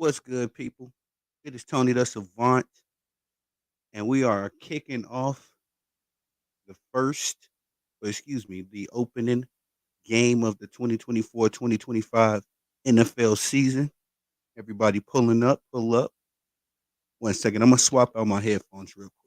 What's good, people? It is Tony the Savant, and we are kicking off the first, the opening game of the 2024-2025 NFL season. Everybody pulling up, pull up. 1 second, I'm going to swap out my headphones real quick.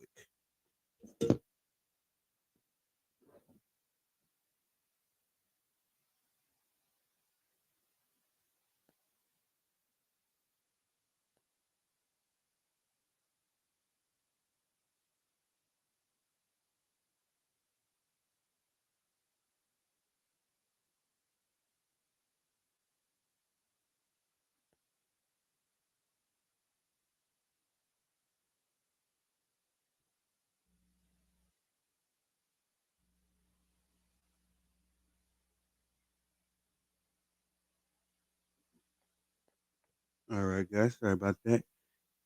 All right, guys, sorry about that.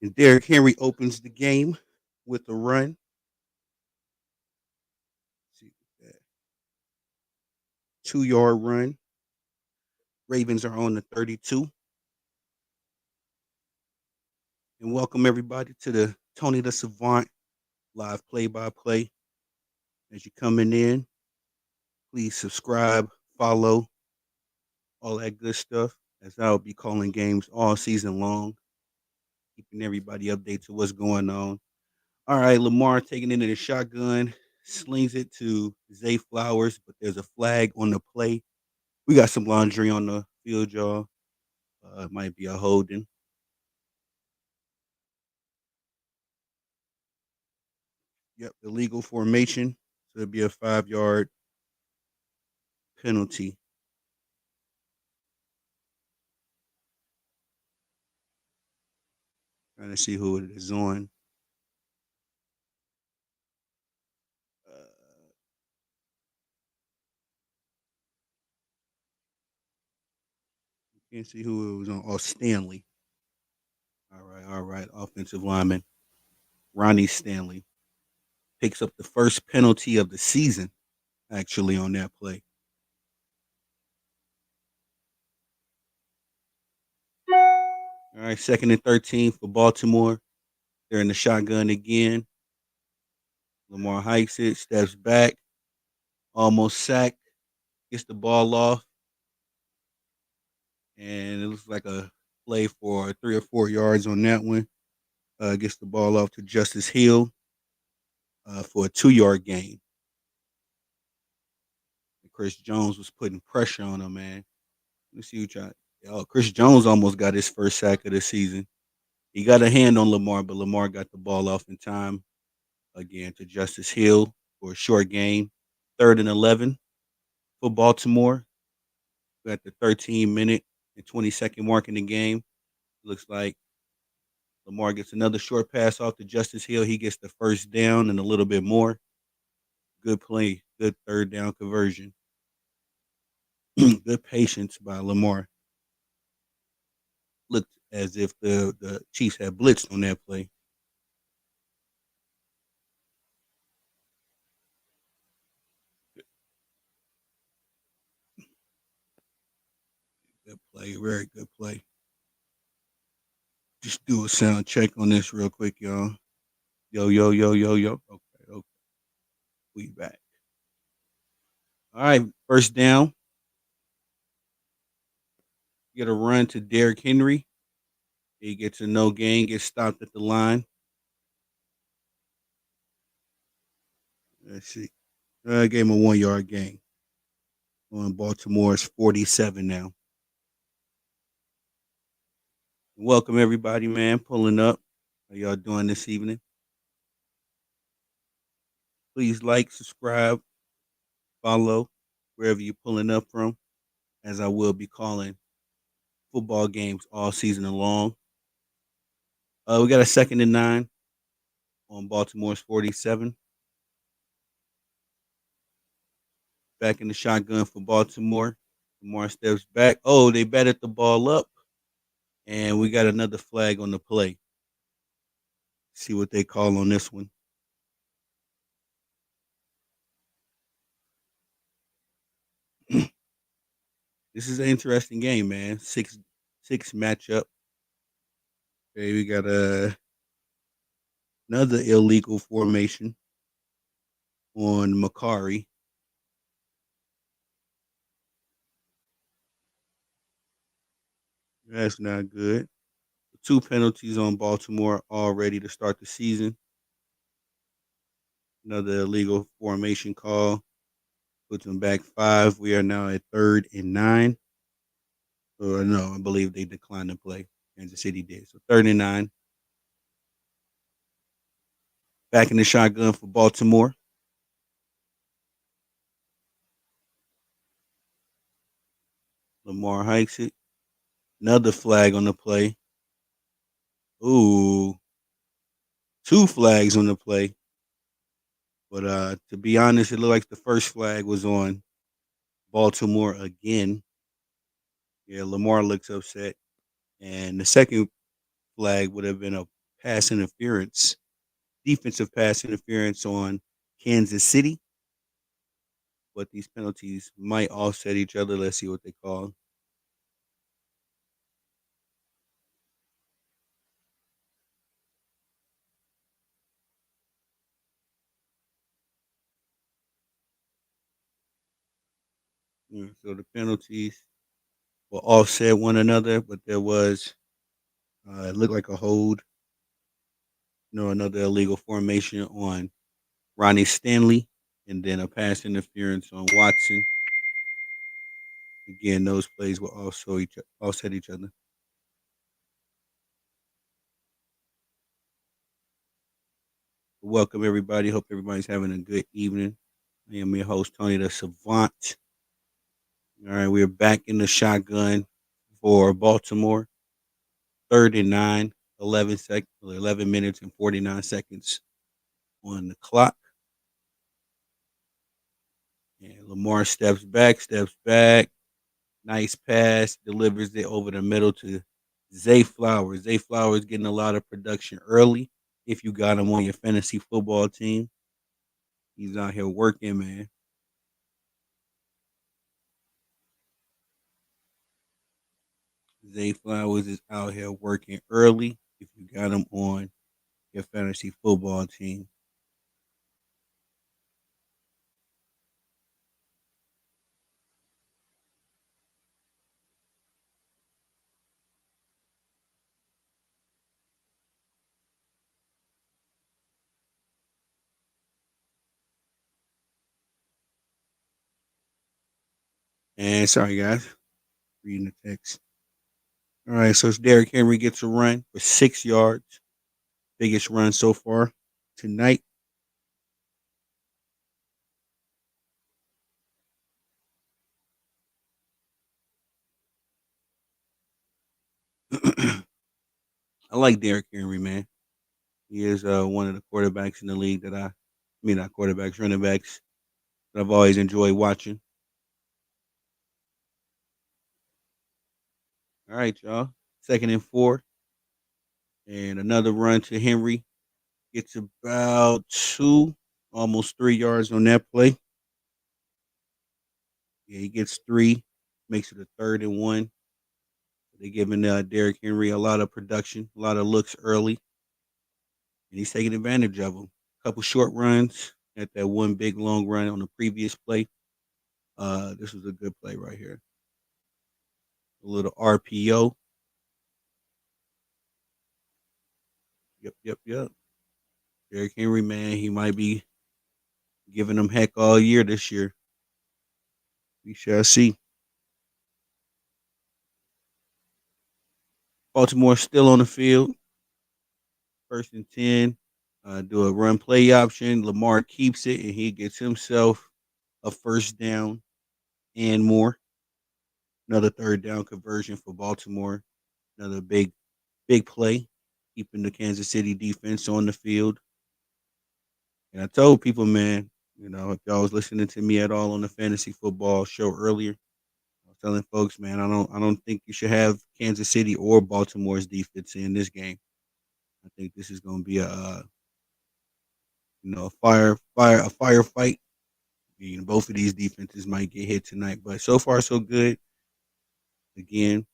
And Derrick Henry opens the game with a run. Let's see that 2-yard run. Ravens are on the 32. And welcome everybody to the Tony the Savant live play-by-play. As you're coming in, please subscribe, follow, all that good stuff. As I'll be calling games all season long, keeping everybody updated to what's going on. All right, Lamar taking it in the shotgun, slings it to Zay Flowers, but there's a flag on the play. We got some laundry on the field, y'all. It might be a holding. Yep, illegal formation. So it'll be a 5-yard penalty. Trying to see who it is on. Uh, can't see who it was on. Oh, Stanley. All right, all right. Offensive lineman Ronnie Stanley picks up the first penalty of the season, actually, on that play. All right, 2nd and 13 for Baltimore. They're in the shotgun again. Lamar hikes it, steps back, almost sacked, gets the ball off, and it looks like a play for 3 or 4 yards on that one. Gets the ball off to Justice Hill for a 2-yard gain. And Chris Jones was putting pressure on him, man. Let's see who tried. Oh, Chris Jones almost got his first sack of the season. He got a hand on Lamar, but Lamar got the ball off in time again to Justice Hill for a short gain. 3rd and 11 for Baltimore. We're at the 13-minute and 20-second mark in the game. Looks like Lamar gets another short pass off to Justice Hill. He gets the first down and a little bit more. Good play. Good third down conversion. Good patience by Lamar. Looked as if the Chiefs had blitzed on that play. Good play. Very good play. Just do a sound check on this real quick, y'all. Yo, yo, yo, yo, yo. Okay, okay. We back. All right, first down. Get a run to Derrick Henry. He gets a no gain, gets stopped at the line. Let's see. Gave him a 1-yard gain. On Baltimore's 47 now. Welcome everybody, man. Pulling up. How y'all doing this evening? Please like, subscribe, follow wherever you're pulling up from, as I will be calling football games all season long. We got a 2nd and 9 on Baltimore's 47. Back in the shotgun for Baltimore. Lamar steps back. Oh, they batted the ball up. And we got another flag on the play. See what they call on this one. This is an interesting game, man. Six matchup. Okay, we got another illegal formation on Macari. That's not good. Two penalties on Baltimore already to start the season. Another illegal formation call puts them back 5. We are now at 3rd and 9. Or no, I believe they declined to play. Kansas City did. So 3rd and 9. Back in the shotgun for Baltimore. Lamar hikes it. Another flag on the play. Ooh, two flags on the play. But to be honest, it looked like the first flag was on Baltimore again. Yeah, Lamar looks upset. And the second flag would have been a pass interference, defensive pass interference on Kansas City. But these penalties might offset each other. Let's see what they call. Yeah, so the penalties will offset one another, but there was it looked like a hold. Another illegal formation on Ronnie Stanley, and then a pass interference on Watson. Again, those plays will also offset each other. Welcome everybody. Hope everybody's having a good evening. I am your host Tony the Savant. All right, we're back in the shotgun for Baltimore. 3rd and 9, 11 minutes and 49 seconds on the clock. And Lamar steps back. Nice pass, delivers it over the middle to Zay Flowers. Zay Flowers getting a lot of production early. If you got him on your fantasy football team, he's out here working, man. Zay Flowers is out here working early. If you got him on your fantasy football team, and sorry guys, reading the text. All right, so it's Derrick Henry gets a run for 6 yards, biggest run so far tonight. I like Derrick Henry, man. He is one of the quarterbacks in the league I mean, not quarterbacks, running backs that I've always enjoyed watching. All right, y'all. 2nd and 4, and another run to Henry. Gets about 2, almost 3 yards on that play. Yeah, he gets 3, makes it a 3rd and 1. They're giving Derrick Henry a lot of production, a lot of looks early, and he's taking advantage of them. A couple short runs at that one big long run on the previous play. This was a good play right here. A little RPO. Yep. Derrick Henry, man, he might be giving them heck all year this year. We shall see. Baltimore still on the field. 1st and 10. Do a run play option. Lamar keeps it, and he gets himself a first down and more. Another third down conversion for Baltimore. Another big play, keeping the Kansas City defense on the field. And I told people, man, if y'all was listening to me at all on the fantasy football show earlier, I was telling folks, man, I don't think you should have Kansas City or Baltimore's defense in this game. I think this is going to be a firefight. Both of these defenses might get hit tonight, but so far so good. Again,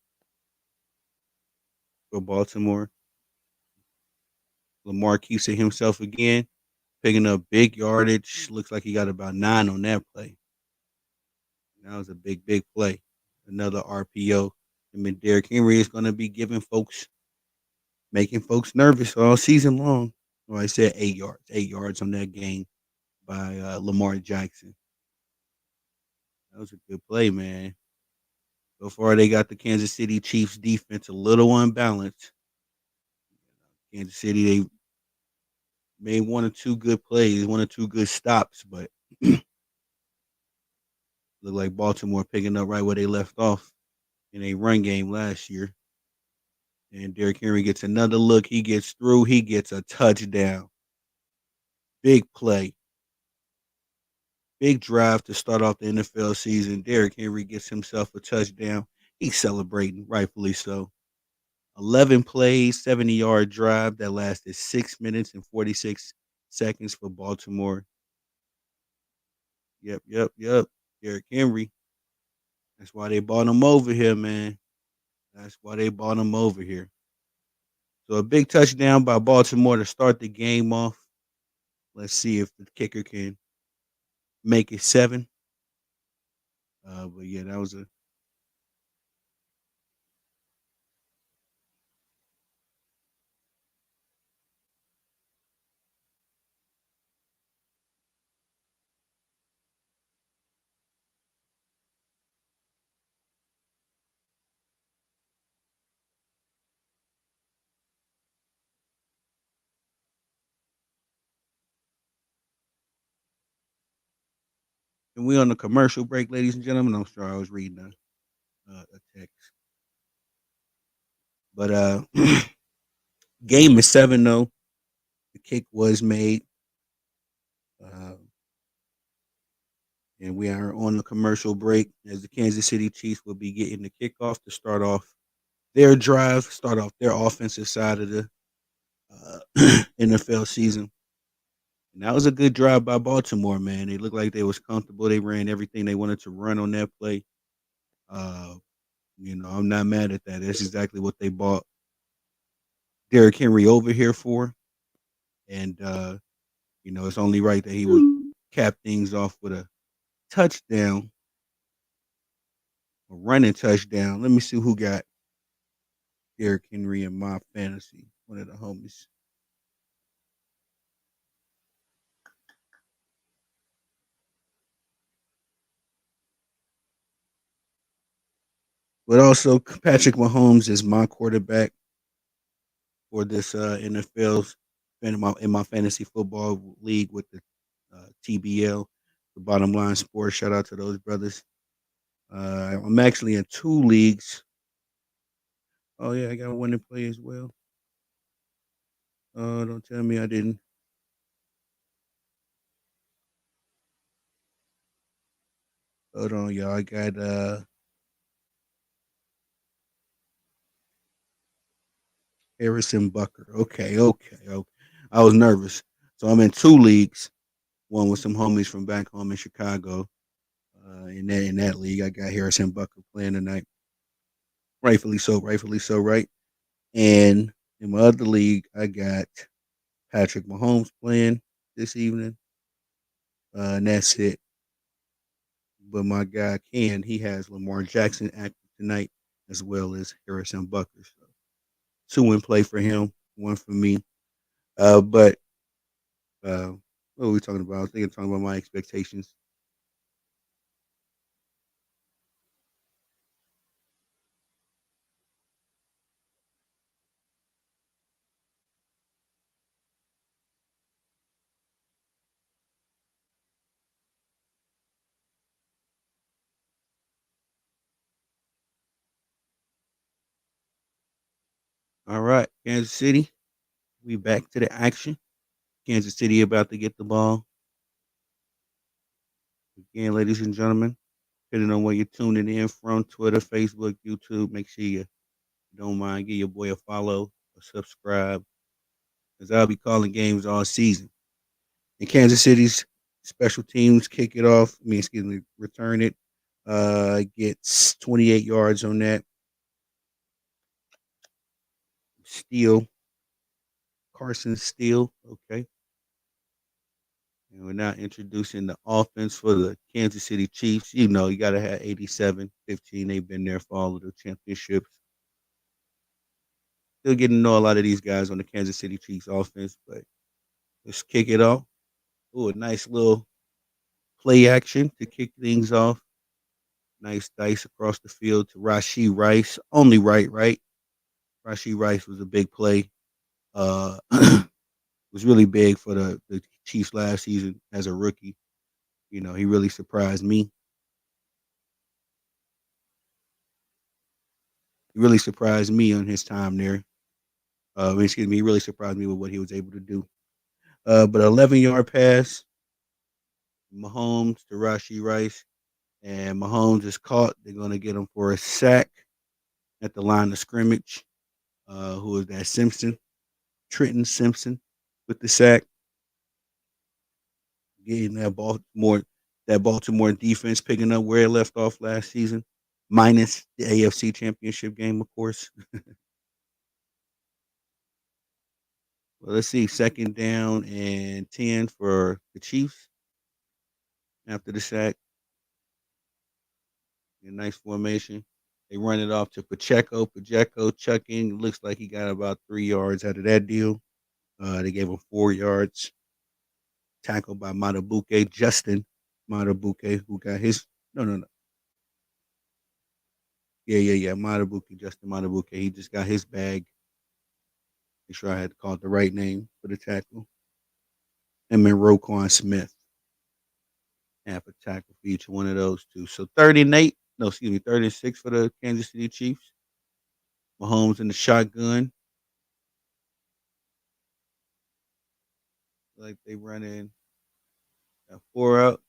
for Baltimore, Lamar keeps it himself again, picking up big yardage. Looks like he got about 9 on that play. That was a big, big play. Another RPO. I mean, Derrick Henry is going to be making folks nervous all season long. Well, I said 8 yards on that game by Lamar Jackson. That was a good play, man. So far, they got the Kansas City Chiefs defense a little unbalanced. Kansas City, they made one or two good plays, one or two good stops, but look like Baltimore picking up right where they left off in a run game last year. And Derrick Henry gets another look. He gets through. He gets a touchdown. Big play. Big drive to start off the NFL season. Derrick Henry gets himself a touchdown. He's celebrating, rightfully so. 11 plays, 70-yard drive that lasted 6 minutes and 46 seconds for Baltimore. Yep, yep, yep. Derrick Henry. That's why they bought him over here, man. That's why they bought him over here. So a big touchdown by Baltimore to start the game off. Let's see if the kicker can make it 7. But yeah, that was a and we on the commercial break, ladies and gentlemen. I'm sorry, I was reading a text. But game is 7-0. The kick was made. Uh, and we are on the commercial break as the Kansas City Chiefs will be getting the kickoff to start off their drive, start off their offensive side of the NFL season. And that was a good drive by Baltimore, man. They looked like they was comfortable. They ran everything they wanted to run on that play. Uh, I'm not mad at that. That's exactly what they bought Derrick Henry over here for. And it's only right that he would cap things off with a touchdown, a running touchdown. Let me see who got Derrick Henry in my fantasy. One of the homies. But also Patrick Mahomes is my quarterback for this NFL's in my fantasy football league with the TBL, the Bottom Line Sports. Shout out to those brothers. I'm actually in 2 leagues. Oh yeah, I got one to play as well. Don't tell me I didn't. Hold on, y'all. I got Harrison Bucker. Okay, okay, okay. I was nervous. So I'm in 2 leagues. One with some homies from back home in Chicago. In that league, I got Harrison Bucker playing tonight. Rightfully so, rightfully so, right? And in my other league, I got Patrick Mahomes playing this evening. And that's it. But my guy Ken, he has Lamar Jackson active tonight as well as Harrison Bucker. So 2 in play for him, 1 for me. But what are we talking about? I was talking about my expectations. All right, Kansas City, we back to the action. Kansas City about to get the ball. Again, ladies and gentlemen, depending on where you're tuning in from, Twitter, Facebook, YouTube, make sure you don't mind, give your boy a follow, a subscribe, because I'll be calling games all season. And Kansas City's special teams kick it off. Excuse me, return it. Gets 28 yards on that. Steal. Carson Steele. Okay. And we're now introducing the offense for the Kansas City Chiefs. You know, you got to have 87, 15. They've been there for all of the championships. Still getting to know a lot of these guys on the Kansas City Chiefs offense, but let's kick it off. Oh, a nice little play action to kick things off. Nice dice across the field to Rashee Rice. Only right? Rashee Rice was a big play. Was really big for the Chiefs last season as a rookie. You know, he really surprised me. He really surprised me on his time there. Excuse me, he really surprised me with what he was able to do. But 11-yard pass, Mahomes to Rashee Rice, and Mahomes is caught. They're going to get him for a sack at the line of scrimmage. Who is that? Simpson, Trenton Simpson, with the sack, getting that Baltimore defense picking up where it left off last season, minus the AFC Championship game, of course. Well, let's see, 2nd down and 10 for the Chiefs after the sack. A nice formation. They run it off to Pacheco. Pacheco chucking. Looks like he got about 3 yards out of that deal. They gave him 4 yards. Tackled by Matabuke, Justin Matabuke, who got his. No. Yeah. Matabuke, Justin Matabuke. He just got his bag. Make sure I had to call it the right name for the tackle. And then Roquan Smith. Half a tackle for each one of those two. So 38. No, excuse me, 36 for the Kansas City Chiefs. Mahomes in the shotgun. Like they run in. Got 4 out.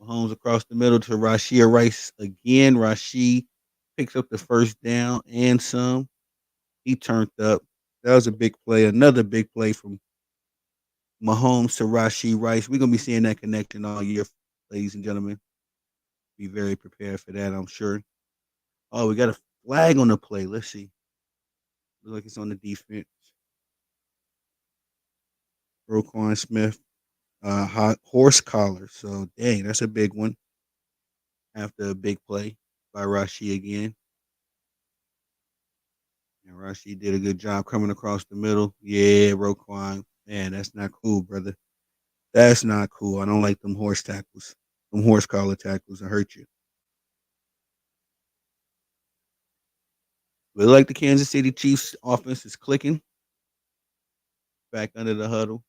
Mahomes across the middle to Rashee Rice again. Rashee picks up the 1st down and some. He turned up. That was a big play. Another big play from Mahomes to Rashee Rice. We're gonna be seeing that connection all year, ladies and gentlemen. Be very prepared for that, I'm sure. Oh, we got a flag on the play. Let's see. Looks like it's on the defense. Roquan Smith, hot horse collar. So dang, that's a big one. After a big play by Rashee again. And Rashee did a good job coming across the middle. Yeah, Roquan. Man, that's not cool, brother. That's not cool. I don't like them horse tackles. Them horse collar tackles will hurt you. But like the Kansas City Chiefs offense is clicking back under the huddle.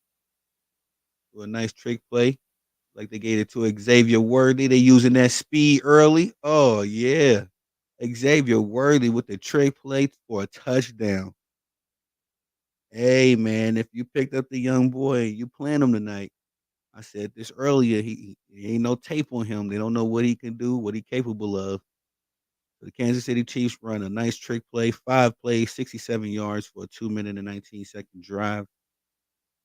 Do a nice trick play. Like they gave it to Xavier Worthy. They using that speed early. Oh yeah. Xavier Worthy with the trick play for a touchdown. Hey man, if you picked up the young boy, you playing him tonight. I said this earlier. He ain't no tape on him. They don't know what he can do, what he capable of. The Kansas City Chiefs run a nice trick play, 5 plays, 67 yards for a 2-minute and 19-second drive.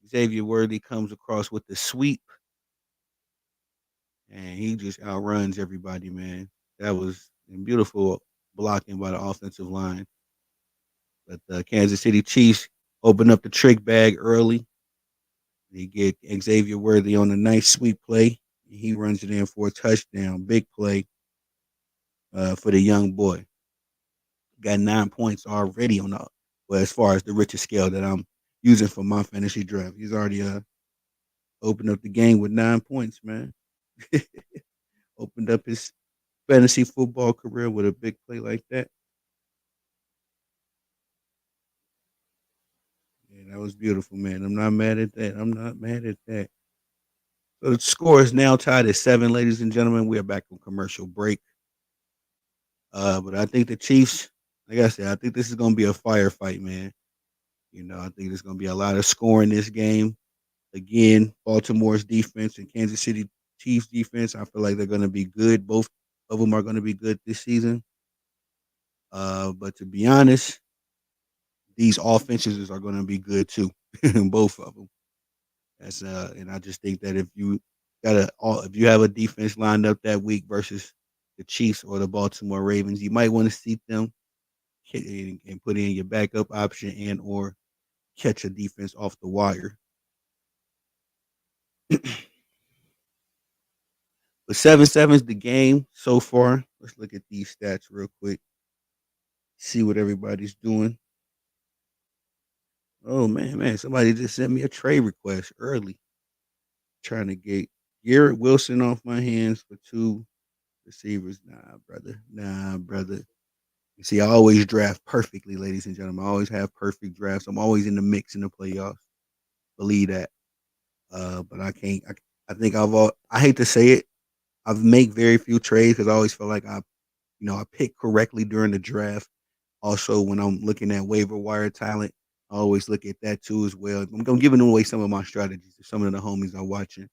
Xavier Worthy comes across with the sweep, and he just outruns everybody, man. That was beautiful blocking by the offensive line. But the Kansas City Chiefs open up the trick bag early. They get Xavier Worthy on a nice sweep play. He runs it in for a touchdown. Big play for the young boy. Got 9 points already on the well, as far as the richest scale that I'm using for my fantasy draft. He's already opened up the game with 9 points, man. Opened up his fantasy football career with a big play like that. Yeah, that was beautiful, man. I'm not mad at that. I'm not mad at that. So the score is now tied at 7, ladies and gentlemen. We are back from commercial break. But I think the Chiefs, like I said, I think this is going to be a firefight, man. You know, I think there's going to be a lot of scoring this game. Again, Baltimore's defense and Kansas City Chiefs defense, I feel like they're going to be good. Both of them are going to be good this season. But to be honest, these offenses are going to be good too, both of them. And I just think that if you have a defense lined up that week versus the Chiefs or the Baltimore Ravens, you might want to seat them and put in your backup option and or catch a defense off the wire. But 7-7 is the game so far. Let's look at these stats real quick. See what everybody's doing. Oh man, somebody just sent me a trade request early. Trying to get Garrett Wilson off my hands for 2 receivers. Nah, brother. Nah, brother. You see, I always draft perfectly, ladies and gentlemen. I always have perfect drafts. I'm always in the mix in the playoffs. Believe that. But I can't. I think I hate to say it. I've make very few trades because I always feel like I pick correctly during the draft. Also, when I'm looking at waiver wire talent, I always look at that too as well. I'm giving away some of my strategies to some of the homies are watching.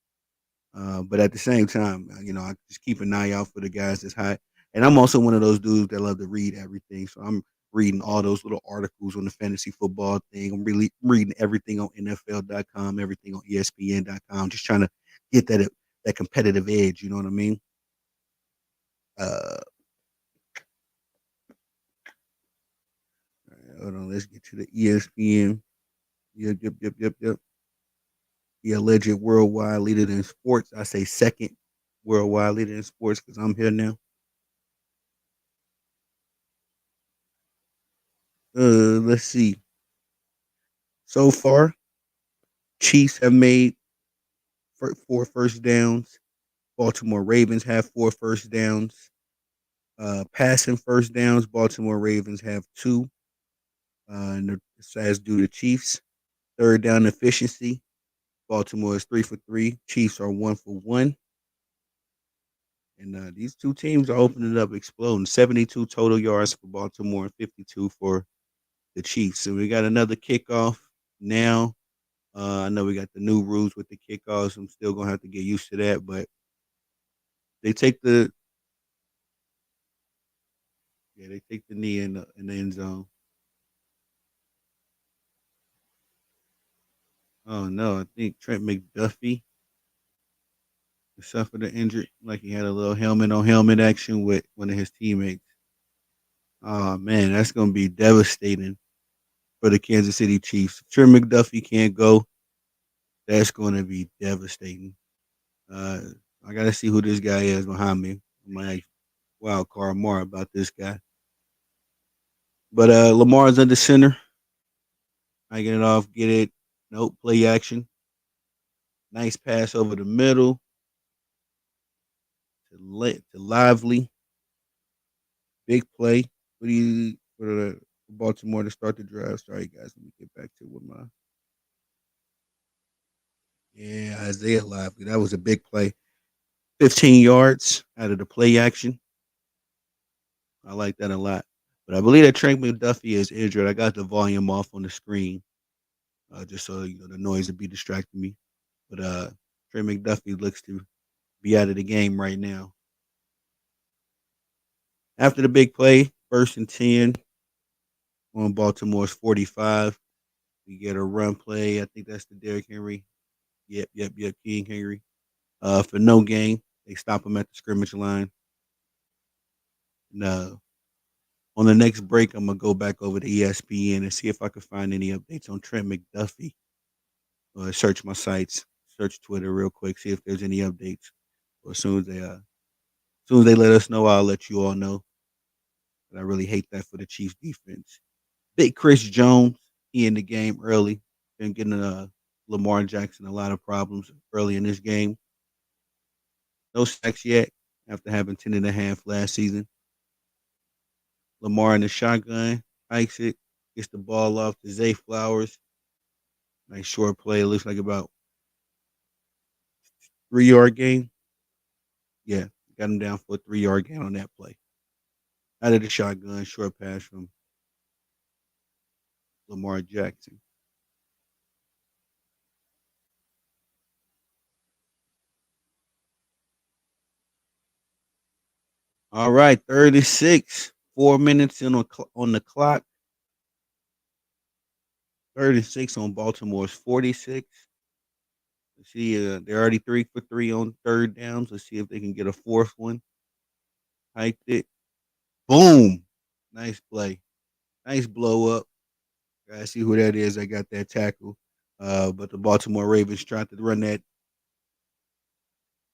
But at the same time, I just keep an eye out for the guys that's hot. And I'm also one of those dudes that love to read everything. So I'm reading all those little articles on the fantasy football thing. I'm really reading everything on NFL.com, everything on ESPN.com, just trying to get that competitive edge. You know what I mean? Uh, Hold on, let's get to the ESPN. Yep. The alleged worldwide leader in sports. I say second worldwide leader in sports because I'm here now. Let's see. So far, Chiefs have made 4 first downs. Baltimore Ravens have 4 first downs. Passing first downs, Baltimore Ravens have 2. And as do the Chiefs. Third down efficiency, Baltimore is 3 for 3. Chiefs are 1 for 1. And these two teams are opening up, exploding. 72 total yards for Baltimore and 52 for the Chiefs. So we got another kickoff now. I know we got the new rules with the kickoffs. I'm still gonna have to get used to that, but they take the they take the knee in the end zone. Oh no, I think Trent McDuffie suffered an injury, like he had a little helmet on helmet action with one of his teammates. Oh man, that's gonna be devastating for the Kansas City Chiefs. If Trent McDuffie can't go, that's gonna be devastating. Uh, I gotta see who this guy is behind me. I might wild card more about this guy. But Lamar's under center. I get it off, get it. Nope, play action. Nice pass over the middle to Lively. Big play. What do you for the Baltimore to start the drive? Sorry guys, let me get back to what my Isaiah Lively. That was a big play. 15 yards out of the play action. I like that a lot. But I believe that Trent McDuffie is injured. I got the volume off on the screen, just so the noise would be distracting me. But Trey McDuffie looks to be out of the game right now. After the big play, 1st and 10 on Baltimore's 45. We get a run play. I think that's the Derrick Henry. Yep. King Henry. For no gain. They stop him at the scrimmage line. And, on the next break, I'm gonna go back over to ESPN and see if I can find any updates on Trent McDuffie. Search my sites, search Twitter real quick, see if there's any updates. Or as soon as they let us know, I'll let you all know. But I really hate that for the Chiefs defense. Big Chris Jones, he in the game early. Been getting Lamar Jackson a lot of problems early in this game. No sacks yet after having 10.5 last season. Lamar in the shotgun, hikes it, gets the ball off to Zay Flowers. Nice short play. It looks like about 3 yard gain. Yeah, got him down for a 3 yard gain on that play. Out of the shotgun, short pass from Lamar Jackson. All right, 36. 4 minutes on the clock. 36 on Baltimore's 46. Let's see, they're already 3 for 3 on third downs. Let's see if they can get a fourth one. Hiked it. Boom. Nice play. Nice blow up. I see who that is. I got that tackle. But the Baltimore Ravens tried to run that.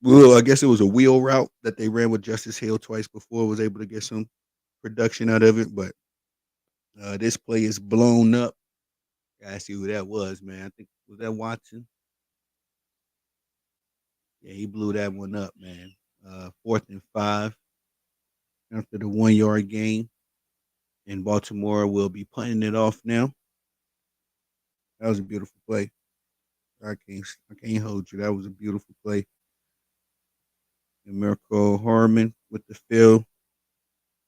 Well, I guess it was a wheel route that they ran with Justice Hill twice before. Was able to get some production out of it, but this play is blown up. I see who that was, man. I think was that Watson. Yeah, he blew that one up, man. 4th and 5 after the 1 yard gain, and Baltimore will be punting it off now. That was a beautiful play. I can't hold you. That was a beautiful play. And Mirko Harmon with the field.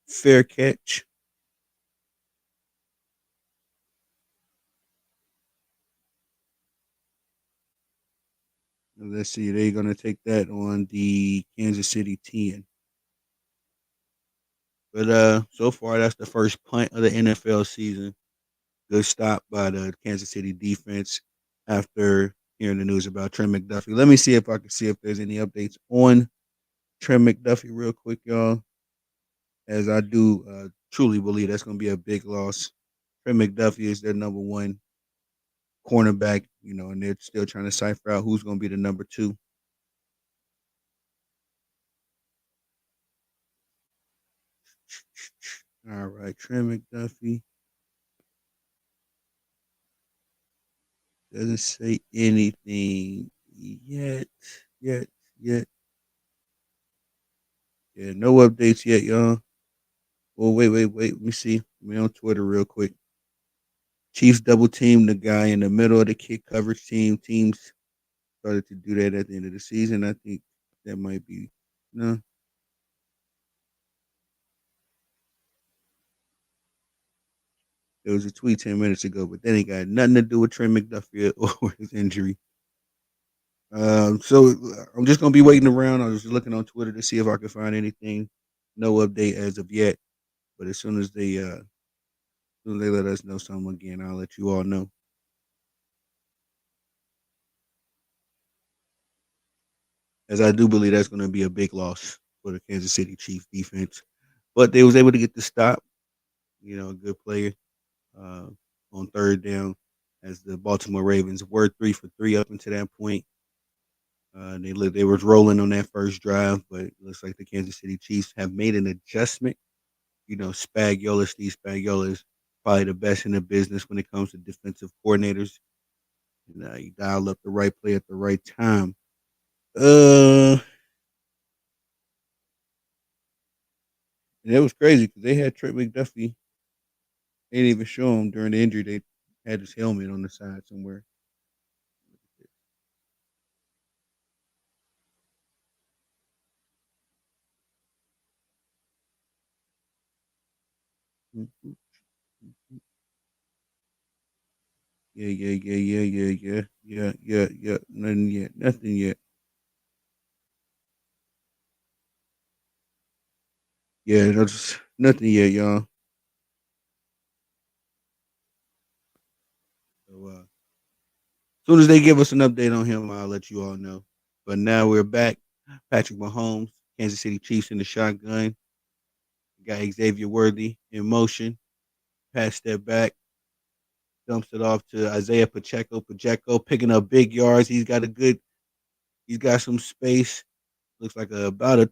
Fair catch. Let's see. They're gonna take that on the Kansas City 10. But so far that's the first punt of the NFL season. Good stop by the Kansas City defense after hearing the news about Trent McDuffie. Let me see if I can see if there's any updates on Trent McDuffie real quick, y'all. As I do truly believe that's going to be a big loss. Trent McDuffie is their number one cornerback, and they're still trying to cipher out who's going to be the number two. All right, Trent McDuffie doesn't say anything yet, yet, yet. Yeah, no updates yet, y'all. Well, wait. Let me see. Let me on Twitter real quick. Chiefs double team the guy in the middle of the kick coverage team. Teams started to do that at the end of the season. I think that might be no. There was a tweet 10 minutes ago, but that ain't got nothing to do with Trent McDuffie or his injury. So I'm just gonna be waiting around. I was just looking on Twitter to see if I could find anything. No update as of yet, but as soon as they let us know something again, I'll let you all know. As I do believe that's going to be a big loss for the Kansas City Chiefs defense, but they was able to get the stop. A good player uh, on third down as the Baltimore Ravens were 3 for 3 up until that point. They was rolling on that first drive, but it looks like the Kansas City Chiefs have made an adjustment. Steve Spagnuolo is probably the best in the business when it comes to defensive coordinators. And he dialed up the right play at the right time. Uh, and it was crazy because they had Trent McDuffie. They didn't even show him during the injury. They had his helmet on the side somewhere. Yeah. Nothing yet. Yeah, that's nothing yet, y'all. So, as soon as they give us an update on him, I'll let you all know. But now we're back. Patrick Mahomes, Kansas City Chiefs in the shotgun. Got Xavier Worthy in motion. Pass step back. Dumps it off to Isaiah Pacheco. Pacheco picking up big yards. He's got some space. Looks like about a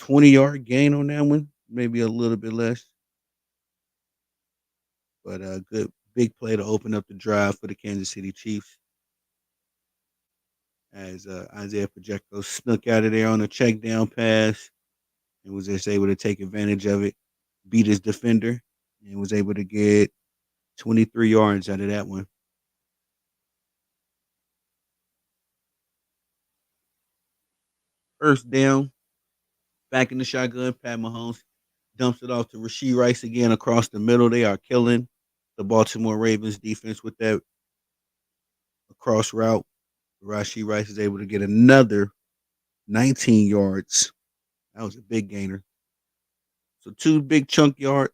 20-yard gain on that one. Maybe a little bit less. But a good big play to open up the drive for the Kansas City Chiefs as Isaiah Pacheco snuck out of there on a check down pass and was just able to take advantage of it, beat his defender, and was able to get 23 yards out of that one. First down, back in the shotgun, Pat Mahomes dumps it off to Rashee Rice again across the middle. They are killing the Baltimore Ravens defense with that cross route. Rashee Rice is able to get another 19 yards. That was a big gainer. So two big chunk plays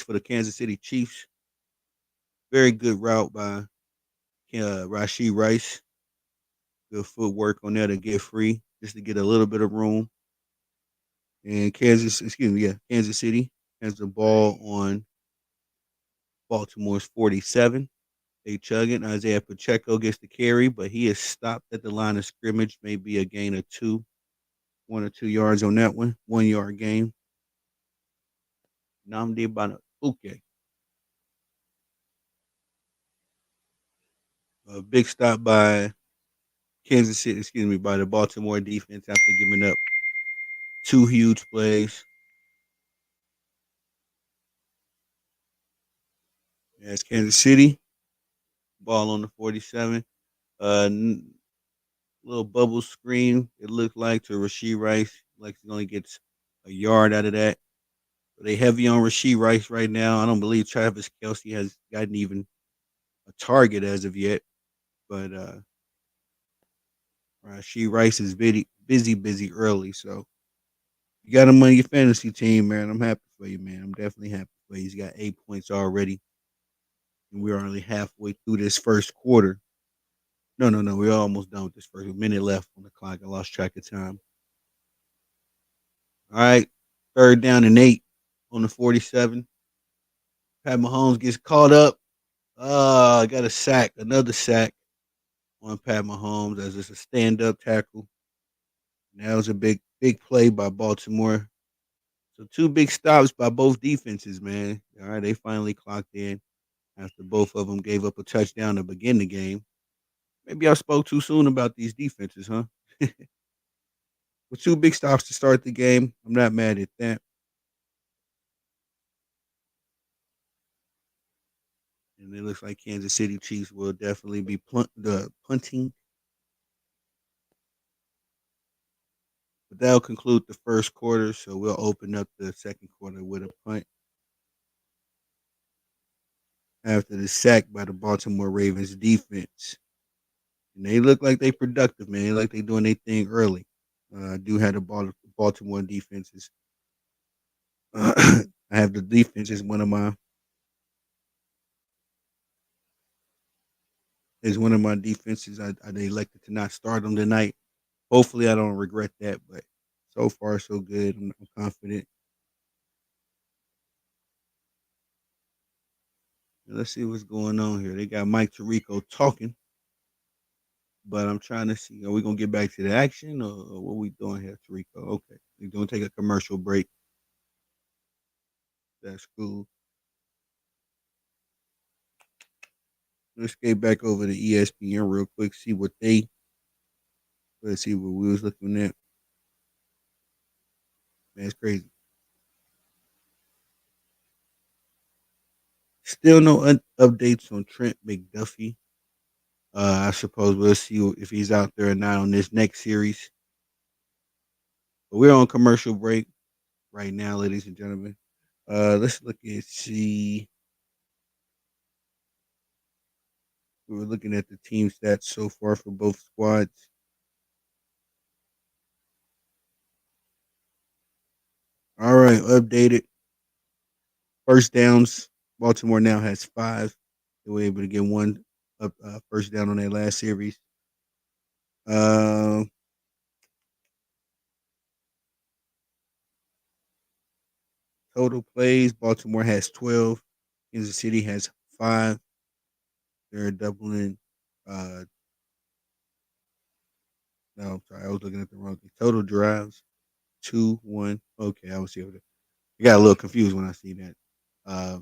for the Kansas City Chiefs. Very good route by Rashee Rice. Good footwork on there to get free, just to get a little bit of room. And Kansas City has the ball on Baltimore's 47. They chugging. Isaiah Pacheco gets the carry, but he is stopped at the line of scrimmage. Maybe a gain of 1 or 2 yards on that one. 1 yard gain. Namdi Banabuke. A big stop by by the Baltimore defense after giving up two huge plays. As Kansas City, ball on the 47. Uh, Little bubble screen, it looked like, to Rashee Rice. Like he only gets a yard out of that. But they heavy on Rashee Rice right now. I don't believe Travis Kelce has gotten even a target as of yet. But Rashee Rice is busy early. So you got him on your fantasy team, man. I'm happy for you, man. I'm definitely happy for you. He's got 8 points already. And we're only halfway through this first quarter. No. We're almost done with this first minute left on the clock. I lost track of time. All right. Third down and 8 on the 47. Pat Mahomes gets caught up. Got a sack. Another sack on Pat Mahomes as it's a stand-up tackle. And that was a big play by Baltimore. So two big stops by both defenses, man. All right, they finally clocked in after both of them gave up a touchdown to begin the game. Maybe I spoke too soon about these defenses, huh? With two big stops to start the game, I'm not mad at that. And it looks like Kansas City Chiefs will definitely be punting. But that'll conclude the first quarter, so we'll open up the second quarter with a punt after the sack by the Baltimore Ravens defense. And they look like they productive, man. They like they doing their thing early. I do have the Baltimore defenses. I have the defense as one of my defenses. I they elected to not start them tonight. Hopefully, I don't regret that. But so far, so good. I'm confident. Let's see what's going on here. They got Mike Tirico talking, but I'm trying to see. Are we gonna get back to the action, or what we doing here, Tirico? Okay, we're gonna take a commercial break. That's cool. Let's get back over to ESPN real quick. Let's see what we was looking at. Man, it's crazy. Still no updates on Trent McDuffie. I suppose we'll see if he's out there or not on this next series. But we're on commercial break right now, ladies and gentlemen. Let's look and see. We were looking at the team stats so far for both squads. All right, updated. First downs. Baltimore now has 5. They were able to get one first down on their last series. Uh, Total plays. Baltimore has 12. Kansas City has 5. They're doubling. No, I'm sorry. I was looking at the wrong thing. Total drives. 2, 1. Okay, I was able to. I got a little confused when I see that. Uh,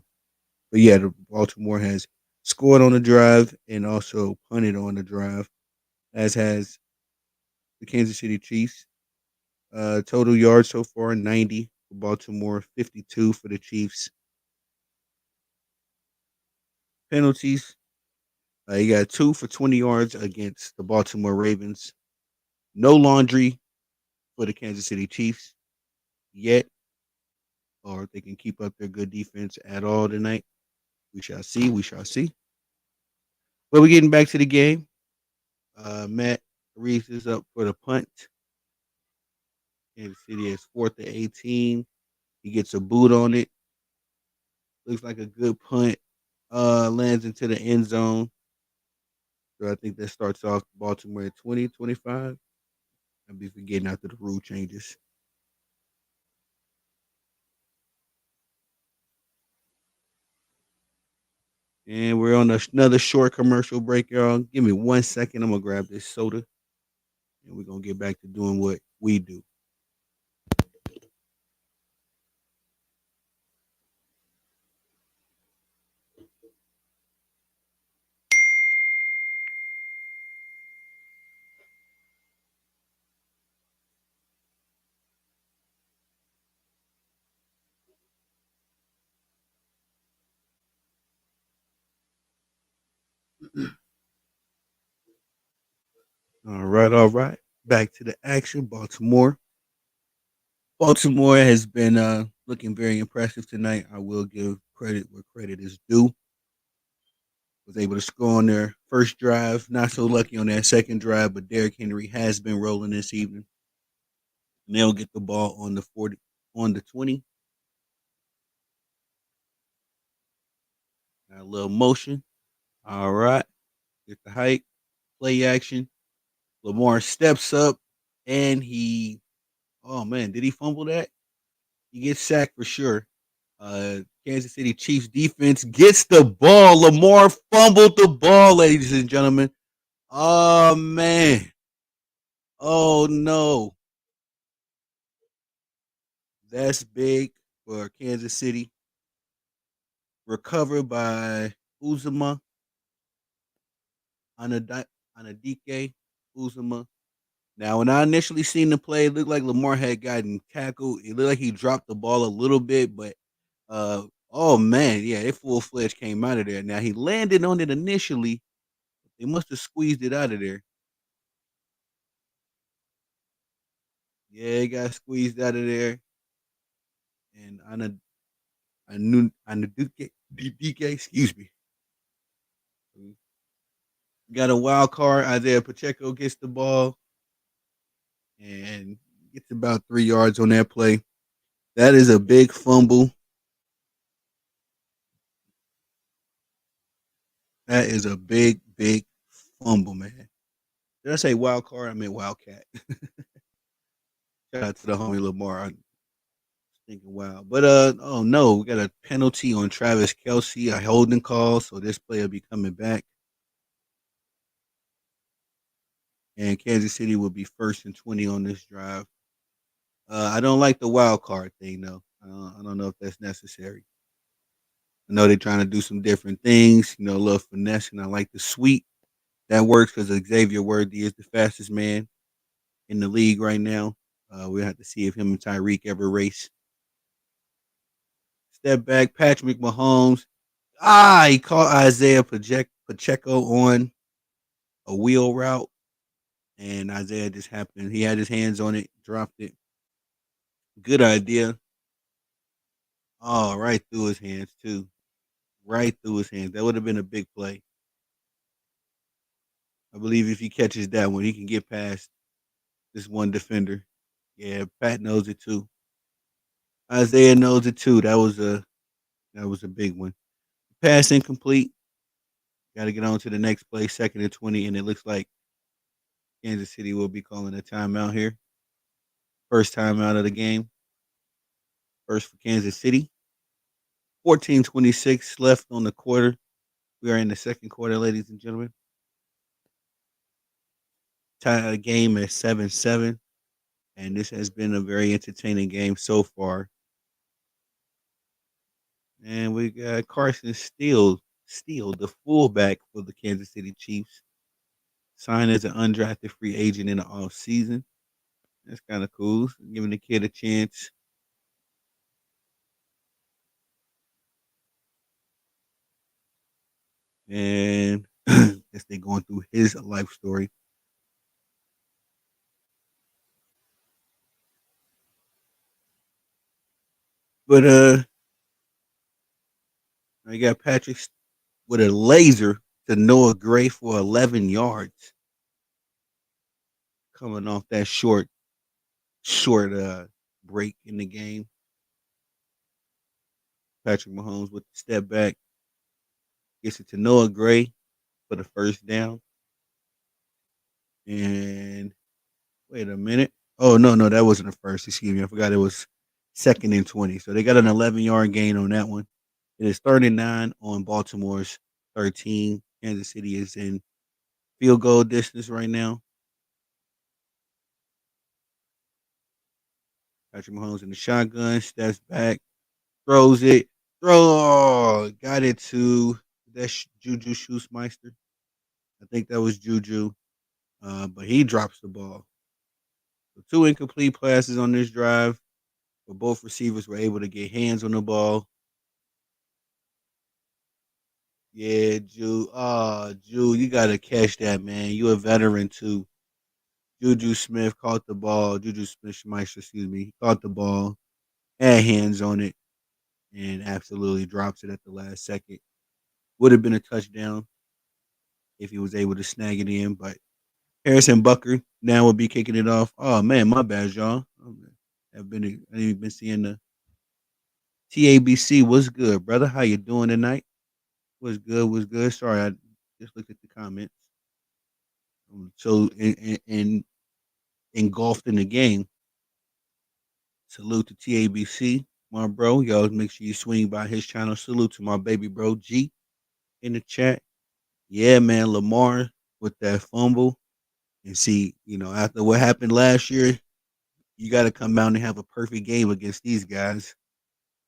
but yeah, the Baltimore has scored on the drive and also punted on the drive, as has the Kansas City Chiefs. Total yards so far 90 for Baltimore, 52 for the Chiefs. Penalties. You got 2 for 20 yards against the Baltimore Ravens. No laundry for the Kansas City Chiefs yet, or if they can keep up their good defense at all tonight. We shall see. We shall see. But we're getting back to the game. Matt Reese is up for the punt. Kansas City is 4th and 18. He gets a boot on it. Looks like a good punt. Lands into the end zone. So I think that starts off Baltimore at 20-25. I'll be forgetting after the rule changes. And we're on another short commercial break, y'all. Give me 1 second. I'm gonna grab this soda, and we're gonna get back to doing what we do. All right, all right. Back to the action. Baltimore has been looking very impressive tonight. I will give credit where credit is due. Was able to score on their first drive. Not so lucky on that second drive, but Derrick Henry has been rolling this evening. And they'll get the ball on the 40, on the 20. Got a little motion. All right. Get the hike. Play action. Lamar steps up and oh man, did he fumble that? He gets sacked for sure. Kansas City Chiefs defense gets the ball. Lamar fumbled the ball, ladies and gentlemen. Oh man. Oh no. That's big for Kansas City. Recovered by Uzuma Anadike Uzuma. Now, when I initially seen the play, it looked like Lamar had gotten tackled. It looked like he dropped the ball a little bit, but oh man, yeah, it full fledged came out of there. Now he landed on it initially. They must have squeezed it out of there. Yeah, it got squeezed out of there. And Anaduke, DK, excuse me. Got a wild card. Isaiah Pacheco gets the ball and gets about 3 yards on that play. That is a big fumble. That is a big, big fumble, man. Did I say wild card? I meant wildcat. Shout out to the homie Lamar. I'm thinking wild. But oh no, we got a penalty on Travis Kelsey, a holding call, so this play will be coming back. And Kansas City will be 1st and 20 on this drive. I don't like the wild card thing though. I don't know if that's necessary. I know they're trying to do some different things, a little finesse, and I like the sweep. That works because Xavier Worthy is the fastest man in the league right now. We'll have to see if him and Tyreek ever race. Step back, Patrick Mahomes. He caught Isaiah Pacheco on a wheel route, and Isaiah just happened. He had his hands on it, dropped it. Good idea. Oh, right through his hands, too. Right through his hands. That would have been a big play. I believe if he catches that one, he can get past this one defender. Yeah, Pat knows it too. Isaiah knows it too. That was a big one. Pass incomplete. Got to get on to the next play, 2nd and 20, and it looks like Kansas City will be calling a timeout here. First timeout of the game. First for Kansas City. 14:26 left on the quarter. We are in the second quarter, ladies and gentlemen. Tie a game at 7-7, and this has been a very entertaining game so far. And we got Carson Steele, the fullback for the Kansas City Chiefs, signed as an undrafted free agent in the offseason. That's kind of cool. Giving the kid a chance. And guess they're going through his life story. But I got Patrick with a laser to Noah Gray for 11 yards coming off that short break in the game. Patrick Mahomes with the step back gets it to Noah Gray for the first down. And wait a minute. Oh no, that wasn't the first. Excuse me. I forgot it was 2nd and 20. So they got an 11-yard gain on that one. It is 39 on Baltimore's 13. Kansas City is in field goal distance right now. Patrick Mahomes in the shotgun, steps back, throws it, got it to that's Juju Schussmeister. I think that was Juju, but he drops the ball. So two incomplete passes on this drive, but both receivers were able to get hands on the ball. Yeah, Ju. Ju, you gotta catch that, man. You a veteran too. Juju Smith caught the ball. Juju Smith Schmeister, excuse me, caught the ball, had hands on it, and absolutely drops it at the last second. Would have been a touchdown if he was able to snag it in, but Harrison Bucker now will be kicking it off. Oh man, my bad, y'all. I ain't been seeing the TABC. What's good, brother? How you doing tonight? What's good? What's good? Sorry, I just looked at the comments. So engulfed in the game. Salute to TABC, my bro. Y'all make sure you swing by his channel. Salute to my baby bro G in the chat. Yeah, man, Lamar with that fumble. And see, after what happened last year, you got to come out and have a perfect game against these guys.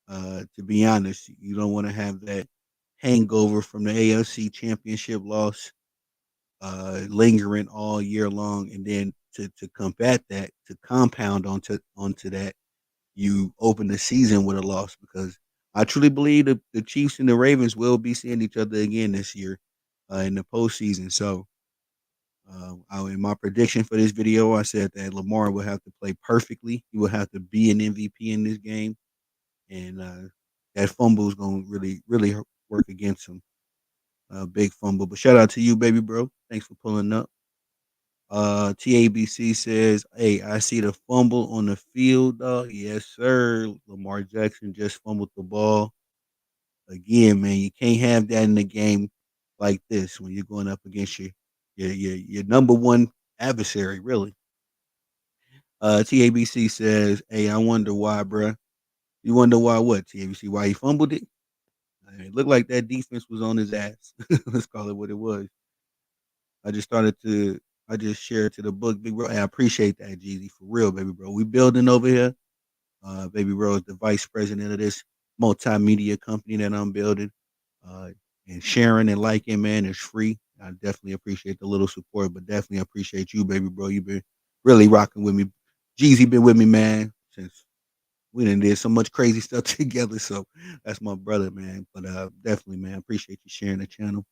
To be honest, you don't want to have that hangover from the AFC Championship loss lingering all year long, and then to combat that, to compound onto that, you open the season with a loss because I truly believe the Chiefs and the Ravens will be seeing each other again this year in the postseason. So, in my prediction for this video, I said that Lamar will have to play perfectly. He will have to be an MVP in this game, and that fumble is going to really, really work against him. Big fumble. But shout out to you, baby bro. Thanks for pulling up. TABC says, "Hey, I see the fumble on the field, dog. Yes, sir. Lamar Jackson just fumbled the ball again, man. You can't have that in a game like this when you're going up against your number one adversary, really." TABC says, "Hey, I wonder why, bruh. You wonder why what? TABC, why he fumbled it? It looked like that defense was on his ass. Let's call it what it was. I just started to I just shared to the book, big bro. Hey, I appreciate that, Jeezy, for real, baby bro. We building over here. Baby bro is the vice president of this multimedia company that I'm building. Uh, and sharing and liking, man, is free. I definitely appreciate the little support, but definitely appreciate you, baby bro. You've been really rocking with me. Jeezy been with me, man, since we done did so much crazy stuff together. So that's my brother, man. But definitely, man, appreciate you sharing the channel,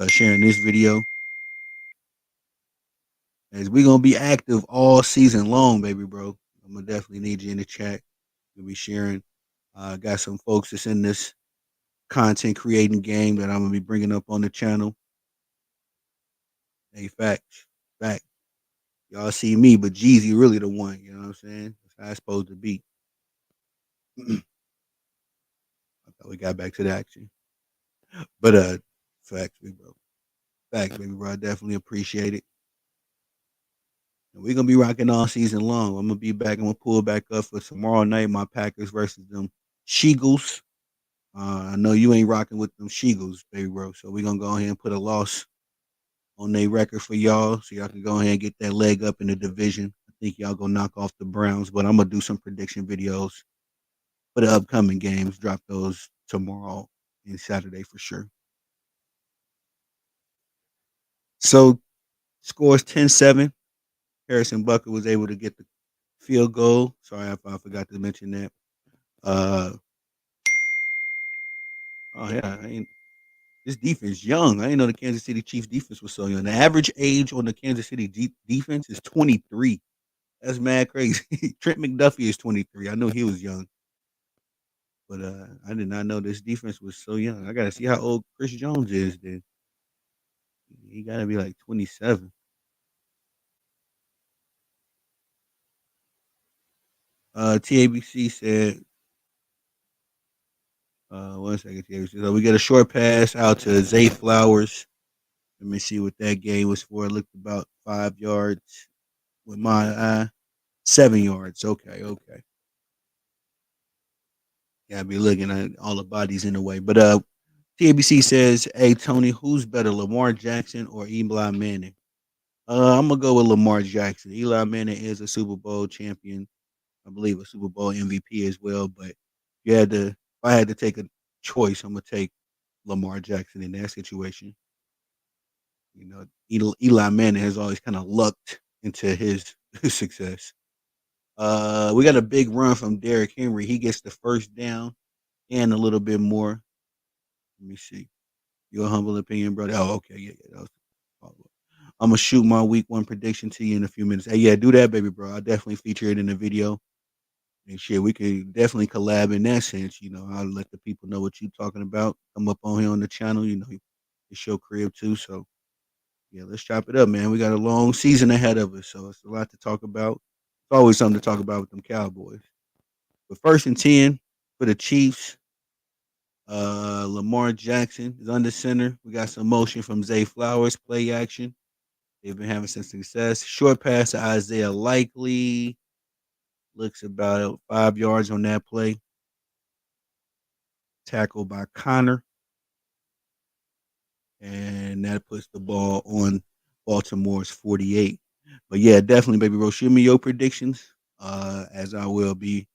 sharing this video. As we gonna be active all season long, baby bro. I'm gonna definitely need you in the chat. We'll be sharing. Got some folks that's in this content creating game that I'm gonna be bringing up on the channel. Hey, fact. Y'all see me, but Jeezy really the one. You know what I'm saying? That's how it's supposed to be. I thought we got back to the action, but facts, big bro. Facts, baby bro. I definitely appreciate it. And we're gonna be rocking all season long. I'm gonna be back. I'm gonna pull back up for tomorrow night. My Packers versus them Sheagles. I know you ain't rocking with them Sheagles, baby bro. So we're gonna go ahead and put a loss on their record for y'all, so y'all can go ahead and get that leg up in the division. I think y'all gonna knock off the Browns, but I'm gonna do some prediction videos for the upcoming games. Drop those tomorrow and Saturday for sure. So scores 10-7. Harrison Bucker was able to get the field goal. Sorry if I forgot to mention that. Uh oh yeah, this defense young. I didn't know the Kansas City Chiefs defense was so young. The average age on the Kansas City defense is 23. That's mad crazy. Trent McDuffie is 23. I know he was young, but I did not know this defense was so young. I gotta see how old Chris Jones is. Then he gotta be like 27. TABC said, one second, TABC. So we get a short pass out to Zay Flowers. Let me see what that game was for. It looked about 5 yards with my eye. 7 yards. Okay. Gotta be looking at all the bodies in the way. But TABC says, "Hey Tony, who's better, Lamar Jackson or Eli Manning?" I'm gonna go with Lamar Jackson. Eli Manning is a Super Bowl champion, I believe, a Super Bowl MVP as well. But if I had to take a choice, I'm gonna take Lamar Jackson in that situation. You know, Eli Manning has always kind of lucked into his, his success. We got a big run from Derrick Henry. He gets the first down and a little bit more. Let me see. Your humble opinion, brother. Oh, okay, yeah, yeah. That was, I'm gonna shoot my week one prediction to you in a few minutes. Hey, yeah, do that, baby, bro. I'll definitely feature it in the video. And shit, we could definitely collab in that sense. You know, I'll let the people know what you're talking about. Come up on here on the channel. You know, it's your crib too. So yeah, let's chop it up, man. We got a long season ahead of us, so it's a lot to talk about. It's always something to talk about with them Cowboys. But 1st and 10 for the Chiefs. Lamar Jackson is under center. We got some motion from Zay Flowers, play action. They've been having some success. Short pass to Isaiah Likely. Looks about 5 yards on that play. Tackled by Connor. And that puts the ball on Baltimore's 48. But yeah, definitely, baby bro. Shoot me your predictions. As I will be.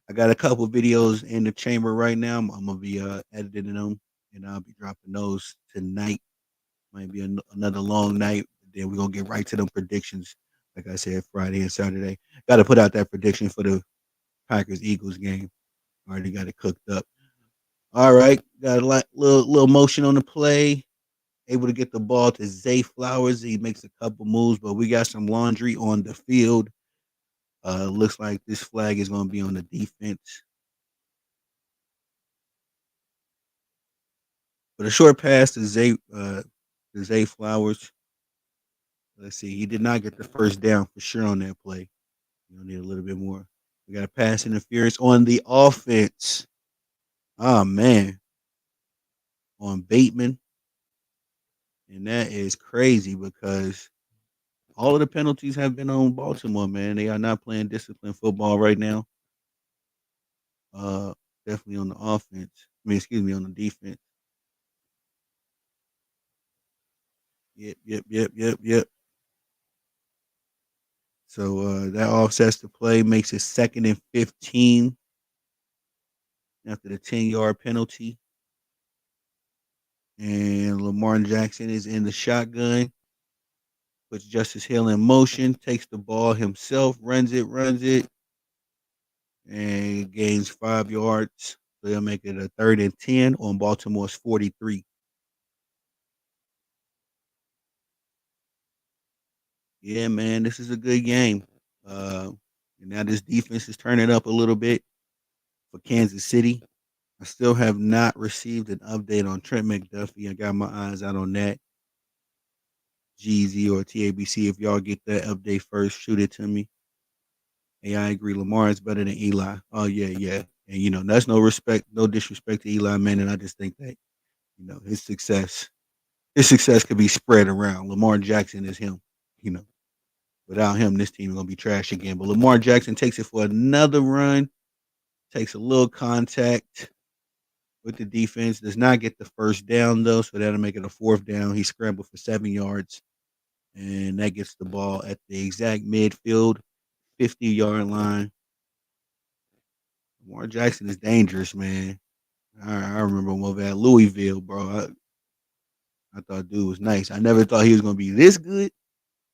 I got a couple videos in the chamber right now. I'm gonna be editing them, and I'll be dropping those tonight. Might be another long night. Then we're gonna get right to them predictions. Like I said, Friday and Saturday. Got to put out that prediction for the Packers Eagles game. Already got it cooked up. All right, got a little motion on the play. Able to get the ball to Zay Flowers. He makes a couple moves, but we got some laundry on the field. Looks like this flag is going to be on the defense. But a short pass to Zay Flowers. Let's see. He did not get the first down for sure on that play. You'll need a little bit more. We got a pass interference on the offense. Oh man, on Bateman, and that is crazy because all of the penalties have been on Baltimore. Man, they are not playing disciplined football right now. Uh, Definitely on the offense. I mean, excuse me, on the defense. Yep, yep, yep, yep, yep. So that offsets the play, makes it 2nd and 15 after the 10-yard penalty. And Lamar Jackson is in the shotgun, puts Justice Hill in motion, takes the ball himself, runs it, and gains 5 yards. So they'll make it a 3rd and 10 on Baltimore's 43. Yeah, man, this is a good game. Uh, and now this defense is turning up a little bit for Kansas City. I still have not received an update on Trent McDuffie. I got my eyes out on that. GZ or TABC, if y'all get that update first, shoot it to me. Hey, I agree. Lamar is better than Eli. Oh yeah, yeah. And that's no disrespect to Eli Manning. I just think that his success could be spread around. Lamar Jackson is him. You know, without him, this team is gonna be trash again. But Lamar Jackson takes it for another run. Takes a little contact with the defense. Does not get the first down though, so that'll make it a 4th down. He scrambled for 7 yards, and that gets the ball at the exact midfield, 50-yard line. Lamar Jackson is dangerous, man. I remember him over at Louisville, bro. I thought dude was nice. I never thought he was gonna be this good.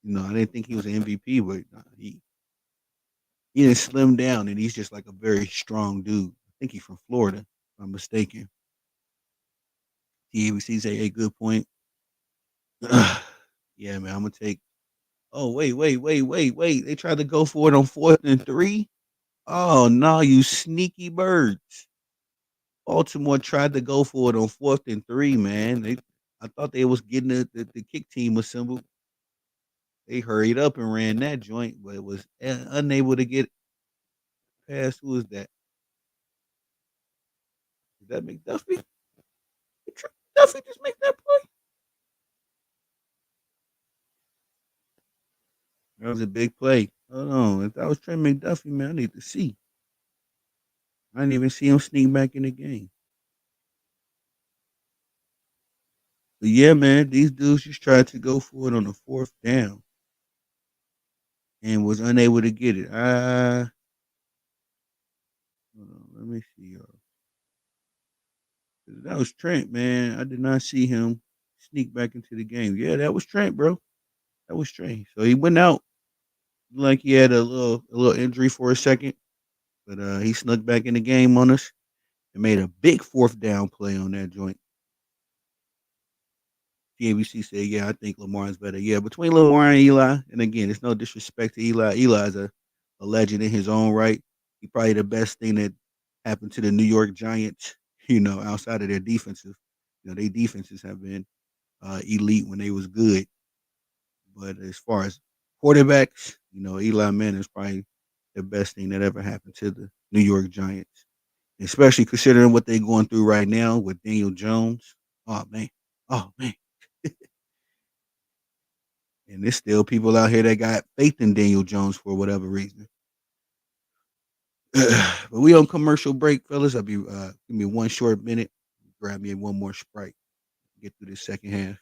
I didn't think he was an MVP, but he didn't slim down, and he's just like a very strong dude. I think he's from Florida, if I'm mistaken. TABC's a good point. Yeah, man, I'm gonna take. Oh, wait. They tried to go for it on 4th and 3. Oh no, you sneaky birds. Baltimore tried to go for it on 4th and 3, man. I thought they was getting the kick team assembled. They hurried up and ran that joint, but it was unable to get past. Who is that? Is that McDuffie? Did McDuffie just make that play? That was a big play. Hold on. If that was Trent McDuffie, man, I need to see. I didn't even see him sneak back in the game. But yeah, man, these dudes just tried to go for it on the fourth down and was unable to get it. Hold on, let me see. That was Trent, man. I did not see him sneak back into the game. Yeah, that was Trent, bro. That was Trent. So he went out like he had a little injury for a second, but he snuck back in the game on us and made a big fourth down play on that joint. TABC said, "Yeah, I think Lamar's better." Yeah, between Lamar and Eli, and again, it's no disrespect to Eli. Eli's a legend in his own right. He probably the best thing that happened to the New York Giants. Outside of their defensive, their defenses have been elite when they was good. But as far as quarterbacks, Eli Manning is probably the best thing that ever happened to the New York Giants, especially considering what they're going through right now with Daniel Jones. Oh man, oh man. And there's still people out here that got faith in Daniel Jones for whatever reason. But we on commercial break, fellas. I'll be give me one short minute. Grab me one more Sprite. Get through this second half.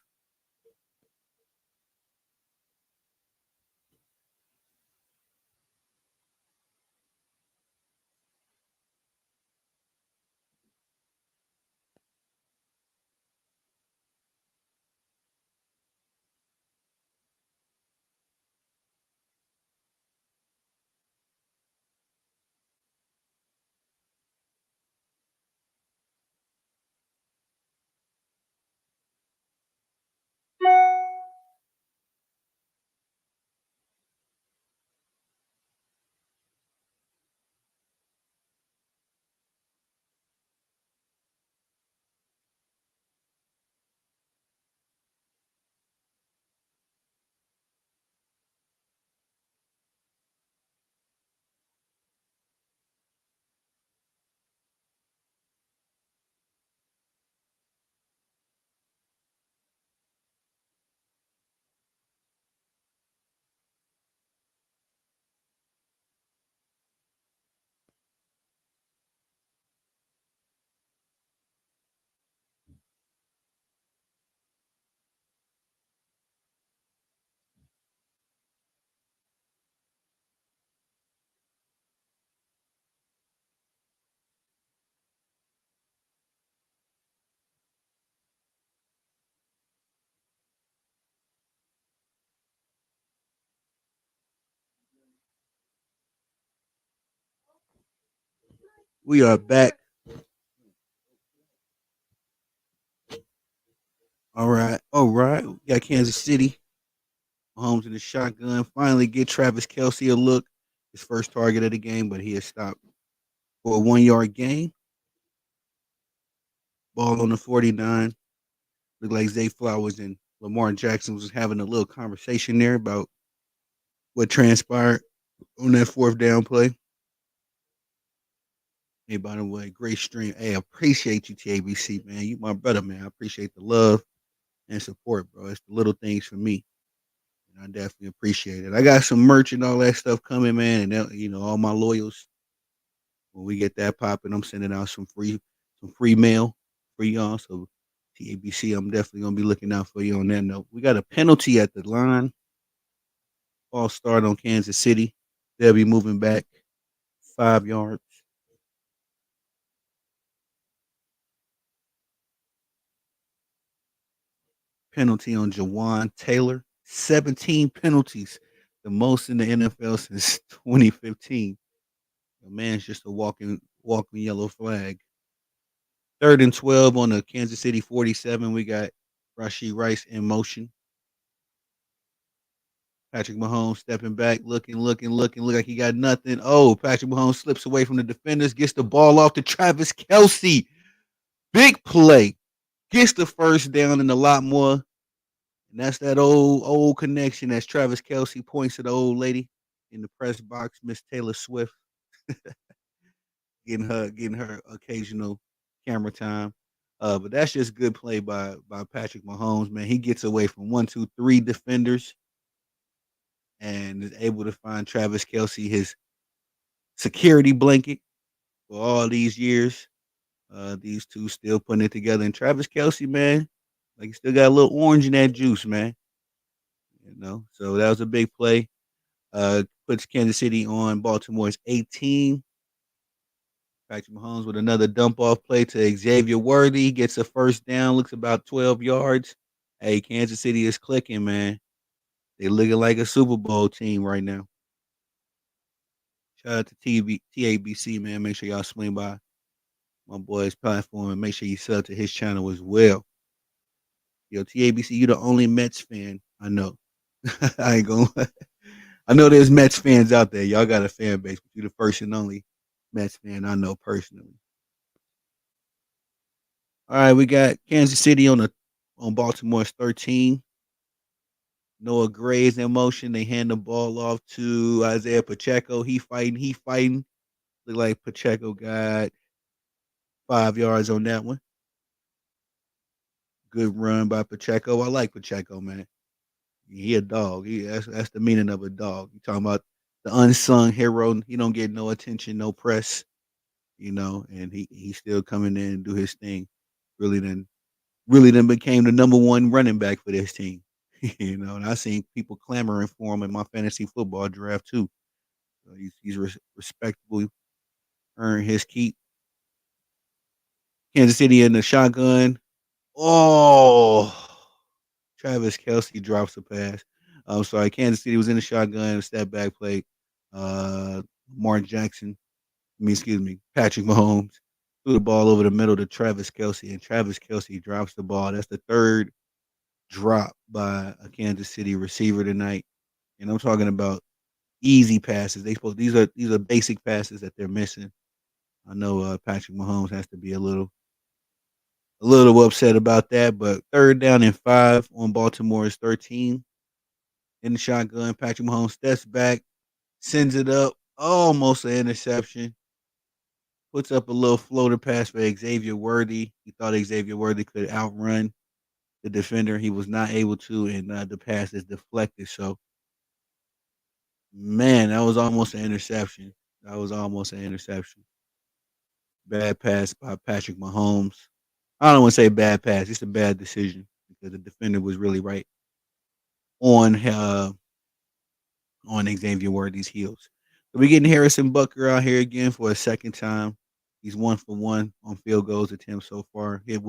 We are back. All right, all right. We got Kansas City. Mahomes in the shotgun. Finally get Travis Kelsey a look. His first target of the game, but he has stopped for a 1 yard gain. Ball on the 49. Looked like Zay Flowers and Lamar Jackson was having a little conversation there about what transpired on that fourth down play. Hey, by the way, great stream. Hey, I appreciate you, TABC, man. You my brother, man. I appreciate the love and support, bro. It's the little things for me. And I definitely appreciate it. I got some merch and all that stuff coming, man. And all my loyals. When we get that popping, I'm sending out some free mail for y'all. So TABC, I'm definitely gonna be looking out for you on that note. We got a penalty at the line. All start on Kansas City. They'll be moving back 5 yards. Penalty on Jawan Taylor. 17 penalties, the most in the NFL since 2015. The man's just a walking yellow flag. 3rd and 12 on the Kansas City 47. We got Rashee Rice in motion. Patrick Mahomes stepping back, looking like he got nothing. Oh, Patrick Mahomes slips away from the defenders, gets the ball off to Travis Kelsey. Big play. Gets the first down and a lot more. And that's that old connection as Travis Kelsey points to the old lady in the press box, Miss Taylor Swift, getting her occasional camera time. But that's just good play by Patrick Mahomes, man. He gets away from 1, 2, 3 defenders and is able to find Travis Kelsey his security blanket for all these years. These two still putting it together. And Travis Kelsey, man, Like he still got a little orange in that juice, man. So that was a big play. Puts Kansas City on Baltimore's 18. Patrick Mahomes with another dump off play to Xavier Worthy. Gets a first down, looks about 12 yards. Hey, Kansas City is clicking, man. They looking like a Super Bowl team right now. Shout out to TABC, man. Make sure y'all swing by my boy's platform and make sure you sub to his channel as well. Yo, TABC, you the only Mets fan I know. I ain't gonna. I know there's Mets fans out there. Y'all got a fan base, but you the first and only Mets fan I know personally. All right, we got Kansas City on Baltimore's 13. Noah Gray's in motion. They hand the ball off to Isaiah Pacheco. He fighting. He fighting. Look like Pacheco got 5 yards on that one. Good run by Pacheco. I like Pacheco, man. He a dog. That's the meaning of a dog. You talking about the unsung hero. He don't get no attention, no press, and he still coming in and do his thing. Really then became the number one running back for this team. And I seen people clamoring for him in my fantasy football draft too. So he's respectable, earned his keep. Kansas City in the shotgun. Oh, Travis Kelsey drops a pass. I'm sorry, Kansas City was in the shotgun, step back play. Uh, Mark Jackson, excuse me, Patrick Mahomes threw the ball over the middle to Travis Kelsey, and Travis Kelsey drops the ball. That's the third drop by a Kansas City receiver tonight. And I'm talking about easy passes. These are basic passes that they're missing. I know Patrick Mahomes has to be a little upset about that, but third down and 5 on Baltimore's 13 in the shotgun. Patrick Mahomes steps back, sends it up, almost an interception. Puts up a little floater pass for Xavier Worthy. He thought Xavier Worthy could outrun the defender. He was not able to, and the pass is deflected. So, man, that was almost an interception. That was almost an interception. Bad pass by Patrick Mahomes. I don't want to say bad pass. It's a bad decision because the defender was really right on on Xavier Worthy's heels. So we're getting Harrison Butker out here again for a second time. He's 1 for 1 on field goals attempts so far. Hit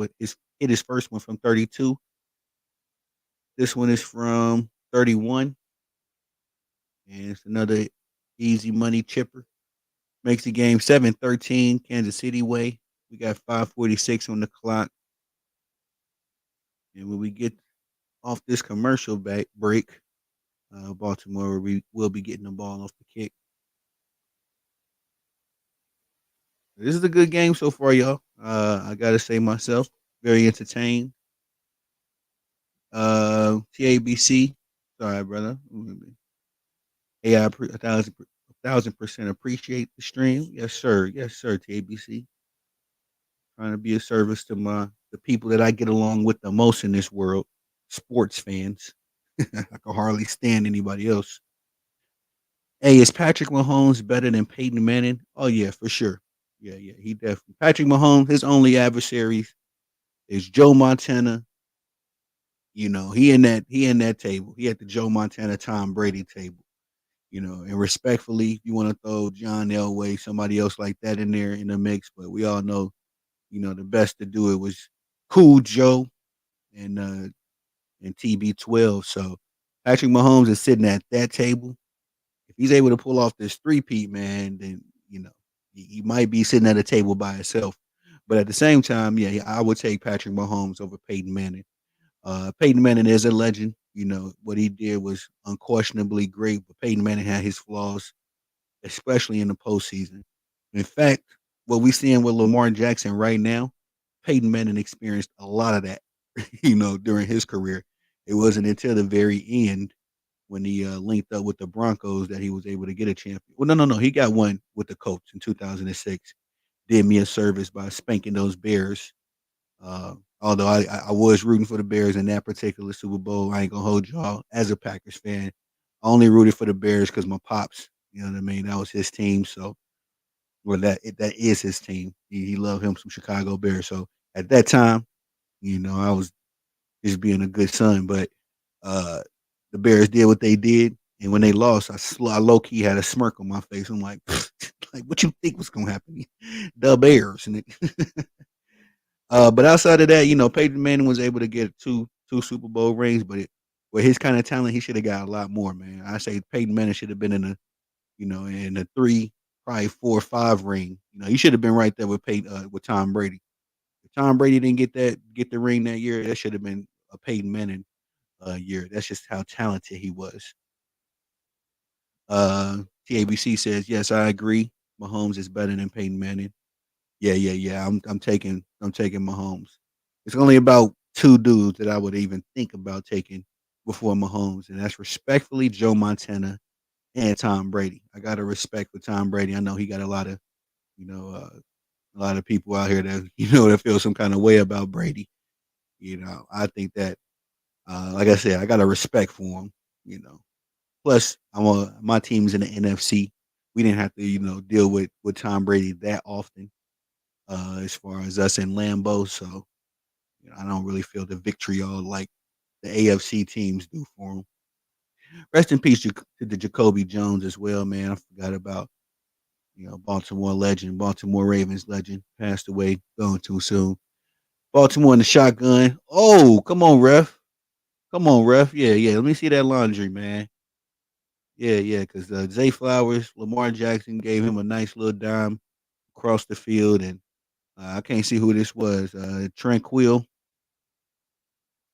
his first one from 32. This one is from 31, and it's another easy money chipper. Makes the game 7-13 Kansas City way. We got 5:46 on the clock, and when we get off this commercial break, Baltimore we will be getting the ball off the kick. This is a good game so far, y'all. I gotta say myself, very entertained. TABC, sorry, brother. AI, a thousand percent appreciate the stream. Yes, sir. TABC, trying to be a service to the people that I get along with the most in this world, sports fans. I can hardly stand anybody else. Hey, is Patrick Mahomes better than Peyton Manning? Oh yeah, for sure. Yeah, he definitely. Patrick Mahomes, his only adversaries is Joe Montana. He in that table. He at the Joe Montana Tom Brady table. And respectfully, if you want to throw John Elway, somebody else like that in there in the mix, but we all know, the best to do it was Cool Joe and TB12. So Patrick Mahomes is sitting at that table. If he's able to pull off this three-peat, man, then he might be sitting at a table by himself. But at the same time, yeah, I would take Patrick Mahomes over Peyton Manning. Peyton Manning is a legend. What he did was unquestionably great, but Peyton Manning had his flaws, especially in the postseason. In fact, what we're seeing with Lamar Jackson right now, Peyton Manning experienced a lot of that, during his career. It wasn't until the very end when he linked up with the Broncos that he was able to get a champion. Well, no. He got one with the Colts in 2006. Did me a service by spanking those Bears. Although I was rooting for the Bears in that particular Super Bowl, I ain't gonna hold y'all. As a Packers fan, I only rooted for the Bears because my pops, you know what I mean. That was his team, so that is his team. He loved him some Chicago Bears. So at that time, I was just being a good son. But uh, the Bears did what they did, and when they lost, I low key had a smirk on my face. I'm like, like what you think was gonna happen? The Bears, and but outside of that, Peyton Manning was able to get two Super Bowl rings, but with his kind of talent, he should have got a lot more, man. I say Peyton Manning should have been in the three, probably 4 or 5 ring. He should have been right there with with Tom Brady. If Tom Brady didn't get the ring that year, that should have been a Peyton Manning year. That's just how talented he was. TABC says, yes, I agree. Mahomes is better than Peyton Manning. Yeah, yeah, yeah. I'm taking Mahomes. It's only about 2 dudes that I would even think about taking before Mahomes, and that's respectfully Joe Montana and Tom Brady. I got a respect for Tom Brady. I know he got you know, uh, a lot of people out here that that feel some kind of way about Brady. I think that, like I said, I got a respect for him. You know, plus my team's in the NFC. We didn't have to deal with Tom Brady that often as far as us in Lambeau. So I don't really feel the vitriol like the AFC teams do for him. Rest in peace to the Jacoby Jones as well, man. I forgot about Baltimore legend, Baltimore Ravens legend, passed away, gone too soon. Baltimore in the shotgun. Oh, come on, ref. Come on, ref. Yeah, yeah. Let me see that laundry, man. Yeah, yeah. Because Zay Flowers, Lamar Jackson gave him a nice little dime across the field, and I can't see who this was. Tranquil,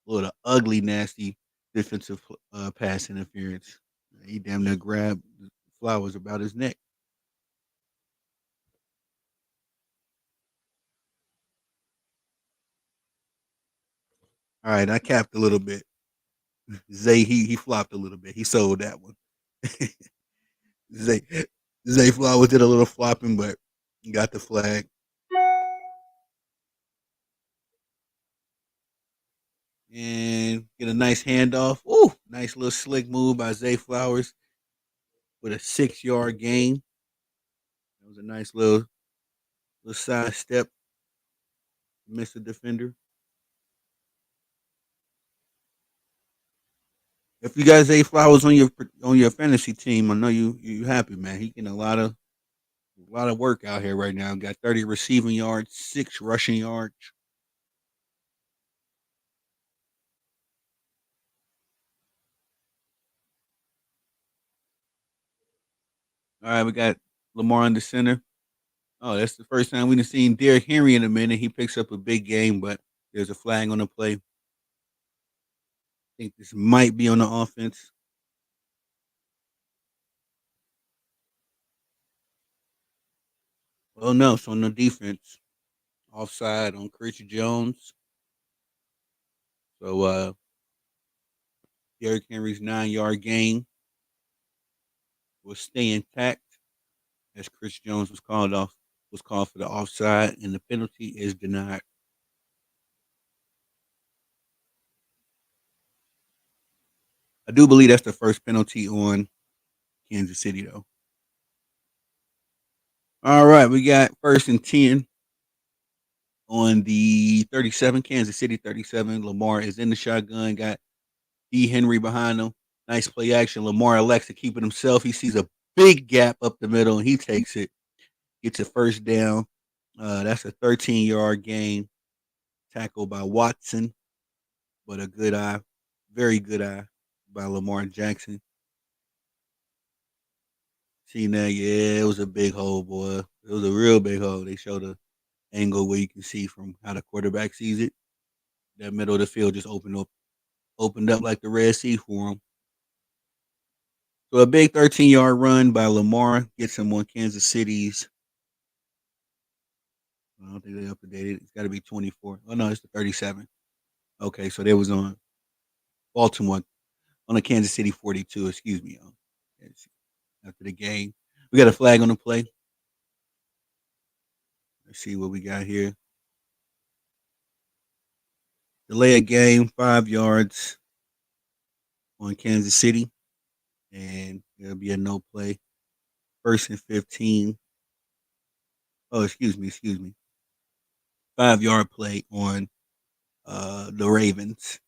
little ugly, nasty defensive pass interference. He damn near grabbed Flowers about his neck. All right, I capped a little bit. Zay he flopped a little bit. He sold that one. Zay Zay Flowers did a little flopping, but got the flag and get a nice handoff. Ooh, nice little slick move by Zay Flowers with a 6-yard gain. That was a nice little side step, miss the defender. If you got Zay Flowers on your fantasy team, I know you happy, man. He getting a lot of work out here right now. Got 30 receiving yards, 6 rushing yards. All right, we got Lamar in the center. Oh, that's the first time we've seen Derrick Henry in a minute. He picks up a big game, but there's a flag on the play. I think this might be on the offense. Well, no, it's on the defense. Offside on Chris Jones. So Derrick Henry's 9-yard gain will stay intact as Chris Jones was called for the offside, and the penalty is denied. I do believe that's the first penalty on Kansas City, though. All right, we got 1st and 10 on the 37, Kansas City 37. Lamar is in the shotgun, got D. Henry behind him. Nice play action. Lamar elects to keep it himself. He sees a big gap up the middle, and he takes it, gets a first down. That's a 13-yard gain, tackled by Watson, but a good eye, very good eye by Lamar Jackson. See that? Yeah, it was a big hole, boy. It was a real big hole. They showed a angle where you can see from how the quarterback sees it. That middle of the field just opened up like the Red Sea for him. So a big 13-yard run by Lamar gets him on Kansas City's. I don't think they updated. It's got to be 24. Oh no, it's the 37. Okay, so they was on Baltimore on the Kansas City 42. Excuse me, y'all. After the game, we got a flag on the play. Let's see what we got here. Delay a game, 5 yards on Kansas City, and there'll be a no play. 1st and 15. Oh, excuse me. 5-yard play on the Ravens.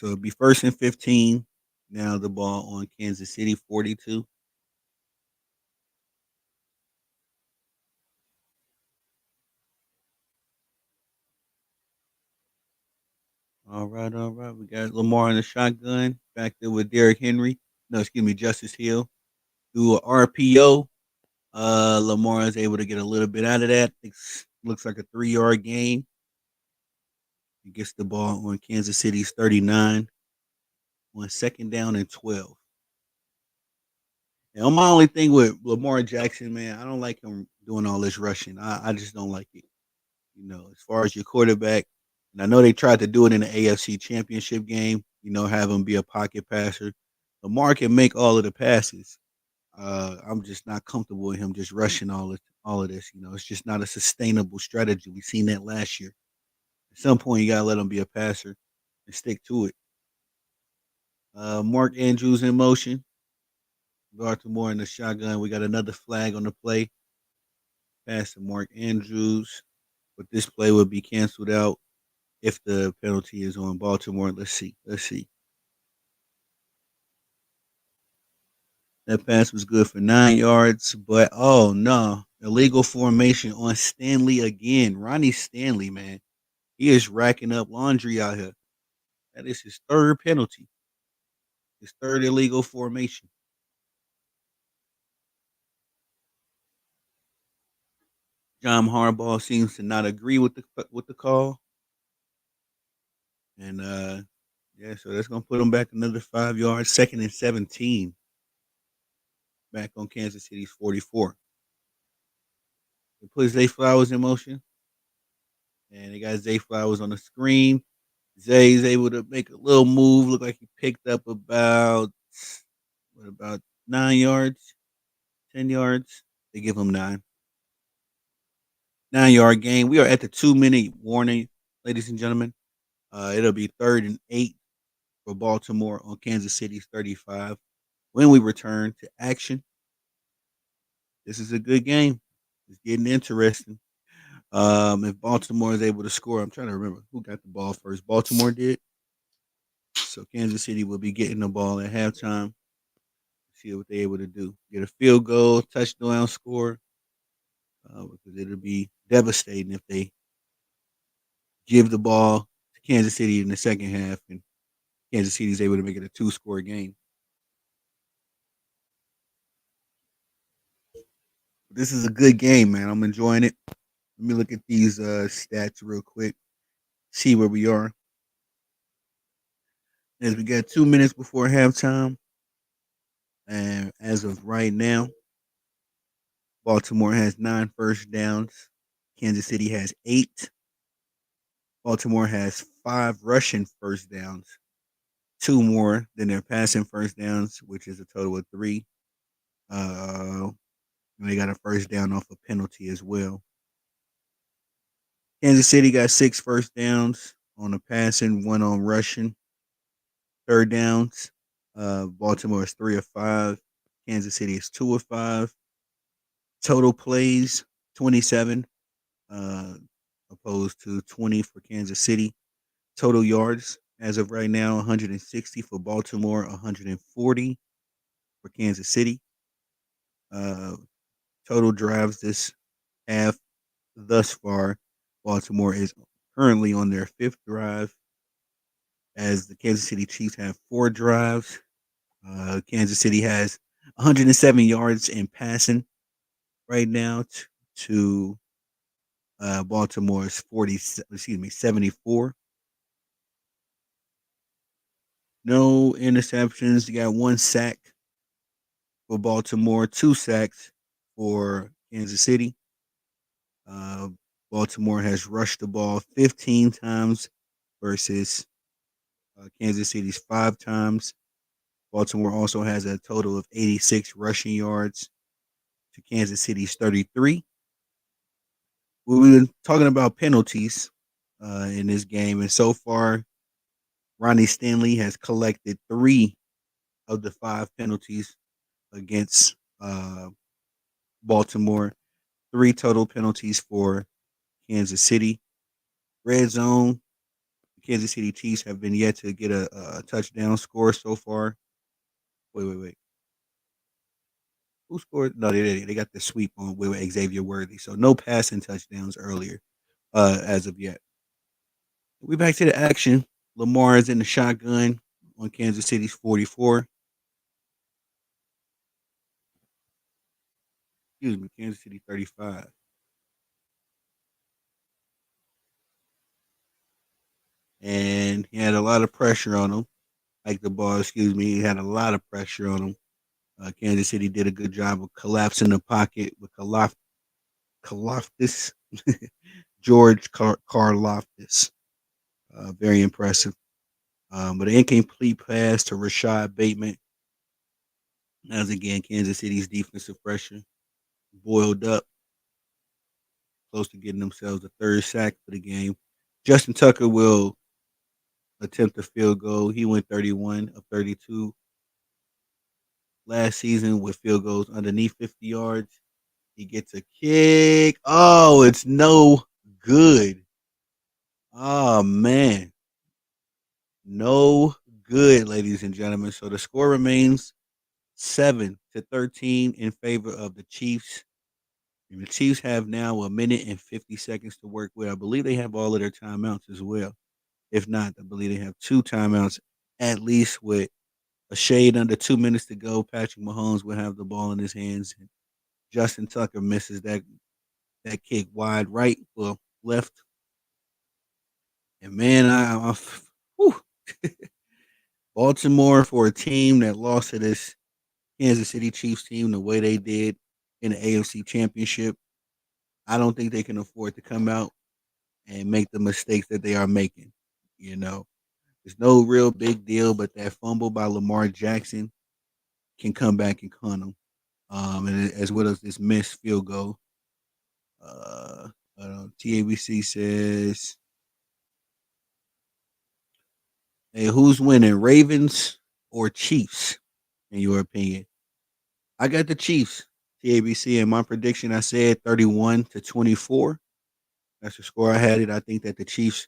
So it'll be first and 15. Now the ball on Kansas City 42. All right, all right. We got Lamar in the shotgun. Back there with Derrick Henry. No, excuse me, Justice Hill. Through a RPO. Lamar is able to get a little bit out of that. It looks like a 3-yard gain. He gets the ball on Kansas City's 39 on second down and 12. And my only thing with Lamar Jackson, man, I don't like him doing all this rushing. I just don't like it. As far as your quarterback, and I know they tried to do it in the AFC Championship game, have him be a pocket passer. Lamar can make all of the passes. I'm just not comfortable with him just rushing all of this. It's just not a sustainable strategy. We've seen that last year. At some point, you gotta let him be a passer and stick to it. Mark Andrews in motion. Baltimore in the shotgun. We got another flag on the play. Pass to Mark Andrews. But this play would be canceled out if the penalty is on Baltimore. Let's see. Let's see. That pass was good for 9 yards, but oh no. Illegal formation on Stanley again. Ronnie Stanley, man. He is racking up laundry out here. That is his third penalty, his third illegal formation. John Harbaugh seems to not agree with the call. And yeah, so that's gonna put him back another 5 yards, second and 17, back on Kansas City's 44. They put Zay Flowers in motion, and they got Zay Flowers on the screen. Zay's able to make a little move, look like he picked up about 9 yards, 10 yards. They give him 9 yard gain. We are at the 2 minute warning, ladies and gentlemen. It'll be third and 8 for Baltimore on Kansas City's 35. When we return to action, this is a good game. It's getting interesting. If Baltimore is able to score, I'm trying to remember who got the ball first. Baltimore did. So Kansas City will be getting the ball at halftime. See what they're able to do. Get a field goal, touchdown score. Because it'll be devastating if they give the ball to Kansas City in the second half and Kansas City is able to make it a 2-score game. This is a good game, man. I'm enjoying it. Let me look at these stats real quick. See where we are. As we got 2 minutes before halftime, and as of right now, Baltimore has 9 first downs. Kansas City has 8. Baltimore has 5 rushing first downs, 2 more than their passing first downs, which is a total of 3. And they got a first down off a penalty as well. Kansas City got 6 first downs on the passing, 1 on rushing. Third downs, Baltimore is 3 of 5. Kansas City is 2 of 5. Total plays, 27, uh, opposed to 20 for Kansas City. Total yards, as of right now, 160 for Baltimore, 140 for Kansas City. Uh, Total drives this half thus far. Baltimore is currently on their 5th drive, as the Kansas City Chiefs have 4 drives. Kansas City has 107 yards in passing right now to Baltimore's 74. No interceptions. You got 1 sack for Baltimore, 2 sacks for Kansas City. Uh, Baltimore has rushed the ball 15 times versus Kansas City's 5 times. Baltimore also has a total of 86 rushing yards to Kansas City's 33. We've been talking about penalties in this game, and so far, Ronnie Stanley has collected 3 of the 5 penalties against Baltimore. 3 total penalties for Kansas City. Red zone, Kansas City Chiefs have been yet to get a touchdown score so far. Wait. Who scored? No, they got the sweep on with Xavier Worthy. So no passing touchdowns earlier, as of yet. We back to the action. Lamar is in the shotgun on Kansas City's 44. Excuse me, Kansas City 35. And he had a lot of pressure on him. Like the ball, excuse me, he had a lot of pressure on him. Kansas City did a good job of collapsing the pocket with Karlaftis, George Karlaftis. Very impressive. But an incomplete pass to Rashad Bateman. As again, Kansas City's defensive pressure boiled up, close to getting themselves a third sack for the game. Justin Tucker will attempt a field goal. He went 31 of 32 last season with field goals underneath 50 yards. He gets a kick. Oh, it's no good. Oh, man. No good, ladies and gentlemen. So the score remains 7-13 in favor of the Chiefs. And the Chiefs have now a minute and 50 seconds to work with. I believe they have all of their timeouts as well. If not, I believe they have two timeouts at least with a shade under 2 minutes to go. Patrick Mahomes will have the ball in his hands. And Justin Tucker misses that kick wide right, well, left. And man, whew. Baltimore for a team that lost to this Kansas City Chiefs team the way they did in the AFC Championship. I don't think they can afford to come out and make the mistakes that they are making. You know, it's no real big deal, but that fumble by Lamar Jackson can come back and con them. And as well as this missed field goal. Uh, TABC says, "Hey, who's winning, Ravens or Chiefs? In your opinion?" I got the Chiefs. TABC in my prediction, I said 31-24. That's the score I had it. I think that the Chiefs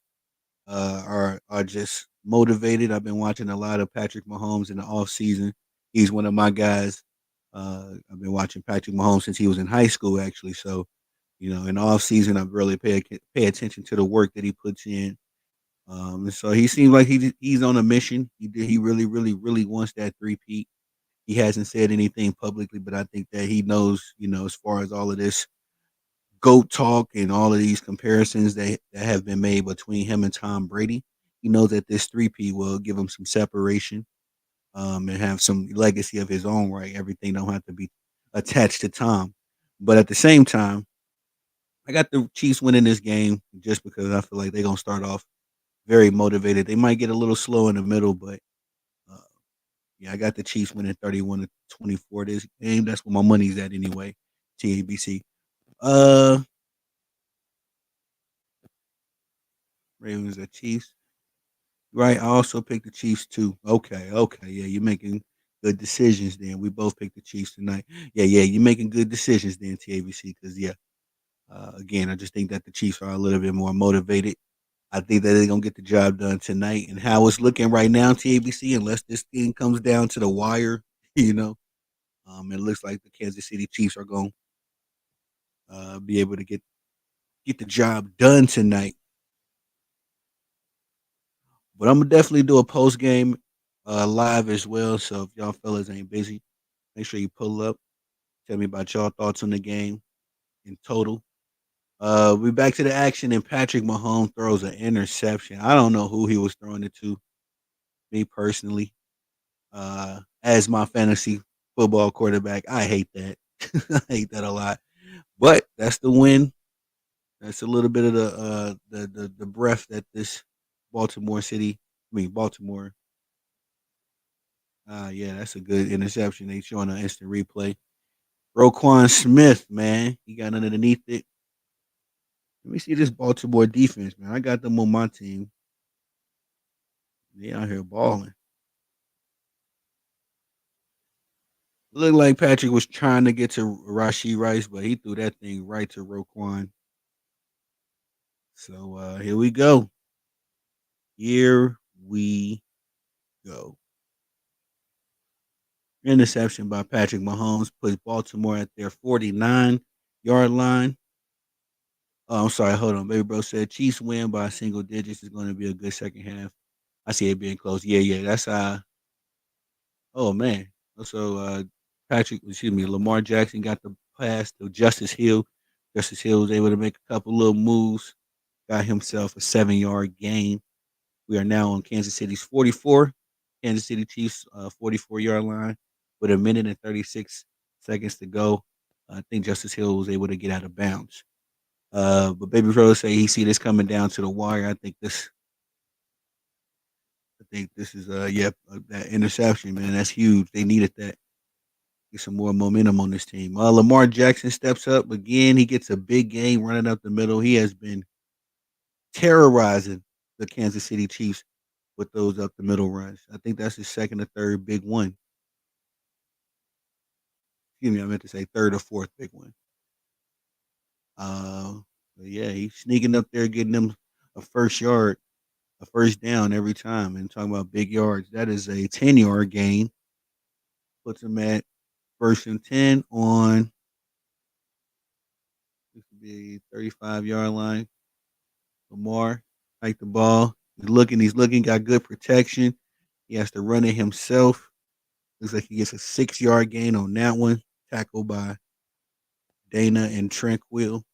are just motivated. I've been watching a lot of Patrick Mahomes in the off season. He's one of my guys. I've been watching Patrick Mahomes since he was in high school, actually. So, in the off season, I really pay attention to the work that he puts in. And so he seems like he's on a mission. He really, really, really wants that three-peat. He hasn't said anything publicly, but I think that he knows, as far as all of this GOAT talk and all of these comparisons that have been made between him and Tom Brady. He knows that this 3P will give him some separation, and have some legacy of his own right. Everything don't have to be attached to Tom. But at the same time, I got the Chiefs winning this game just because I feel like they're going to start off very motivated. They might get a little slow in the middle, but uh, yeah, I got the Chiefs winning 31-24 this game. That's where my money's at anyway. TABC. Uh, Ravens at Chiefs. Right. I also picked the Chiefs too. Okay. Yeah, you're making good decisions then. We both picked the Chiefs tonight. Yeah, you're making good decisions then, TABC, because yeah, again, I just think that the Chiefs are a little bit more motivated. I think that they're gonna get the job done tonight. And how it's looking right now, TABC, unless this thing comes down to the wire, you know, it looks like the Kansas City Chiefs are gonna be able to get the job done tonight. But I'm gonna definitely do a post game live as well. So if y'all fellas ain't busy, make sure you pull up. Tell me about y'all thoughts on the game in total. We back to the action, and Patrick Mahomes throws an interception. I don't know who he was throwing it to. Me personally, as my fantasy football quarterback, I hate that. I hate that a lot. But that's the win. That's a little bit of the breath that this Baltimore. Yeah, that's a good interception. They showing an instant replay. Roquan Smith, man, he got underneath it. Let me see this Baltimore defense, man. I got them on my team. They out here balling. Looked like Patrick was trying to get to Rashee Rice, but he threw that thing right to Roquan. So here we go. Here we go. Interception by Patrick Mahomes puts Baltimore at their 49-yard line. Oh, I'm sorry. Hold on. Baby bro said Chiefs win by single digits is going to be a good second half. I see it being close. Yeah, yeah. That's oh man. So Lamar Jackson got the pass to Justice Hill. Justice Hill was able to make a couple little moves, got himself a 7-yard gain. We are now on Kansas City's 44. Kansas City Chiefs 44-yard line with a minute and 36 seconds to go. I think Justice Hill was able to get out of bounds. But Baby Pro say he see this coming down to the wire. I think this is that interception, man. That's huge. They needed that. Get some more momentum on this team. Lamar Jackson steps up again. He gets a big game running up the middle. He has been terrorizing the Kansas City Chiefs with those up the middle runs. I think that's his second or third big one. Excuse me, I meant to say third or fourth big one. Uh, but yeah, he's sneaking up there, getting them a first yard, a first down every time. And talking about big yards, that is a 10-yard gain. Puts him at first and 10 on this could be 35-yard line. Lamar, hike the ball. He's looking, got good protection. He has to run it himself. Looks like he gets a 6-yard gain on that one. Tackled by Dana and Tranquil.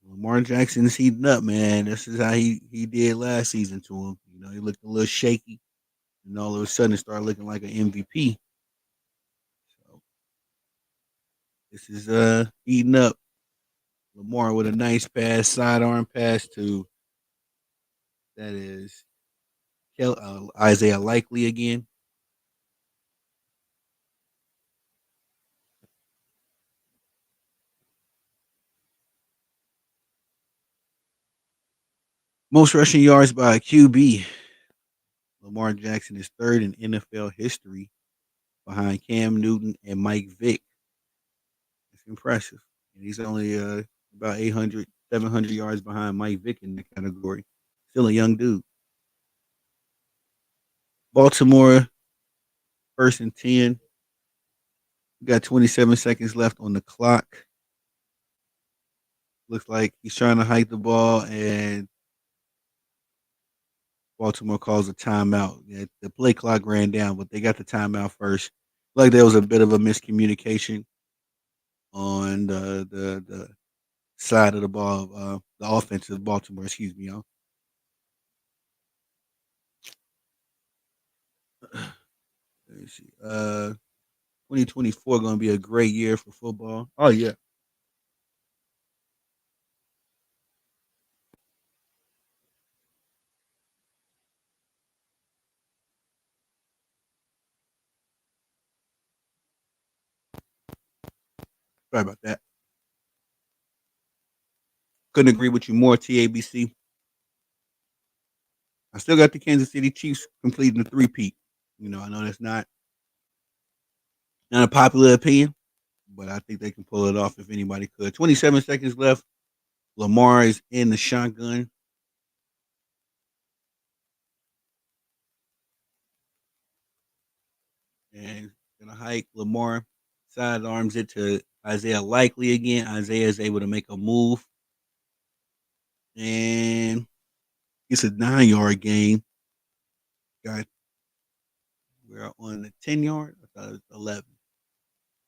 Lamar Jackson is heating up, man. This is how he did last season to him. He looked a little shaky, and all of a sudden it started looking like an MVP. So this is heating up. Lamar with a nice pass, sidearm pass to that is Isaiah Likely again. Most rushing yards by a QB. Lamar Jackson is third in NFL history behind Cam Newton and Mike Vick. It's impressive. And he's only about 800, 700 yards behind Mike Vick in the category. Still a young dude. Baltimore, first and 10. We got 27 seconds left on the clock. Looks like he's trying to hike the ball, and Baltimore calls a timeout. Yeah, the play clock ran down, but they got the timeout first. Like there was a bit of a miscommunication on the side of the ball, the offensive Baltimore. Excuse me, y'all. Let me see. 2024 going to be a great year for football. Oh yeah, sorry about that. Couldn't agree with you more. TABC. I still got the Kansas City Chiefs completing the three-peat. I know that's not a popular opinion, but I think they can pull it off if anybody could. 27 seconds left. Lamar is in the shotgun and gonna hike. Lamar sidearms it to Isaiah Likely again. Isaiah is able to make a move and it's a 9-yard gain. Got we're on the 10-yard. I thought it was 11.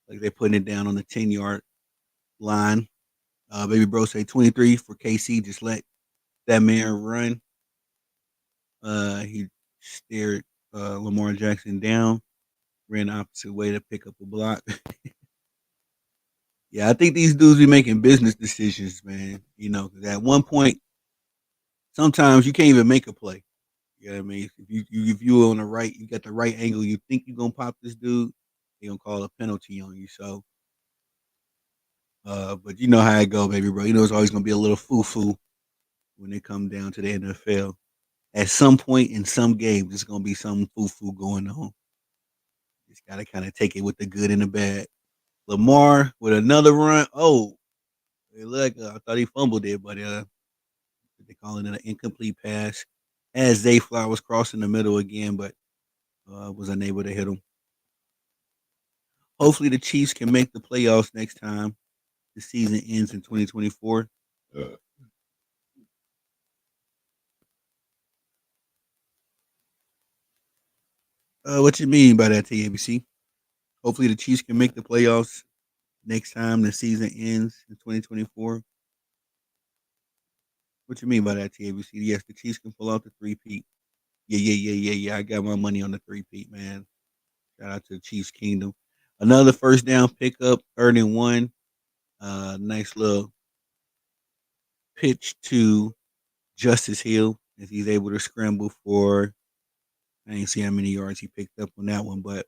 Like they're putting it down on the 10-yard line. Baby bro say 23 for KC. Just let that man run. He stared Lamar Jackson down, ran the opposite way to pick up a block. Yeah, I think these dudes be making business decisions, man. 'Cause at one point, sometimes you can't even make a play. You know what I mean? If you on the right, you got the right angle, you think you're gonna pop this dude, they gonna call a penalty on you. So, but you know how it go, baby bro. It's always gonna be a little foo foo when they come down to the NFL. At some point in some games, there's gonna be some foo foo going on. Just gotta kind of take it with the good and the bad. Lamar with another run. Oh, hey, look, I thought he fumbled it, but They call it an incomplete pass as Zay Flowers crossing the middle again, but was unable to hit him. Hopefully, the Chiefs can make the playoffs next time the season ends in 2024. What you mean by that, TABC? Hopefully, the Chiefs can make the playoffs next time the season ends in 2024. What you mean by that, TABC? Yes, the Chiefs can pull out the three-peat. Yeah. I got my money on the three-peat, man. Shout out to the Chiefs Kingdom. Another first down pickup, 3rd and 1. Nice little pitch to Justice Hill as he's able to scramble for. I didn't see how many yards he picked up on that one, but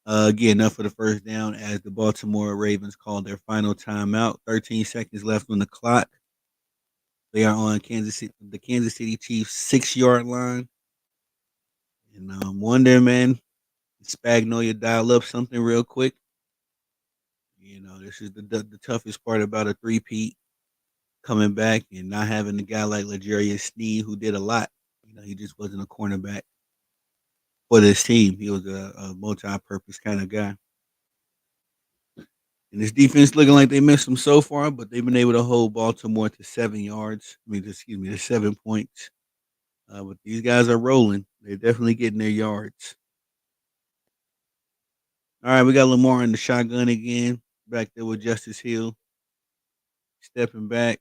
again, enough for the first down as the Baltimore Ravens called their final timeout. 13 seconds left on the clock. They are on the Kansas City Chiefs 6-yard line. And I'm wondering, man, Spagnolia dial up something real quick. This is the toughest part about a three-peat coming back and not having a guy like L'Jarius Sneed who did a lot. He just wasn't a cornerback for this team. He was a multi-purpose kind of guy. And this defense looking like they missed him so far, but they've been able to hold Baltimore to 7 yards. To 7 points. But these guys are rolling. They're definitely getting their yards. All right, we got Lamar in the shotgun again. Back there with Justice Hill. Stepping back.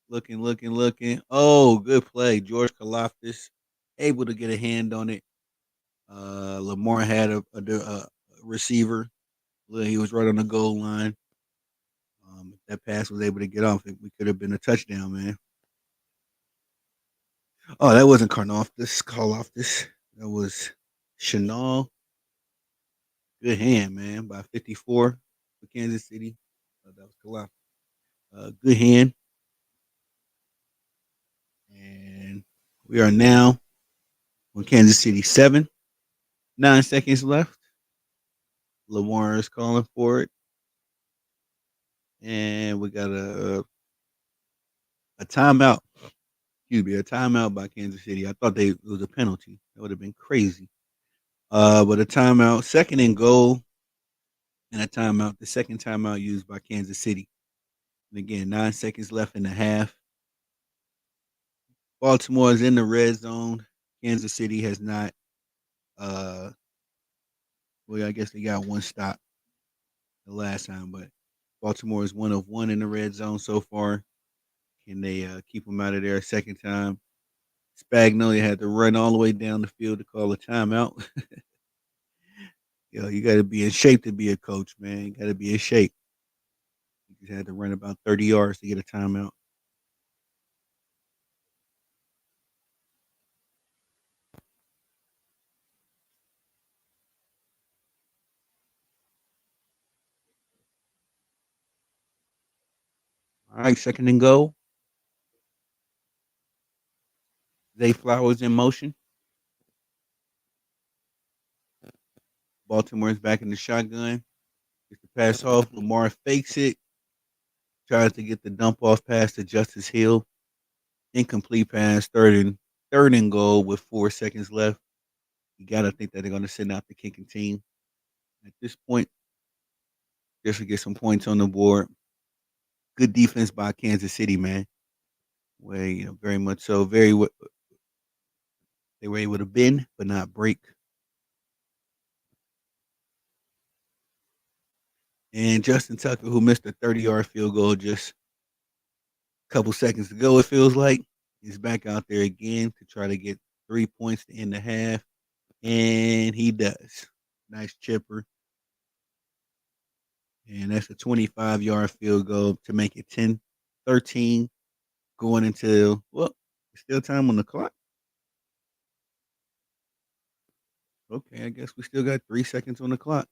Looking. Oh, good play. George Kalafdis able to get a hand on it. Lamar had a receiver. He was right on the goal line. If that pass was able to get off, it could have been a touchdown, man. Oh, that wasn't Karlaftis. That was Chanel. Good hand, man, by 54 for Kansas City. That was Kalafdis. Good hand. And we are now on Kansas City 7. 9 seconds left. Lamar is calling for it. And we got a timeout. Excuse me, a timeout by Kansas City. I thought it was a penalty. That would have been crazy. But a timeout, 2nd and goal, and a timeout. The second timeout used by Kansas City. And again, 9 seconds left in the half. Baltimore is in the red zone. Kansas City has not. Well, I guess they got one stop the last time, but Baltimore is 1 of 1 in the red zone so far. Can they keep them out of there a second time? Spagnolia had to run all the way down the field to call a timeout. You got to be in shape to be a coach, man. You got to be in shape. He just had to run about 30 yards to get a timeout. All right, 2nd and goal. Zay Flowers in motion. Baltimore is back in the shotgun. Gets the pass off. Lamar fakes it. Tries to get the dump off pass to Justice Hill. Incomplete pass. Third and goal with 4 seconds left. You gotta think that they're gonna send out the kicking team at this point just to get some points on the board. Good defense by Kansas City, man. Where very much so. They were able to bend but not break. And Justin Tucker, who missed a 30-yard field goal just a couple seconds ago, it feels like, is back out there again to try to get 3 points to end the half. And he does. Nice chipper. And that's a 25-yard field goal to make it 10-13 going until, well, still time on the clock. Okay, I guess we still got 3 seconds on the clock.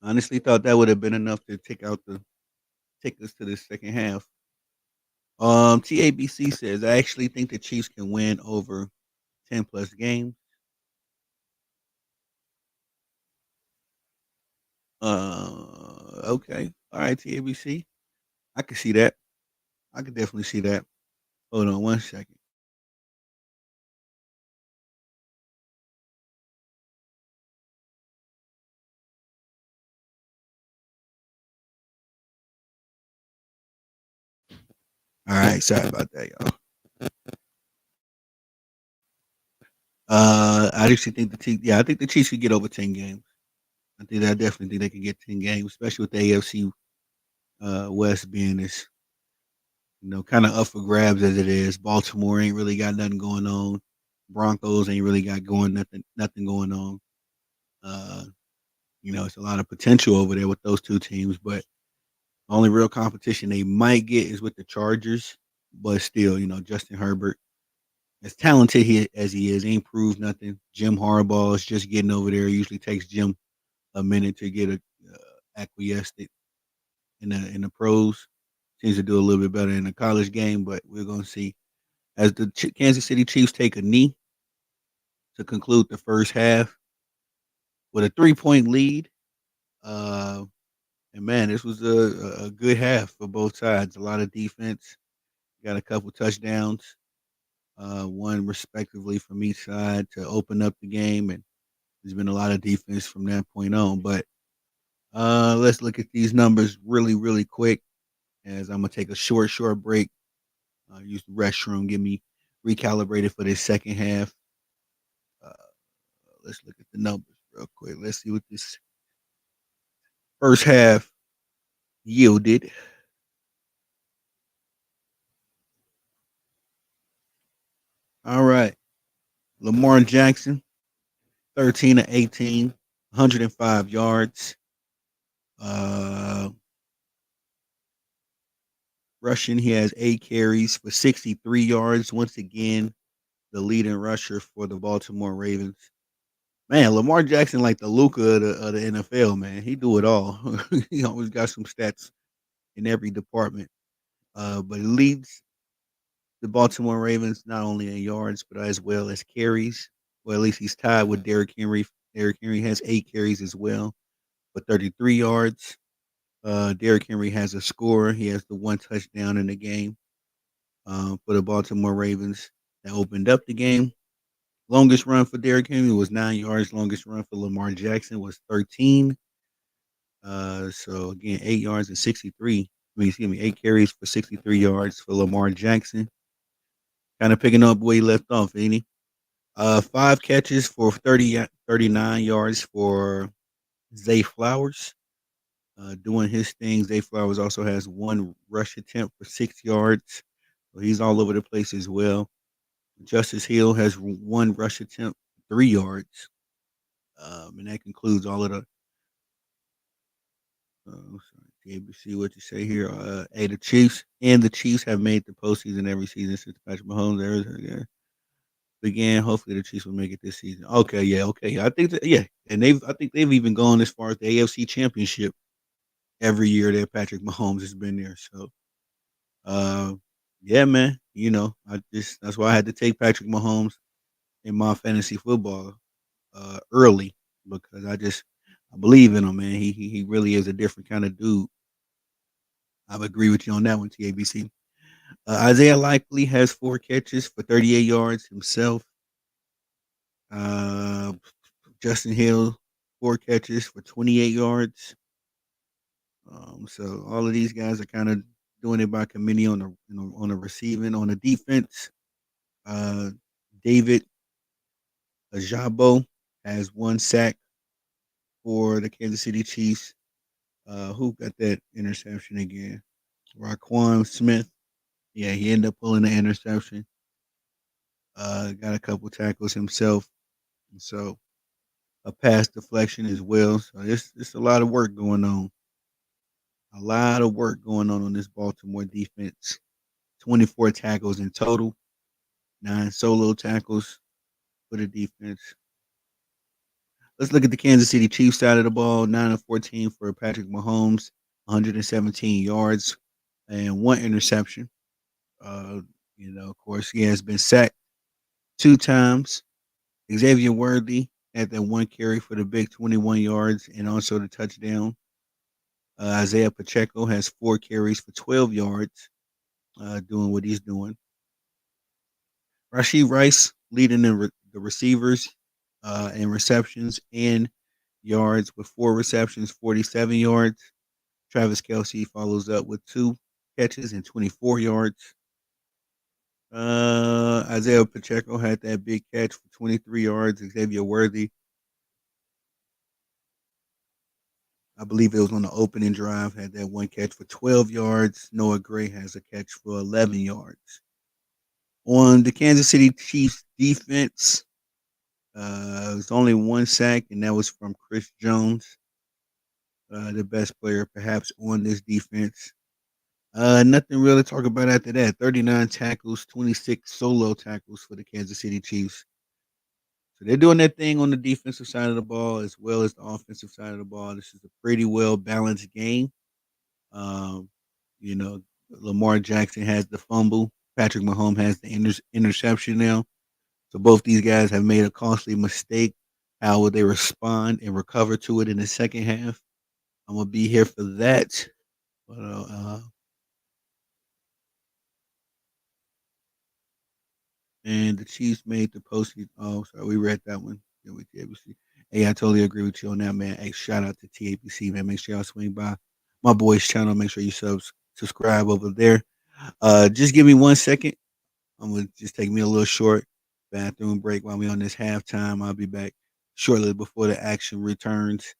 Honestly, thought that would have been enough to take us to the second half. TABC says I actually think the Chiefs can win over 10 plus games. Okay. All right, TABC. I can see that. I can definitely see that. Hold on one second. All right, sorry about that, y'all. I actually think the Chiefs. Yeah, I think the Chiefs could get over 10 games. I definitely think they could get 10 games, especially with the AFC West being this, kind of up for grabs as it is. Baltimore ain't really got nothing going on. Broncos ain't really got nothing going on. Uh, it's a lot of potential over there with those two teams, but the only real competition they might get is with the Chargers. But still, Justin Herbert, as talented as he is, ain't proved nothing. Jim Harbaugh is just getting over there. It usually takes Jim a minute to get acquiesced in the pros. Seems to do a little bit better in the college game, but we're gonna see. As the Kansas City Chiefs take a knee to conclude the first half with a 3-point lead. Uh, and man, this was a good half for both sides. A lot of defense. Got a couple touchdowns, one respectively from each side to open up the game, and there's been a lot of defense from that point on. But let's look at these numbers really, really quick. As I'm gonna take a short break. Use the restroom, get me recalibrated for this second half. Uh, let's look at the numbers real quick. Let's see what this first half yielded. All right. Lamar Jackson, 13 to 18, 105 yards. Uh, Rushing, he has 8 carries for 63 yards. Once again, the leading rusher for the Baltimore Ravens. Man, Lamar Jackson like the Luca of the NFL, man. He do it all. He always got some stats in every department. But he leads the Baltimore Ravens not only in yards but as well as carries. Well, at least he's tied with Derrick Henry. Derrick Henry has 8 carries as well for 33 yards. Derrick Henry has a score. He has the one touchdown in the game for the Baltimore Ravens that opened up the game. Longest run for Derrick Henry was 9 yards. Longest run for Lamar Jackson was 13. So again, 8 yards and 63. Excuse me, 8 carries for 63 yards for Lamar Jackson. Kind of picking up where he left off, ain't he? 5 catches for 39 yards for Zay Flowers. Doing his thing. Zay Flowers also has one rush attempt for 6 yards. So he's all over the place as well. Justice Hill has one rush attempt, 3 yards. And that concludes all of the. Sorry, ABC, what you say here? Hey, the Chiefs have made the postseason every season since Patrick Mahomes era began. Hopefully, the Chiefs will make it this season. Okay, yeah, okay. I think yeah, and I think they've even gone as far as the AFC Championship every year that Patrick Mahomes has been there. So, uh, yeah, man. That's why I had to take Patrick Mahomes in my fantasy football early because I believe in him, man. He really is a different kind of dude. I would agree with you on that one, TABC. Isaiah Likely has 4 catches for 38 yards himself. Uh, Justin Hill, 4 catches for 28 yards. So all of these guys are kind of doing it by committee on the receiving. On the defense. Uh, David Ajabo has 1 sack for the Kansas City Chiefs. Who got that interception again? Raquan Smith. Yeah, he ended up pulling the interception. Got a couple tackles himself. So a pass deflection as well. So it's a lot of work going on. A lot of work going on this Baltimore defense. 24 tackles in total, 9 solo tackles for the defense. Let's look at the Kansas City Chiefs side of the ball. 9 of 14 for Patrick Mahomes, 117 yards and one interception. Uh, of course, he has been sacked 2 times. Xavier Worthy had that one carry for the big 21 yards and also the touchdown. Isaiah Pacheco has 4 carries for 12 yards, doing what he's doing. Rashid Rice leading the receivers in receptions and yards with 4 receptions, 47 yards. Travis Kelsey follows up with 2 catches and 24 yards. Isaiah Pacheco had that big catch for 23 yards. Xavier Worthy, I believe it was on the opening drive, had that one catch for 12 yards. Noah Gray has a catch for 11 yards. On the Kansas City Chiefs defense, it was only one sack, and that was from Chris Jones, the best player perhaps on this defense. Nothing really to talk about after that. 39 tackles, 26 solo tackles for the Kansas City Chiefs. So they're doing that thing on the defensive side of the ball as well as the offensive side of the ball. This is a pretty well balanced game. Um, you know, Lamar Jackson has the fumble. Patrick Mahomes has the interception now. So both these guys have made a costly mistake. How will they respond and recover to it in the second half? I'm gonna be here for that. But, and the Chiefs made the postseason. Oh, sorry, we read that one. Yeah, with TABC. Hey, I totally agree with you on that, man. Hey, shout out to TABC, man. Make sure y'all swing by my boy's channel. Make sure you subscribe over there. Just give me 1 second. I'm gonna just take me a little short bathroom break while we on this halftime. I'll be back shortly before the action returns.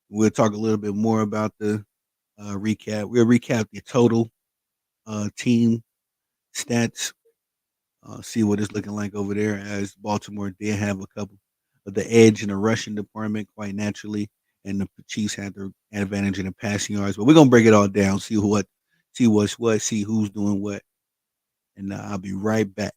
We'll talk a little bit more about the recap. We'll recap the total team stats, see what it's looking like over there, as Baltimore did have a couple of the edge in the rushing department quite naturally, and the Chiefs had their advantage in the passing yards. But we're gonna break it all down, see what's what, see who's doing what, and I'll be right back.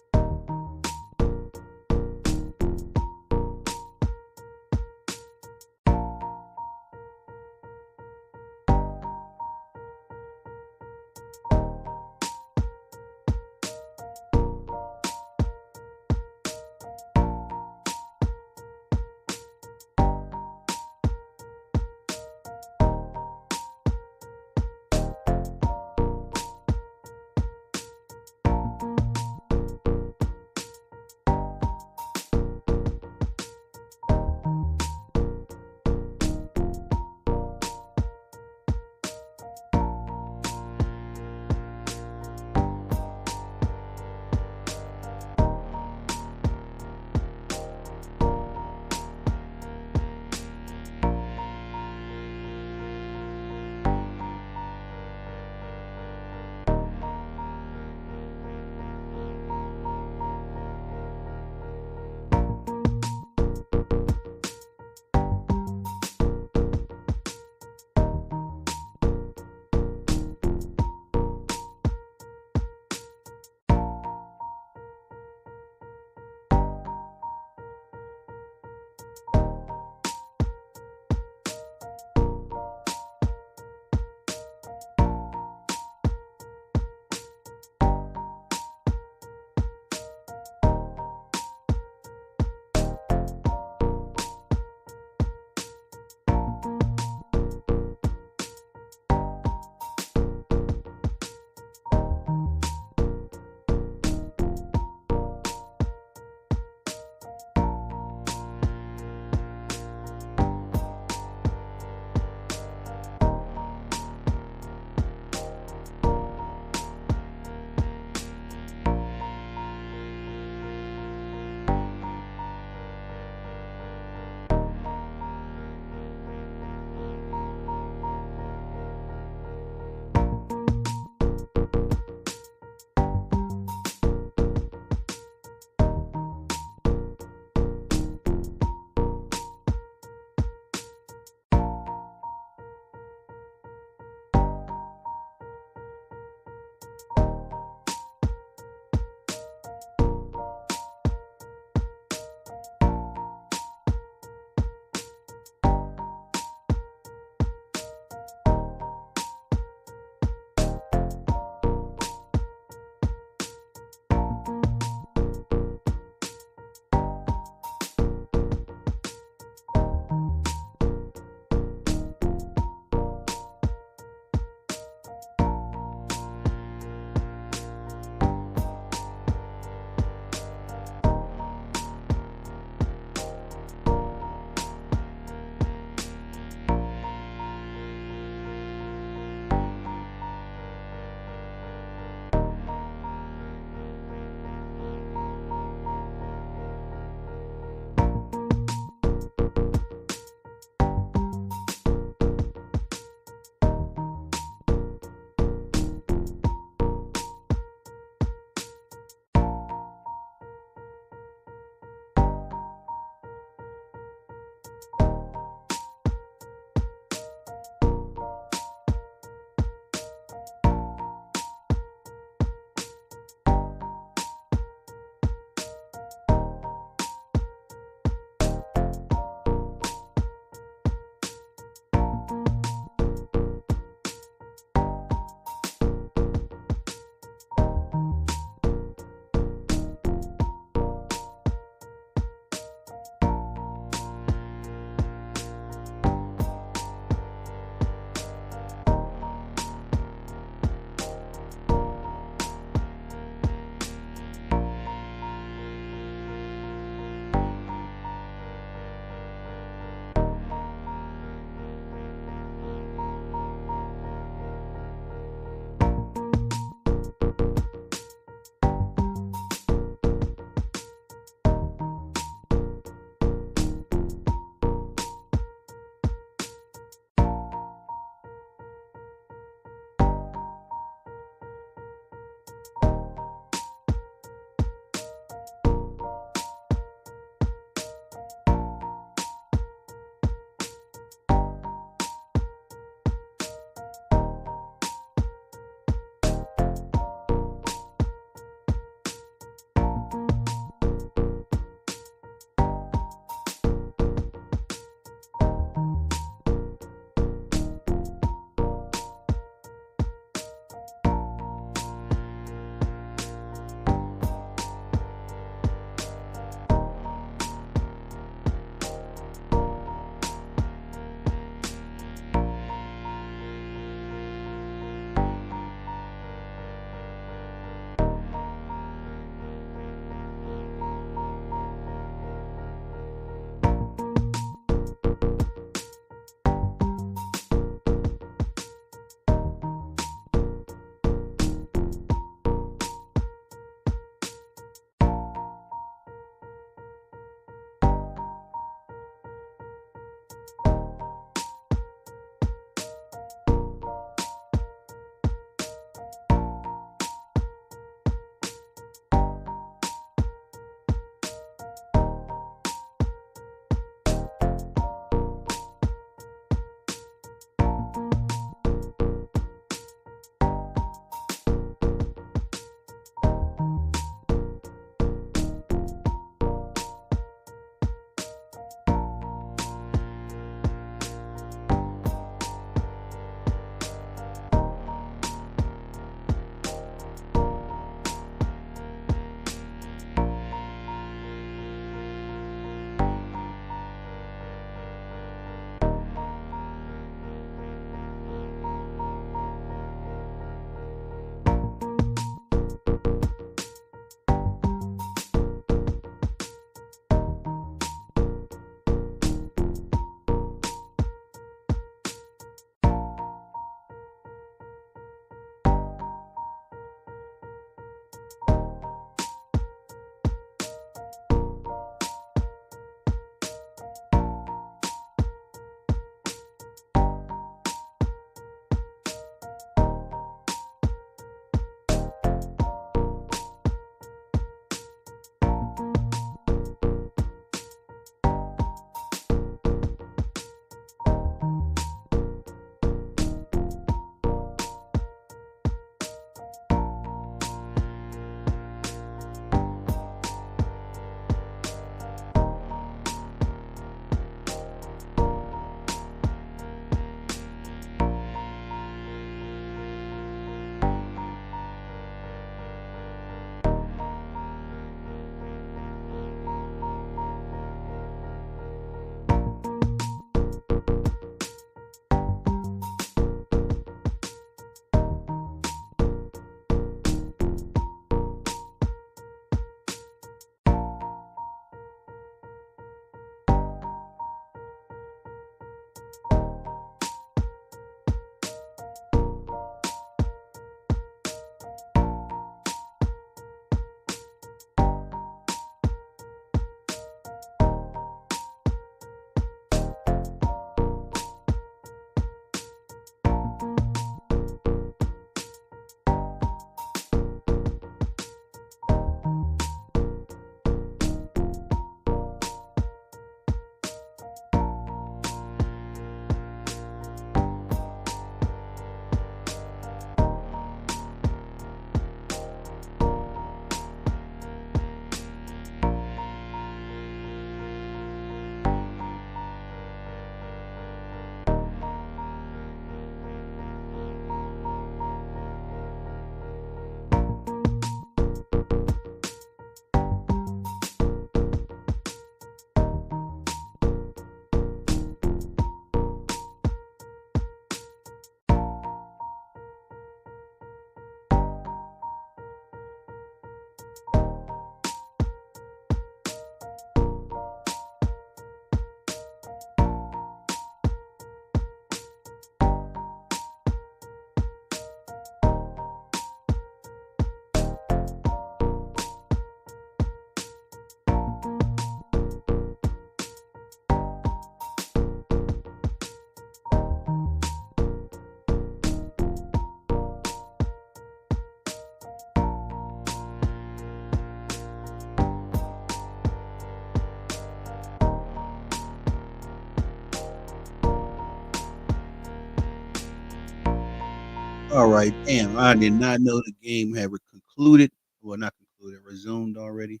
All right, damn, I did not know the game had concluded. Well, not concluded, resumed already.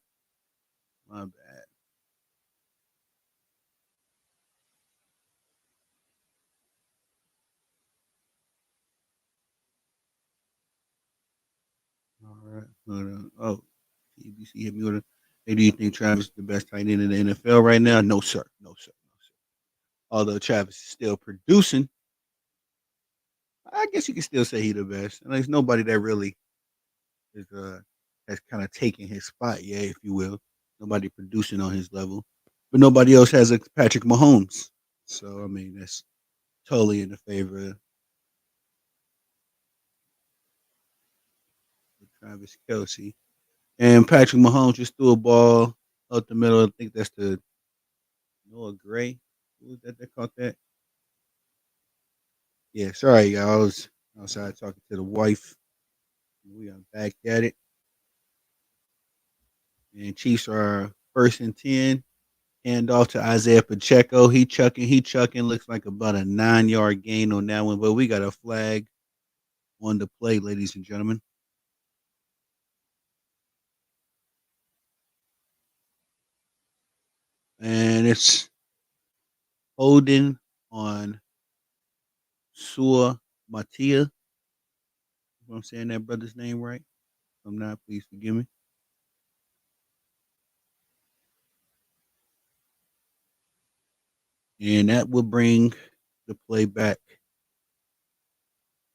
My bad. All right, hold on. Oh, TBC hit me with a. Hey, do you think Travis is the best tight end in the NFL right now? No, sir. No, sir. No, sir. Although Travis is still producing, I guess you can still say he the best. And there's nobody that really is has kind of taken his spot yet, if you will. Nobody producing on his level, but nobody else has a Patrick Mahomes. So I mean, that's totally in the favor of Travis Kelsey. And Patrick Mahomes just threw a ball up the middle. I think that's the Noah Gray. Who was that caught that? Yeah, sorry, y'all. I was outside talking to the wife. We are back at it. And Chiefs are first and 10. Hand off to Isaiah Pacheco. He chucking. Looks like about a 9-yard gain on that one. But we got a flag on the play, ladies and gentlemen. And it's holding on Sua Matia. If I'm saying that brother's name right. If I'm not, please forgive me. And that will bring the play back.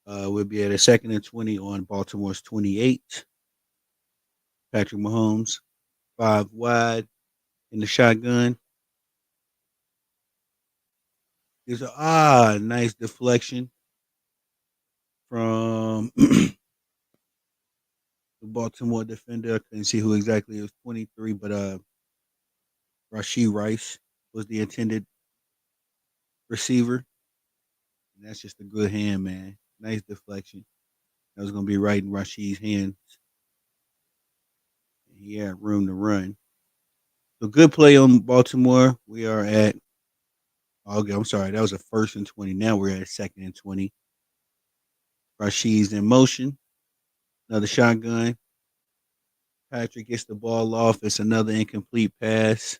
We'll be at a second and 20 on Baltimore's 28. Patrick Mahomes, 5 wide in the shotgun. There's a nice deflection from the Baltimore defender. I couldn't see who exactly it was, 23, but Rashee Rice was the intended receiver. And that's just a good hand, man. Nice deflection. That was going to be right in Rashee's hands. He had room to run. So good play on Baltimore. We are at, okay, I'm sorry, that was a first and 20. Now we're at second and 20. Rashee's in motion. Another shotgun. Patrick gets the ball off. It's another incomplete pass.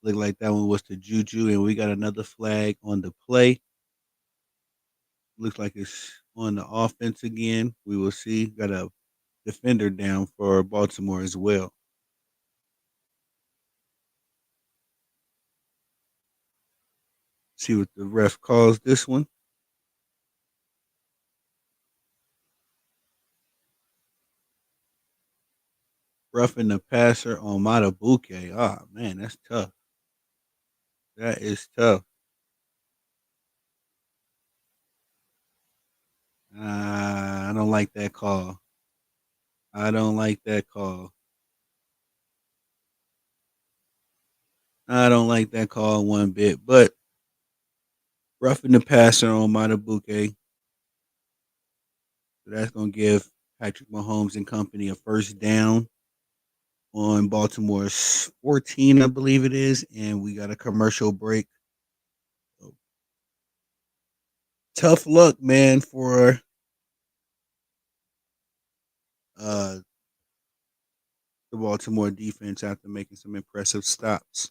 Looked like that one was to Juju, and we got another flag on the play. Looks like it's on the offense again. We will see. Got a defender down for Baltimore as well. See what the ref calls this one. Roughing the passer on Matabuke. Ah, man, that's tough. That is tough. I don't like that call. I don't like that call. I don't like that call one bit. But roughing the passer on Matabuke. So that's going to give Patrick Mahomes and company a first down on Baltimore's 14, I believe it is. And we got a commercial break. So, tough luck, man, for uh, the Baltimore defense after making some impressive stops.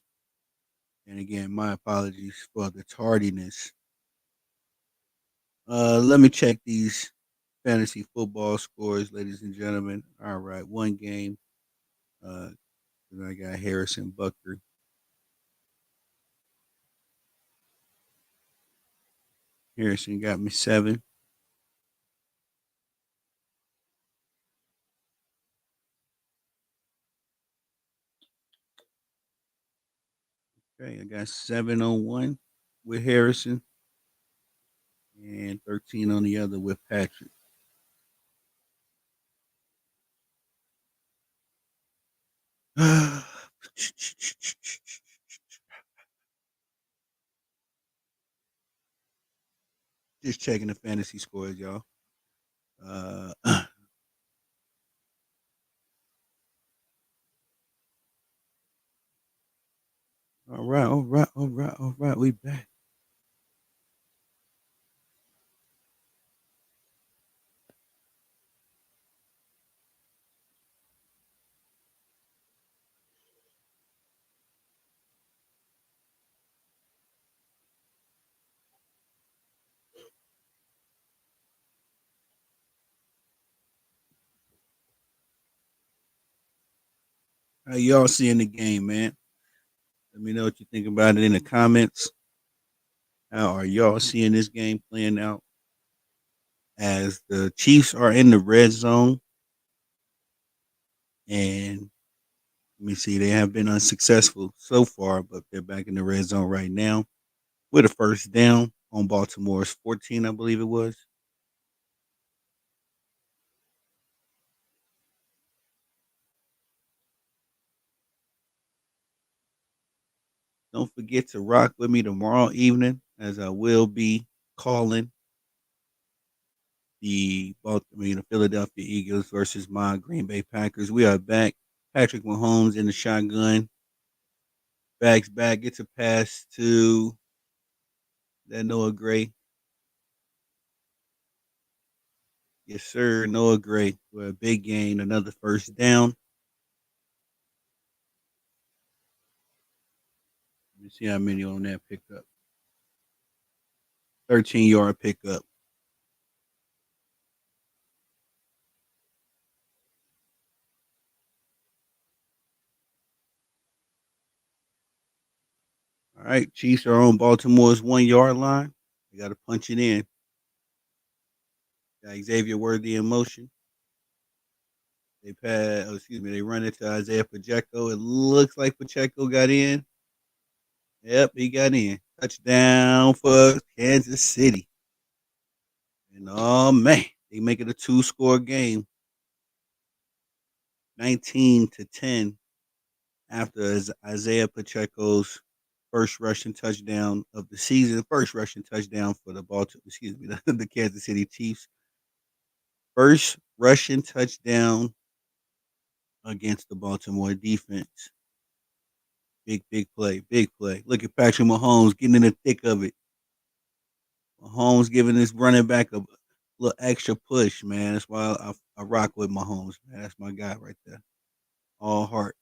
And again, my apologies for the tardiness. Let me check these fantasy football scores, ladies and gentlemen. All right, one game. Uh, I got Harrison Bucker. Harrison got me 7. Okay, I got 7 on one with Harrison and 13 on the other with Patrick. Just checking the fantasy scores, y'all. All right, all right, all right, all right. We back. How y'all seeing the game, man? Let me know what you think about it in the comments. How are y'all seeing this game playing out? As the Chiefs are in the red zone, and let me see, they have been unsuccessful so far, but they're back in the red zone right now with a first down on Baltimore's 14, I believe it was. Don't forget to rock with me tomorrow evening, as I will be calling the Philadelphia Eagles versus my Green Bay Packers. We are back. Patrick Mahomes in the shotgun, backs back, gets a pass to that Noah Gray. Yes, sir, Noah Gray for a big gain, another first down. Let me see how many on that pickup. 13-yard pickup. All right, Chiefs are on Baltimore's 1 yard line. They got to punch it in. Got Xavier Worthy in motion. They run it to Isaiah Pacheco. It looks like Pacheco got in. Yep, he got in. Touchdown for Kansas City. And oh man, they make it a two-score game. 19-10 after Isaiah Pacheco's first rushing touchdown of the season, first rushing touchdown for the Kansas City Chiefs. First rushing touchdown against the Baltimore defense. Big play, big play. Look at Patrick Mahomes getting in the thick of it. Mahomes giving his running back a little extra push, man. That's why I rock with Mahomes, man. That's my guy right there. All heart.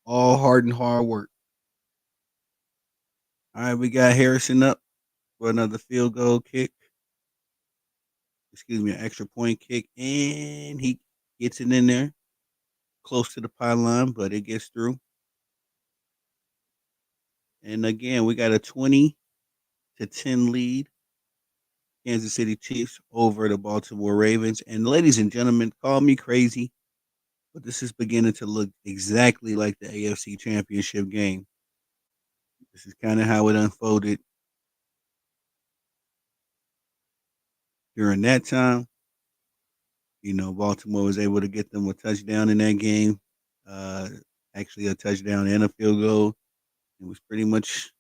All heart and hard work. All right, we got Harrison up for another field goal kick. Excuse me, an extra point kick. And he gets it in there close to the pylon, but it gets through. And again, we got a 20-10 lead. Kansas City Chiefs over the Baltimore Ravens. And ladies and gentlemen, call me crazy, but this is beginning to look exactly like the AFC Championship game. This is kind of how it unfolded during that time. Baltimore was able to get them a touchdown in that game. Uh, Actually, a touchdown and a field goal. It was pretty much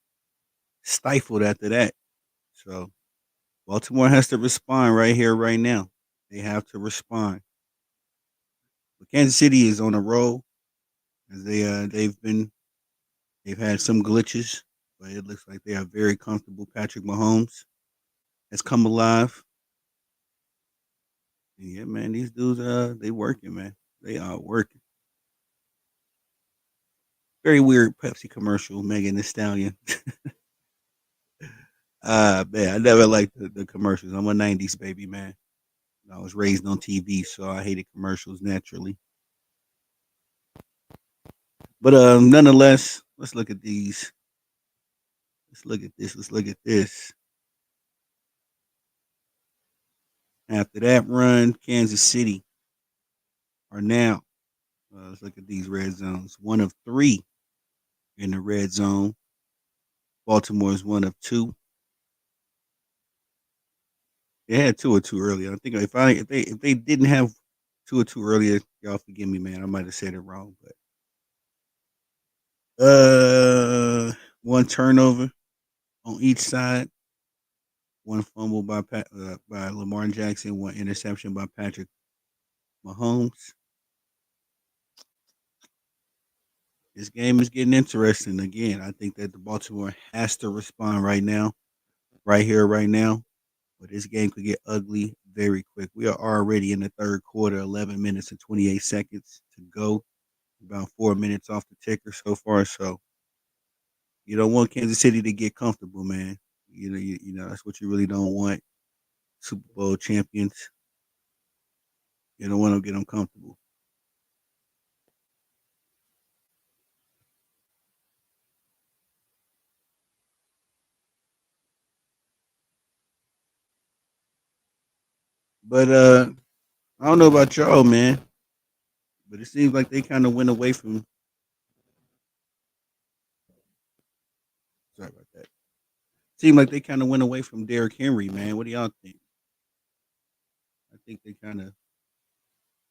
stifled after that. So Baltimore has to respond right here, right now. They have to respond. But Kansas City is on a roll. As they've had some glitches, but it looks like they are very comfortable. Patrick Mahomes has come alive. And yeah, man, these dudes they working, man. They are working. Very weird Pepsi commercial, Megan Thee Stallion. Man, I never liked the commercials. I'm a '90s baby, man. I was raised on TV, so I hated commercials naturally. But nonetheless, let's look at these. Let's look at this. Let's look at this. After that run, Kansas City are now. Let's look at these red zones. One of three in the red zone. Baltimore is one of two. They had two or two earlier. I think if they didn't have two or two earlier, y'all forgive me, man. I might have said it wrong, but one turnover on each side, one fumble by Lamar Jackson, one interception by Patrick Mahomes. This game is getting interesting again. I think that the Baltimore has to respond right now, right here, right now. But this game could get ugly very quick. We are already in the third quarter, 11 minutes and 28 seconds to go. About 4 minutes off the ticker so far. So you don't want Kansas City to get comfortable, man. That's what you really don't want. Super Bowl champions. You don't want to get them comfortable. But I don't know about y'all, man, but it seems like they kind of went away from. Sorry about that. Seemed like they kind of went away from Derrick Henry, man. What do y'all think? I think they kind of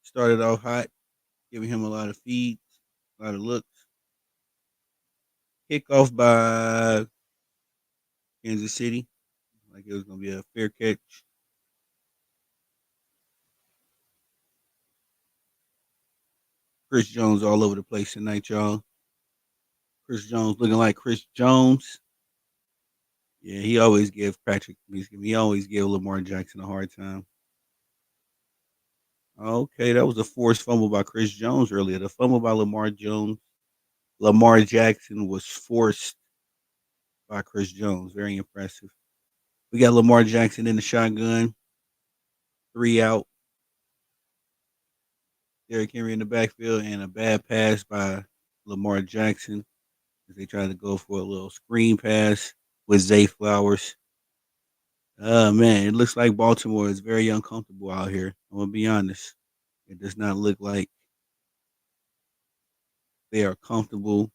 started off hot, giving him a lot of feeds, a lot of looks. Kickoff by Kansas City, like it was gonna be a fair catch. Chris Jones all over the place tonight, y'all. Chris Jones looking like Chris Jones. Yeah, he always give Patrick. He always give Lamar Jackson a hard time. Okay, that was a forced fumble by Chris Jones earlier. The fumble by Lamar Jones. Lamar Jackson was forced by Chris Jones. Very impressive. We got Lamar Jackson in the shotgun, 3 out. Derrick Henry in the backfield, and a bad pass by Lamar Jackson as they tried to go for a little screen pass with Zay Flowers. Man, it looks like Baltimore is very uncomfortable out here. I'm gonna be honest. It does not look like they are comfortable.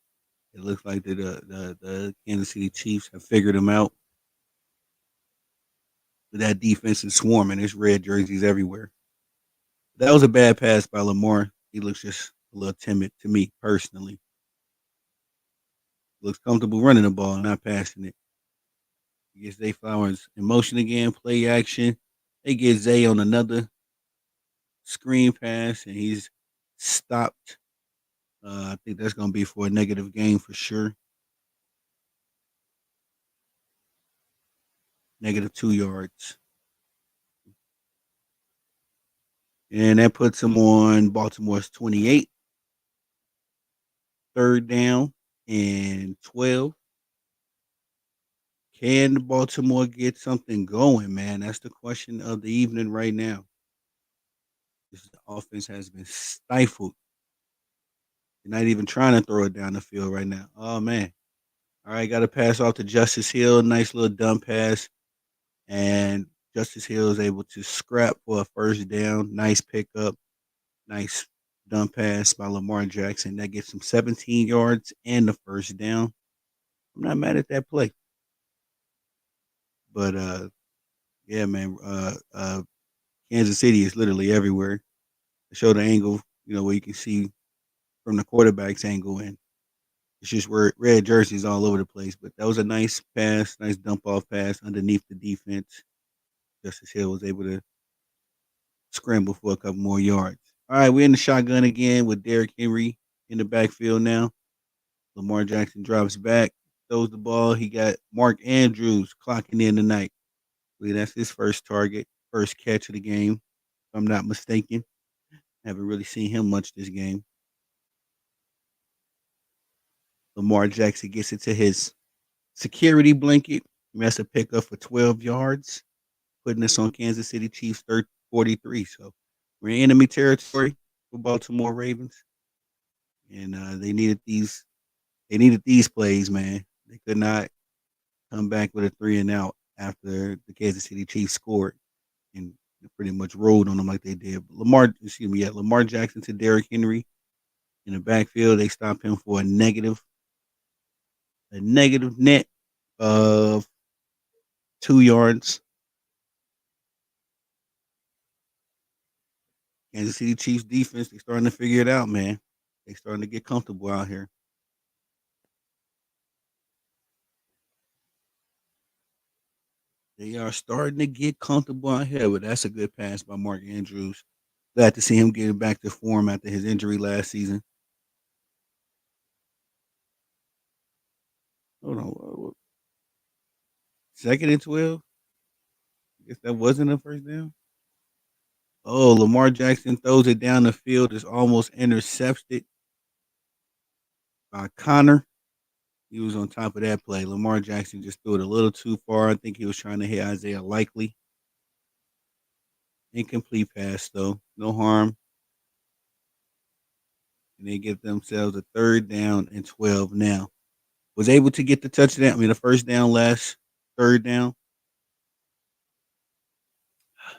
It looks like the Kansas City Chiefs have figured them out. But that defense is swarming. There's red jerseys everywhere. That was a bad pass by Lamar. He looks just a little timid to me personally. Looks comfortable running the ball, not passing it. He gets Zay Flowers in motion again, play action. They get Zay on another screen pass, and he's stopped. I think that's going to be for a negative gain for sure. -2 yards. And that puts him on Baltimore's 28, third down and 12. Can Baltimore get something going, man? That's the question of the evening right now. This offense has been stifled. They're not even trying to throw it down the field right now. Oh, man. All right, got to pass off to Justice Hill. Nice little dump pass. And Justice Hill is able to scrap for a first down. Nice pickup. Nice dump pass by Lamar Jackson. That gets him 17 yards and the first down. I'm not mad at that play. But yeah, man, Kansas City is literally everywhere. To show the angle, where you can see from the quarterback's angle, and it's just where red jerseys all over the place. But that was a nice pass, nice dump off pass underneath the defense. Justice Hill was able to scramble for a couple more yards. All right, we're in the shotgun again with Derrick Henry in the backfield now. Lamar Jackson drops back, throws the ball. He got Mark Andrews clocking in tonight. I believe that's his first target, first catch of the game, if I'm not mistaken. Haven't really seen him much this game. Lamar Jackson gets into his security blanket. That's a pickup for 12 yards, putting us on Kansas City Chiefs 43. So we're in enemy territory for Baltimore Ravens. And they needed these plays, man. They could not come back with a 3-and-out after the Kansas City Chiefs scored and pretty much rolled on them like they did. Lamar Jackson to Derrick Henry in the backfield. They stopped him for a negative net of 2 yards. Kansas City Chiefs defense, they starting to figure it out, man. They starting to get comfortable out here. They are starting to get comfortable out here, but that's a good pass by Mark Andrews. Glad to see him getting back to form after his injury last season. Hold on. Second and 12? I guess that wasn't a first down. Oh, Lamar Jackson throws it down the field. It's almost intercepted by Connor. He was on top of that play. Lamar Jackson just threw it a little too far. I think he was trying to hit Isaiah Likely. Incomplete pass, though. No harm. And they get themselves a third down and 12 now. Was able to get the touchdown. The first down last third down.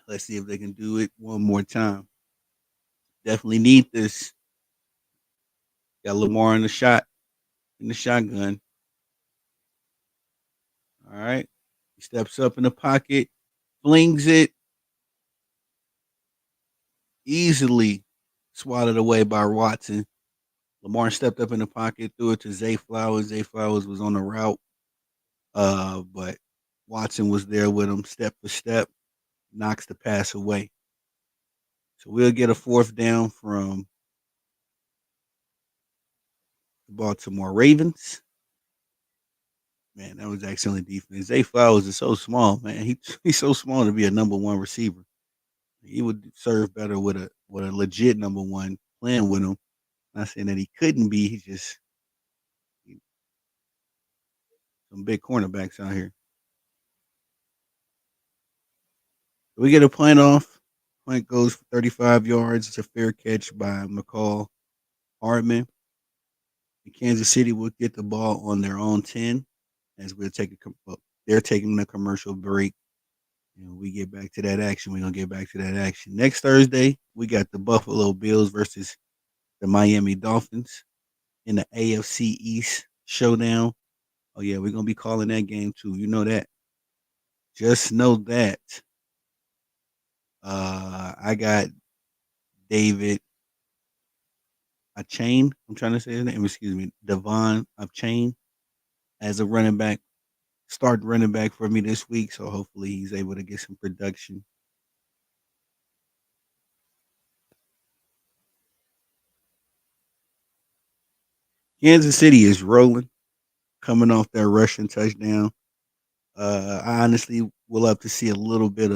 Let's see if they can do it one more time. Definitely need this. Got Lamar in the shotgun. All right. He steps up in the pocket, flings it easily, swatted away by Watson. Lamar stepped up in the pocket, threw it to Zay Flowers. Zay Flowers was on the route, but Watson was there with him step for step, knocks the pass away. So we'll get a fourth down from the Baltimore Ravens. Man, that was excellent defense. Zay Flowers is so small, man. He's so small to be a number one receiver. He would serve better with a legit number one playing with him. Not saying that he couldn't be. He just some big cornerbacks out here. We get a punt off. Punt goes for 35 yards. It's a fair catch by McCall Hardman. And Kansas City will get the ball on their own 10 as they're taking a commercial break. And we get back to that action. We're gonna get back to that action. Next Thursday, we got the Buffalo Bills versus the Miami Dolphins in the AFC East showdown. Oh yeah, we're gonna be calling that game too. You know that. Just know that. I got David Chain. I'm trying to say his name. Excuse me, Devon Chain as a running back. Start running back for me this week, so hopefully he's able to get some production. Kansas City is rolling, coming off that rushing touchdown. I honestly would love to see a little bit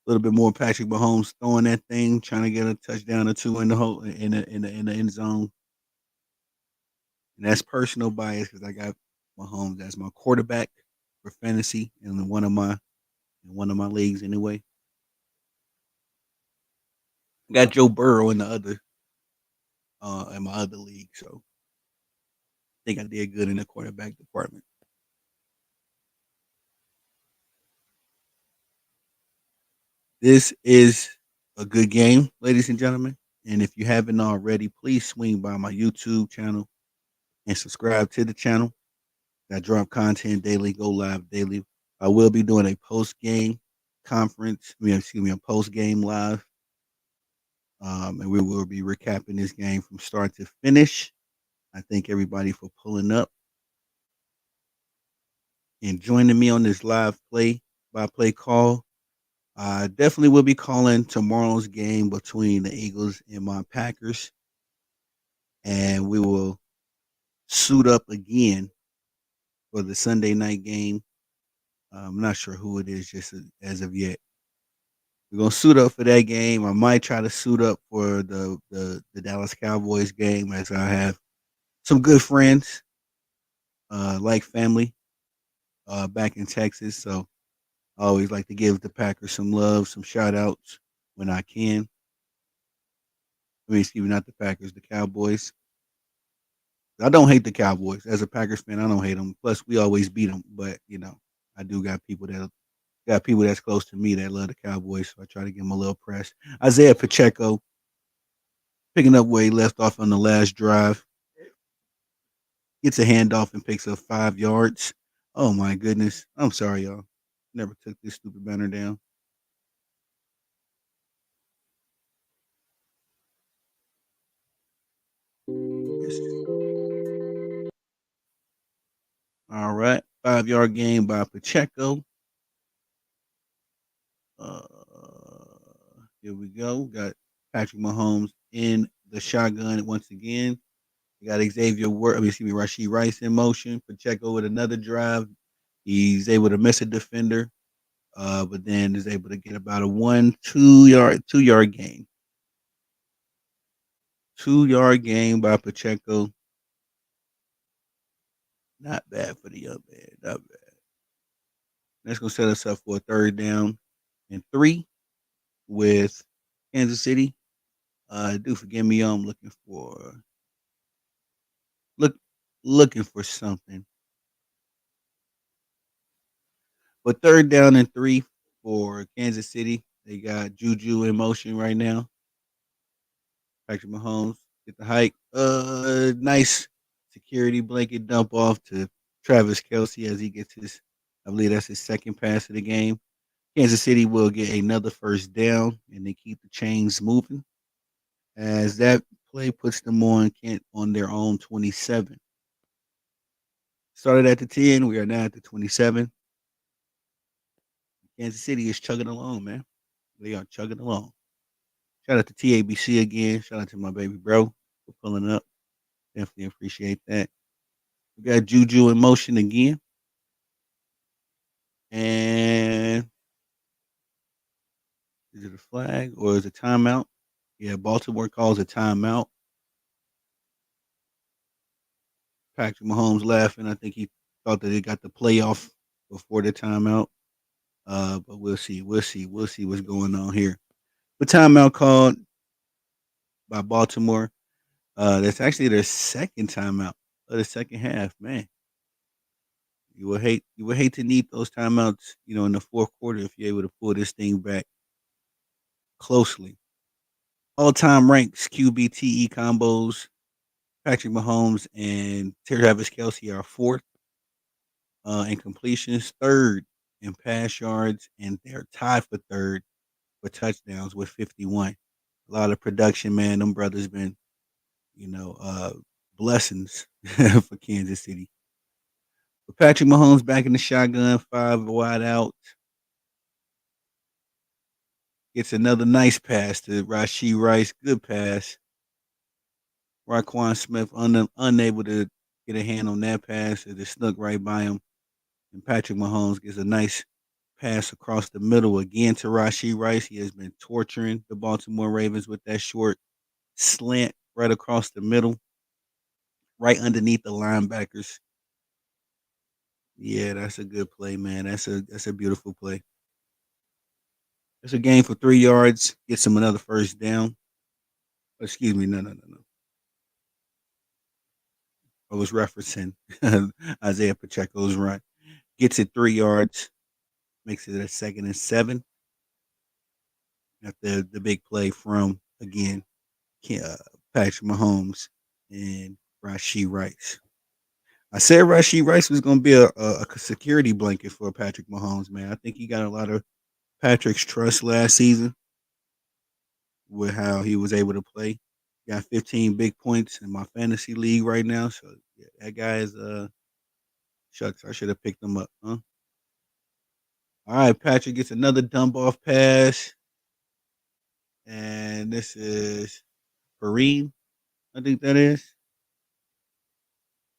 more Patrick Mahomes throwing that thing, trying to get a touchdown or two in the hole in the end zone. And that's personal bias because I got Mahomes as my quarterback for fantasy in one of my leagues anyway. I got Joe Burrow in my other league, so I think I did good in the quarterback department. This is a good game, ladies and gentlemen. And if you haven't already, please swing by my YouTube channel and subscribe to the channel. I drop content daily, go live daily. I will be doing a post game conference. Excuse me, a post game live. And we will be recapping this game from start to finish. I thank everybody for pulling up and joining me on this live play by play call. I definitely will be calling tomorrow's game between the Eagles and my Packers, and we will suit up again for the Sunday night game. I'm not sure who it is just as of yet. We're gonna suit up for that game. I might try to suit up for the Dallas Cowboys game as I have some good friends, like family, back in Texas. So I always like to give the Packers some love, some shout outs when I can. Excuse me, not the Packers, the Cowboys. I don't hate the Cowboys. As a Packers fan, I don't hate them. Plus, we always beat them. But I do got people that's close to me that love the Cowboys. So I try to give them a little press. Isaiah Pacheco picking up where he left off on the last drive, gets a handoff and picks up 5 yards. Oh my goodness! I'm sorry, y'all. Never took this stupid banner down. Yes. All right, 5 yard gain by Pacheco. Uh, Here we go. Got Patrick Mahomes in the shotgun once again. We got Rashid Rice in motion. Pacheco with another drive. He's able to miss a defender, but then is able to get about a 2 yard gain. 2 yard gain by Pacheco. Not bad for the young man. Not bad. That's gonna set us up for a third down and 3 with Kansas City. Do forgive me, I'm look looking for something. But third down and 3 for Kansas City. They got Juju in motion right now. Patrick Mahomes get the hike. Nice security blanket dump off to Travis Kelsey as he gets his. I believe that's his second pass of the game. Kansas City will get another first down, and they keep the chains moving. As that play puts them on their own 27. Started at the 10, we are now at the 27. Kansas City is chugging along, man. They are chugging along. Shout out to TABC again. Shout out to my baby bro for pulling up. Definitely appreciate that. We got Juju in motion again. And is it a flag or is it a timeout? Yeah, Baltimore calls a timeout. Patrick Mahomes laughing. I think he thought that he got the playoff before the timeout. But we'll see. We'll see what's going on here. The timeout called by Baltimore. That's actually their second timeout of the second half. Man, you would hate to need those timeouts, in the fourth quarter if you're able to pull this thing back closely. All time ranks QBTE combos. Patrick Mahomes and Travis Kelsey are fourth in completions, third in pass yards, and they're tied for third for touchdowns with 51. A lot of production, man. Them brothers been, you know, uh, blessings for Kansas City. But Patrick Mahomes back in the shotgun, five wide out. Gets another nice pass to Rashee Rice. Good pass. Raquan Smith unable to get a hand on that pass. It just snuck right by him. And Patrick Mahomes gets a nice pass across the middle again to Rashee Rice. He has been torturing the Baltimore Ravens with that short slant right across the middle, right underneath the linebackers. Yeah, that's a good play, man. That's a beautiful play. It's a gain for 3 yards. Gets him another first down. Excuse me, no. I was referencing Isaiah Pacheco's run. Gets it 3 yards. Makes it a 2nd and 7. After the big play from again uh, Patrick Mahomes and Rashee Rice. I said Rashee Rice was going to be a security blanket for Patrick Mahomes, man. I think he got a lot of Patrick's trust last season with how he was able to play. Got 15 big points in my fantasy league right now. So yeah, that guy is shucks. I should have picked him up, huh? All right, Patrick gets another dump off pass, and this is Perine. I think that is.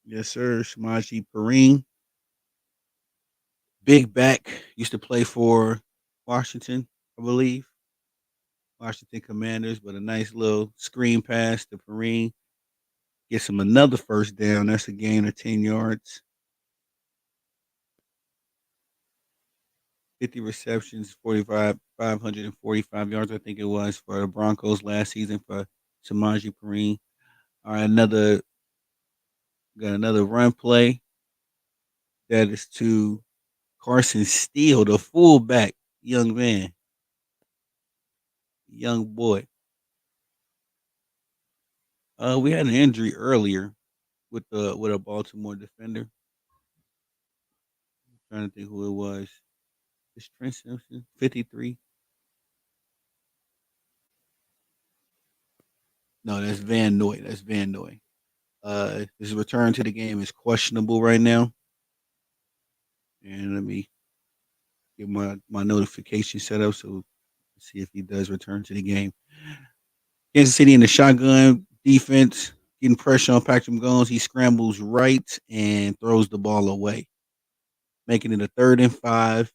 Yes, sir. Shamaji Perine. Big back. Used to play for Washington, I believe. Washington Commanders, but a nice little screen pass to Perine. Gets him another first down. That's a gain of 10 yards. 50 receptions, 545 yards, I think it was, for the Broncos last season for Samaje Perine. All right, got another run play. That is to Carson Steele, the fullback, young man, young boy. We had an injury earlier with a Baltimore defender. I'm trying to think who it was. It's Trent Simpson, 53. No, that's Van Noy. That's Van Noy. His return to the game is questionable right now. And let me get my notification set up so see if he does return to the game. Kansas City in the shotgun defense, getting pressure on Patrick Mahomes. He scrambles right and throws the ball away, making it a 3rd and 5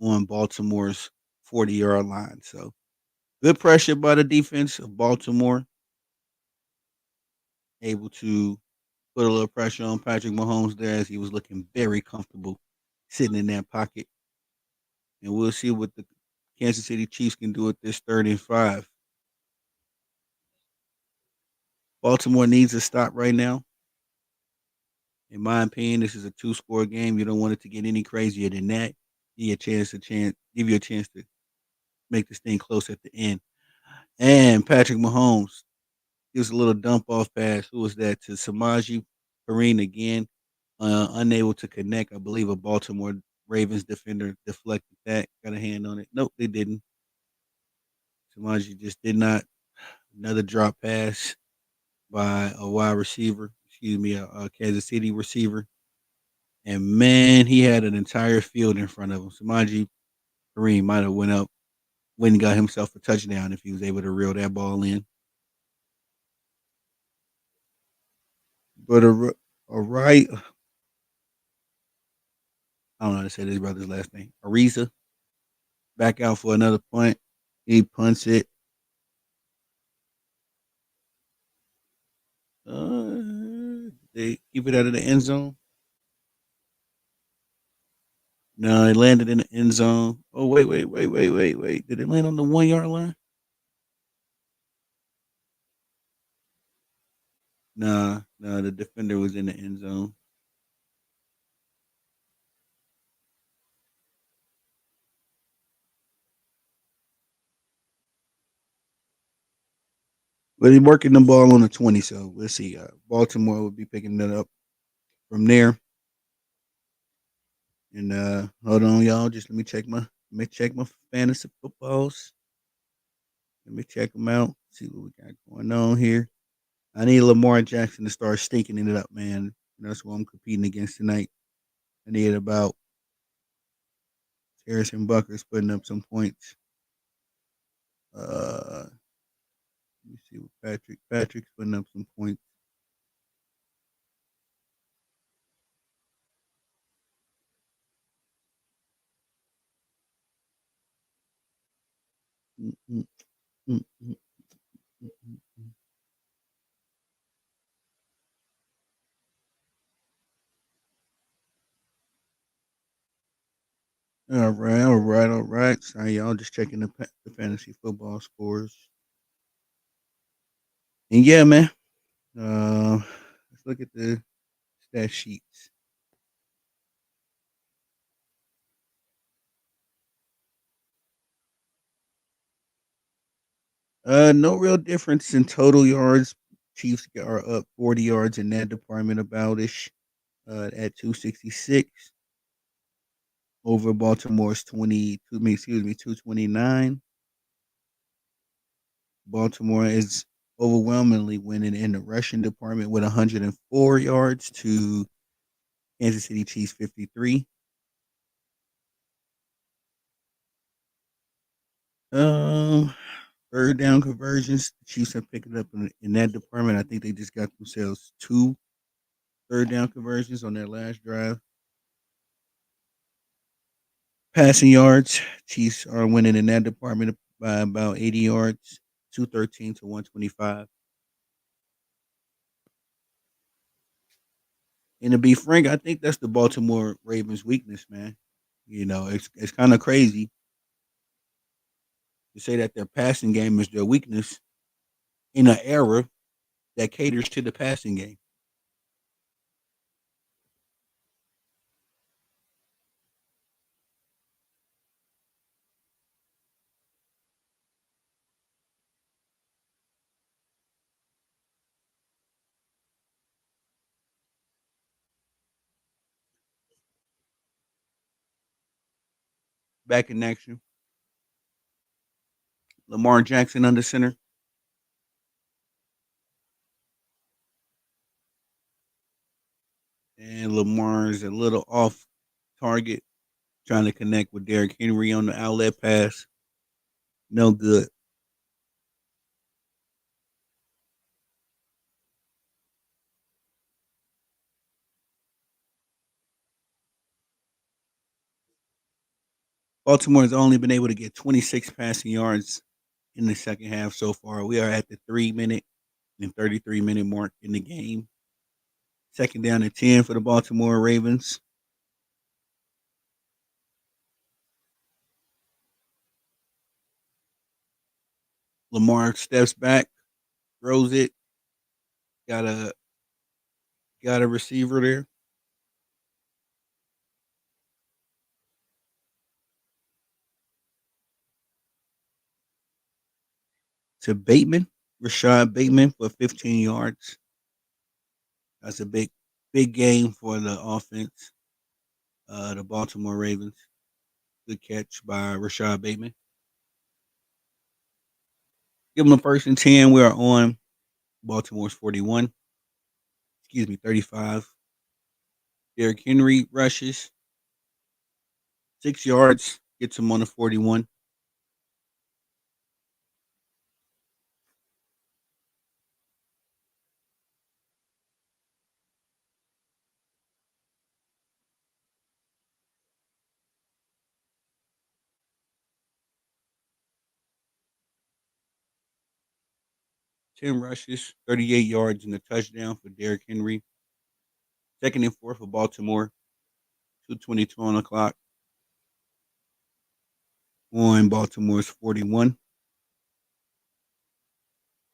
on Baltimore's 40-yard line. So good pressure by the defense of Baltimore, able to put a little pressure on Patrick Mahomes there as he was looking very comfortable sitting in that pocket. And we'll see what the Kansas City Chiefs can do at this 3rd and 5. Baltimore needs a stop right now. In my opinion, this is a two-score game. You don't want it to get any crazier than that. give you a chance to make this thing close at the end. And Patrick Mahomes gives a little dump off pass. Who was that to Samaje Perine again? Unable to connect. I believe a Baltimore Ravens defender deflected that. Got a hand on it. Nope, they didn't. Samaje just did not. Another drop pass by a wide receiver. Excuse me, a Kansas City receiver. And man, he had an entire field in front of him. Samaje Perine might have went and got himself a touchdown if he was able to reel that ball in. But a right, I don't know how to say this brother's last name. Ariza back out for another punt. He punts it. They keep it out of the end zone. No, it landed in the end zone. Oh wait. Did it land on the 1 yard line? Nah. The defender was in the end zone. But he's working the ball on the 20, so let's see. Baltimore will be picking it up from there. And hold on, y'all. Just let me check my fantasy footballs. Let me check them out. See what we got going on here. I need Lamar Jackson to start stinking it up, man. That's what I'm competing against tonight. I need about Harrison Buckers putting up some points. Let me see what Patrick's putting up some points. Mm, mm, mm, mm, mm. All right. Sorry, y'all. Just checking the fantasy football scores. And yeah, man. Let's look at the stat sheets. No real difference in total yards. Chiefs are up 40 yards in that department about ish. At 266 over Baltimore's 229. Baltimore is overwhelmingly winning in the rushing department with 104 yards to Kansas City Chiefs 53. Um, third down conversions, the Chiefs are picking up in that department. I think they just got themselves two third down conversions on their last drive. Passing yards, Chiefs are winning in that department by about 80 yards, 213 to 125. And to be frank, I think that's the Baltimore Ravens' weakness, man. It's kind of crazy to say that their passing game is their weakness in an era that caters to the passing game. Back in action, Lamar Jackson under center, and Lamar's a little off target, trying to connect with Derrick Henry on the outlet pass. No good. Baltimore has only been able to get 26 passing yards in the second half so far. We are at the 3 minute and 33-minute mark in the game. Second down and 10 for the Baltimore Ravens. Lamar steps back, throws it, got a receiver there. to Bateman, Rashad Bateman for 15 yards. That's a big game for the offense. The Baltimore Ravens. Good catch by Rashad Bateman. Give them a first and 10. We are on Baltimore's 41. Excuse me, 35. Derrick Henry rushes 6 yards, gets him on the 41. 10 rushes, 38 yards, and a touchdown for Derrick Henry. Second and four for Baltimore. 2:22 on the clock on Baltimore's 41.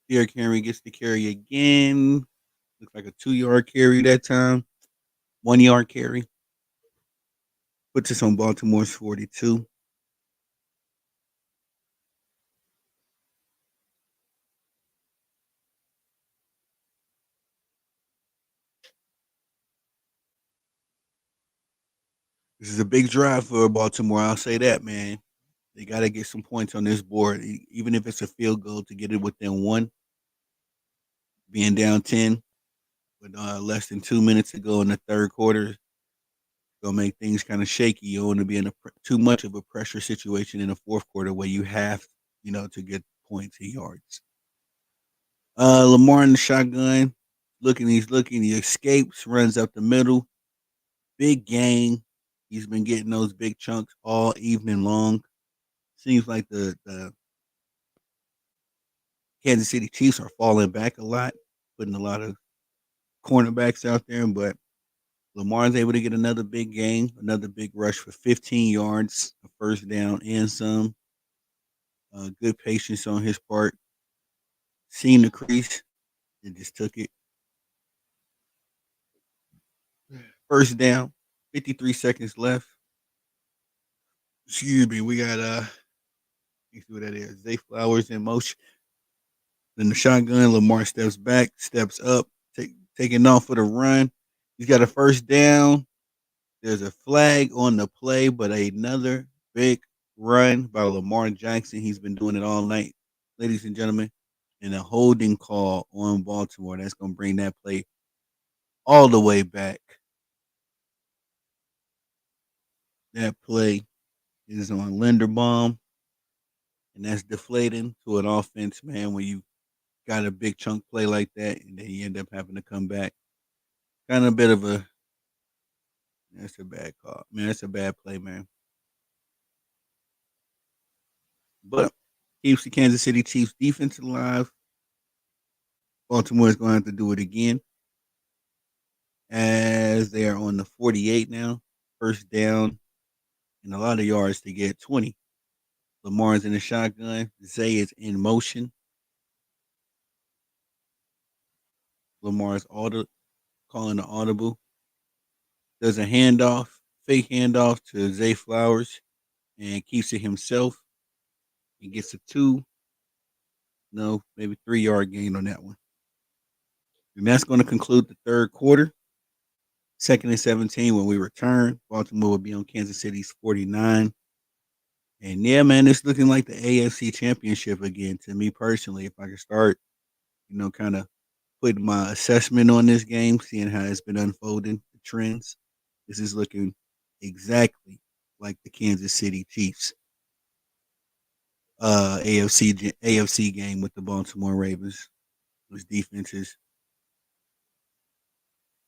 Derrick Henry gets the carry again. Looks like a 2 yard carry that time. 1 yard carry. Puts us on Baltimore's 42. This is a big drive for Baltimore. I'll say that, man. They got to get some points on this board, even if it's a field goal to get it within one. Being down 10 with less than 2 minutes to go in the third quarter, gonna make things kind of shaky. You don't want to be in too much of a pressure situation in the fourth quarter where you have, to get points and yards. Lamar in the shotgun, he's looking, he escapes, runs up the middle, big gain. He's been getting those big chunks all evening long. Seems like the Kansas City Chiefs are falling back a lot, putting a lot of cornerbacks out there, but Lamar's able to get another big gain, another big rush for 15 yards, a first down and some. Good patience on his part. Seen the crease and just took it. First down, 53 seconds left. Excuse me, we got you see what that is. Zay Flowers in motion. Then the shotgun, Lamar steps back, steps up, taking off for the run. He's got a first down. There's a flag on the play, but another big run by Lamar Jackson. He's been doing it all night, ladies and gentlemen. And a holding call on Baltimore. That's going to bring that play all the way back. That play is on Linderbaum, and that's deflating to an offense, man, when you got a big chunk play like that, and then you end up having to come back. Kind of a bit of a That's a bad call, man. That's a bad play, man. But keeps the Kansas City Chiefs defense alive. Baltimore is going to have to do it again, as they are on the 48 now. First down and a lot of yards to get 20. Lamar's in the shotgun. Zay is in motion. Lamar's calling the audible. Does a handoff, fake handoff to Zay Flowers, and keeps it himself. He gets a maybe 3 yard gain on that one. And that's going to conclude the third quarter. Second and 17 when we return. Baltimore will be on Kansas City's 49. And yeah, man, it's looking like the AFC Championship again to me personally. If I could start, kind of putting my assessment on this game, seeing how it's been unfolding, the trends. This is looking exactly like the Kansas City Chiefs AFC game with the Baltimore Ravens. Whose defense is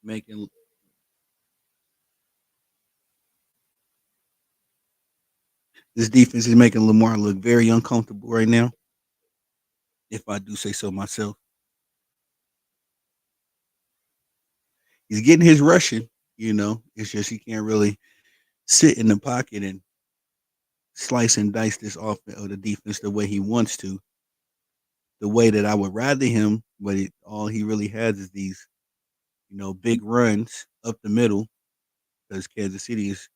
making this defense is making Lamar look very uncomfortable right now, if I do say so myself. He's getting his rushing, It's just he can't really sit in the pocket and slice and dice this offense or the defense the way he wants to, the way that I would rather him. But all he really has is these, big runs up the middle because Kansas City is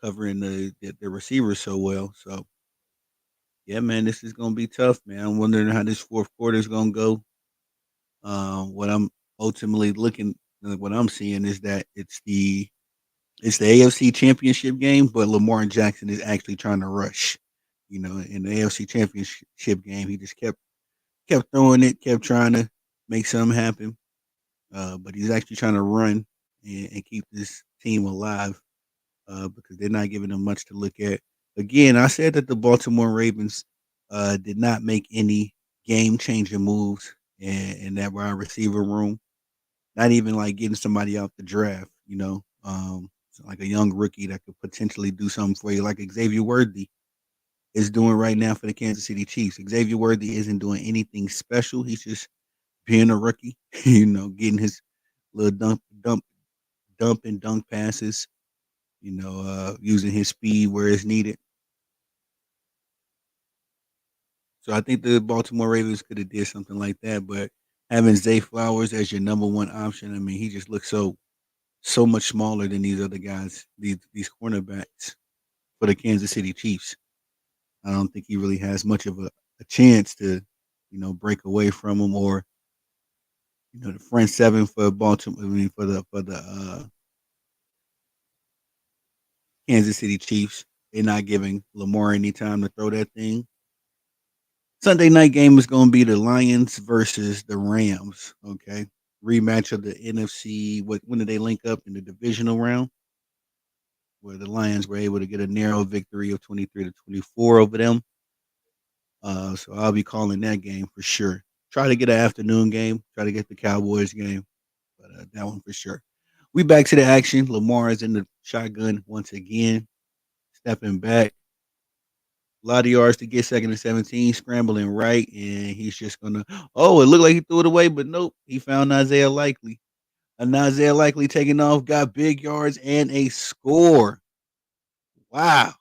covering the receivers so well. So Yeah, man, this is gonna be tough, man. I'm wondering how this fourth quarter is gonna go. What I'm ultimately looking, what I'm seeing is that it's the AFC Championship game, but Lamar Jackson is actually trying to rush. In the AFC Championship game, he just kept throwing it, kept trying to make something happen. But he's actually trying to run and keep this team alive because they're not giving them much to look at. Again, I said that the Baltimore Ravens did not make any game changing moves in that wide receiver room. Not even like getting somebody out the draft, so like a young rookie that could potentially do something for you, like Xavier Worthy is doing right now for the Kansas City Chiefs. Xavier Worthy isn't doing anything special. He's just being a rookie, getting his little dump and dunk passes, using his speed where it's needed. So I think the Baltimore Ravens could have did something like that, but having Zay Flowers as your number one option, I mean, he just looks so much smaller than these other guys, these cornerbacks for the Kansas City Chiefs. I don't think he really has much of a chance to, break away from them or the front seven for Baltimore. I mean, for the Kansas City Chiefs, they're not giving Lamar any time to throw that thing. Sunday night game is going to be the Lions versus the Rams. Okay, rematch of the NFC. When did they link up in the divisional round? Where the Lions were able to get a narrow victory of 23-24 over them. So I'll be calling that game for sure. Try to get an afternoon game. Try to get the Cowboys game, but that one for sure. We back to the action. Lamar is in the shotgun once again, stepping back. A lot of yards to get, second and 17, scrambling right, and he's just gonna. Oh, it looked like he threw it away, but nope. He found Isaiah Likely. And Isaiah Likely taking off, got big yards and a score. Wow,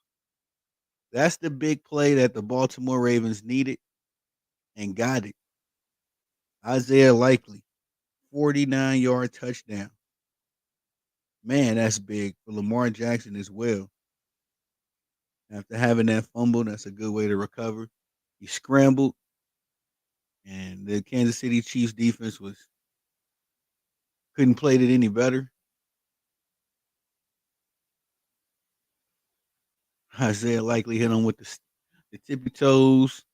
that's the big play that the Baltimore Ravens needed and got it. Isaiah Likely, 49-yard touchdown. Man, that's big for Lamar Jackson as well. After having that fumble, that's a good way to recover. He scrambled, and the Kansas City Chiefs defense was couldn't play it any better. Isaiah Likely hit him with the tippy toes,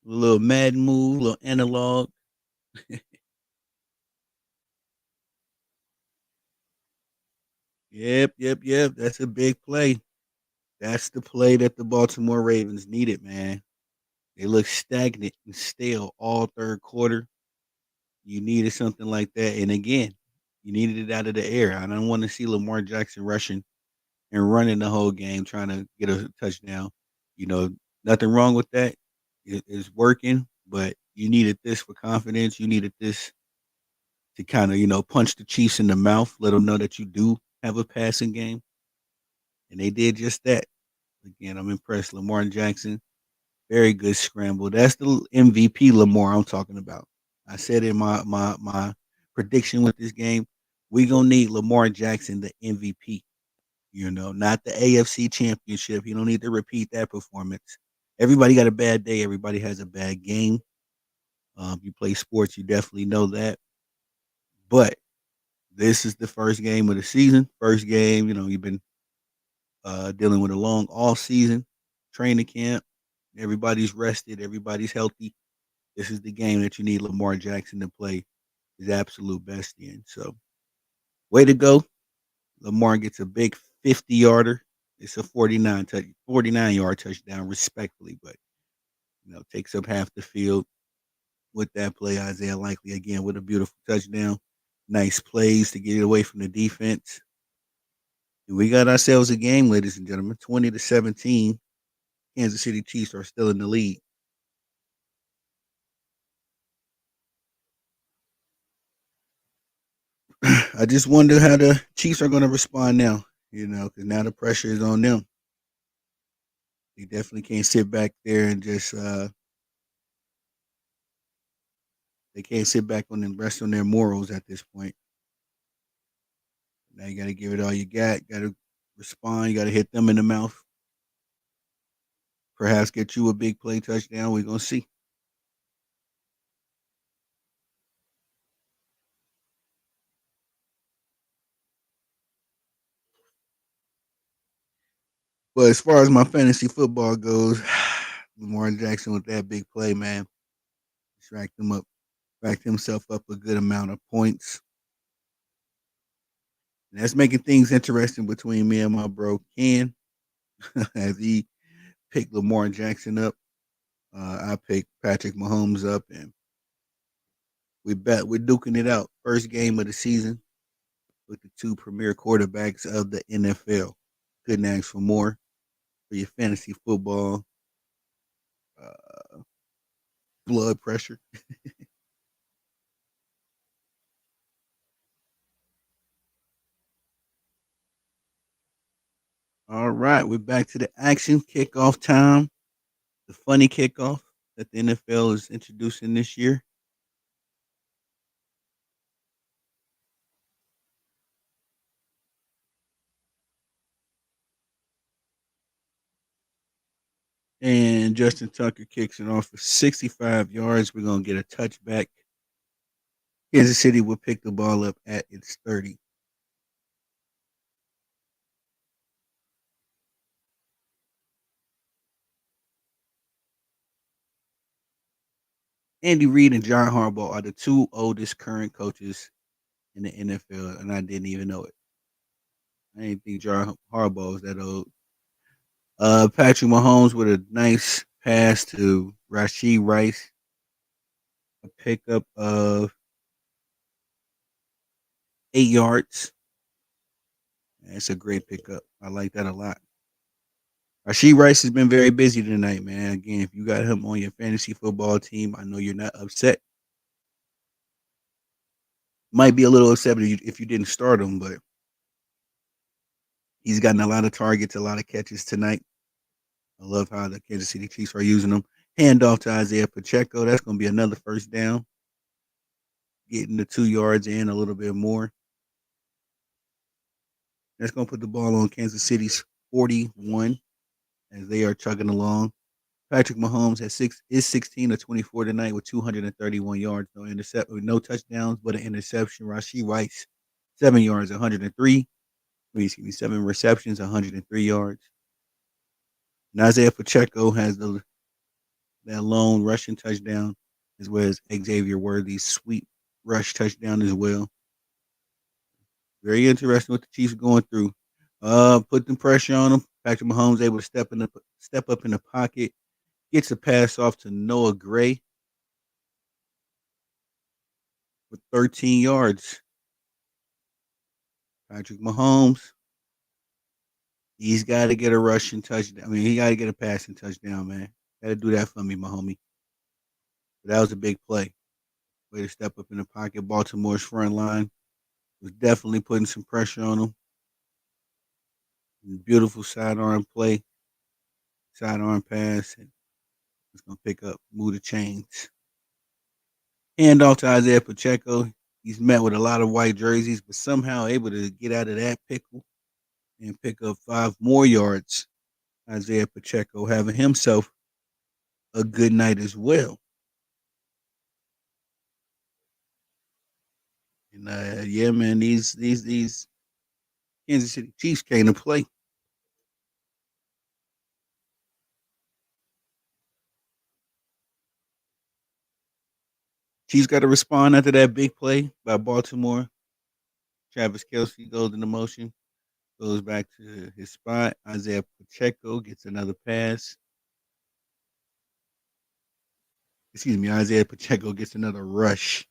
a little Madden move, a little analog. Yep. That's a big play. That's the play that the Baltimore Ravens needed, man. They look stagnant and stale all third quarter. You needed something like that. And again, you needed it out of the air. I don't want to see Lamar Jackson rushing and running the whole game trying to get a touchdown. You know, nothing wrong with that. It's working, but you needed this for confidence. You needed this to kind of, punch the Chiefs in the mouth, let them know that you do have a passing game. And they did just that. Again, I'm impressed. Lamar Jackson, very good scramble. That's the MVP Lamar I'm talking about. I said in my prediction with this game, we gonna need Lamar Jackson, the MVP. Not the AFC Championship. You don't need to repeat that performance. Everybody got a bad day. Everybody has a bad game. You play sports, you definitely know that. But this is the first game of the season. First game, you've been dealing with a long off season, training camp. Everybody's rested. Everybody's healthy. This is the game that you need Lamar Jackson to play his absolute best in. So, way to go. Lamar gets a big 50-yarder. It's a 49-yard touchdown, respectfully, but takes up half the field with that play. Isaiah Likely again with a beautiful touchdown. Nice plays to get it away from the defense. And we got ourselves a game, ladies and gentlemen. 20-17. Kansas City Chiefs are still in the lead. I just wonder how the Chiefs are going to respond now. Because now the pressure is on them. They definitely can't sit back there and just they can't sit back on and rest on their morals at this point. Now you got to give it all you got. Got to respond. You got to hit them in the mouth. Perhaps get you a big play touchdown. We're gonna see. But as far as my fantasy football goes, Lamar Jackson with that big play, man, racked him up, racked himself up a good amount of points. And that's making things interesting between me and my bro Ken, as he picked Lamar Jackson up. I picked Patrick Mahomes up, and we're duking it out. First game of the season with the two premier quarterbacks of the NFL. Couldn't ask for more for your fantasy football uh, blood pressure. All right, we're back to the action. Kickoff time. The funny kickoff that the NFL is introducing this year. And Justin Tucker kicks it off for 65 yards. We're going to get a touchback. Kansas City will pick the ball up at its 30. Andy Reid and John Harbaugh are the two oldest current coaches in the NFL, and I didn't even know it. I didn't think John Harbaugh was that old. Patrick Mahomes with a nice pass to Rashid Rice, a pickup of 8 yards. That's a great pickup. I like that a lot. Rashid Rice has been very busy tonight, man. Again, if you got him on your fantasy football team, I know you're not upset. Might be a little upset if you didn't start him, but he's gotten a lot of targets, a lot of catches tonight. I love how the Kansas City Chiefs are using him. Hand off to Isaiah Pacheco. That's going to be another first down. Getting the 2 yards in a little bit more. That's going to put the ball on Kansas City's 41 as they are chugging along. Patrick Mahomes is 16 of 24 tonight with 231 yards, no touchdowns, but an interception. Rashid Rice, 7 yards, 103. Excuse me, 7 receptions, 103 yards. And Isaiah Pacheco has that lone rushing touchdown, as well as Xavier Worthy's sweet rush touchdown as well. Very interesting what the Chiefs are going through. Putting pressure on them. Patrick Mahomes able to step up in the pocket, gets a pass off to Noah Gray with 13 yards. Patrick Mahomes, he's got to get a rushing touchdown. I mean, he got to get a passing touchdown, man. Got to do that for me, my homie. But that was a big play. Way to step up in the pocket. Baltimore's front line was definitely putting some pressure on him. Beautiful sidearm play, sidearm pass, and it's gonna pick up, move the chains. Hand off to Isaiah Pacheco. He's met with a lot of white jerseys, but somehow able to get out of that pickle and pick up 5 more yards. Isaiah Pacheco having himself a good night as well. And yeah, man, these Kansas City Chiefs came to play. Chiefs got to respond after that big play by Baltimore. Travis Kelsey goes into motion, goes back to his spot. Isaiah Pacheco gets another pass. Excuse me, Isaiah Pacheco gets another rush.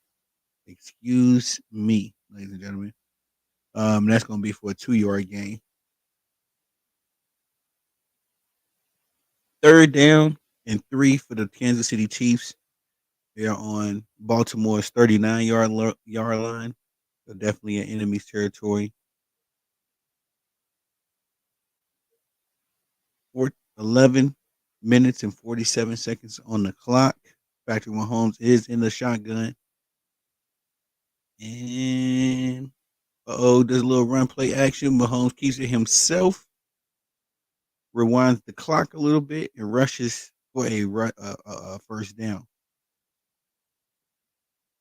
Excuse me, ladies and gentlemen. That's going to be for a 2 yard gain. Third down and 3 for the Kansas City Chiefs. They're on Baltimore's 39 yard line. So definitely an enemy's territory. 11 minutes and 47 seconds on the clock. Patrick Mahomes is in the shotgun. And there's a little run play action. Mahomes keeps it himself. rewinds the clock a little bit and rushes for a first down.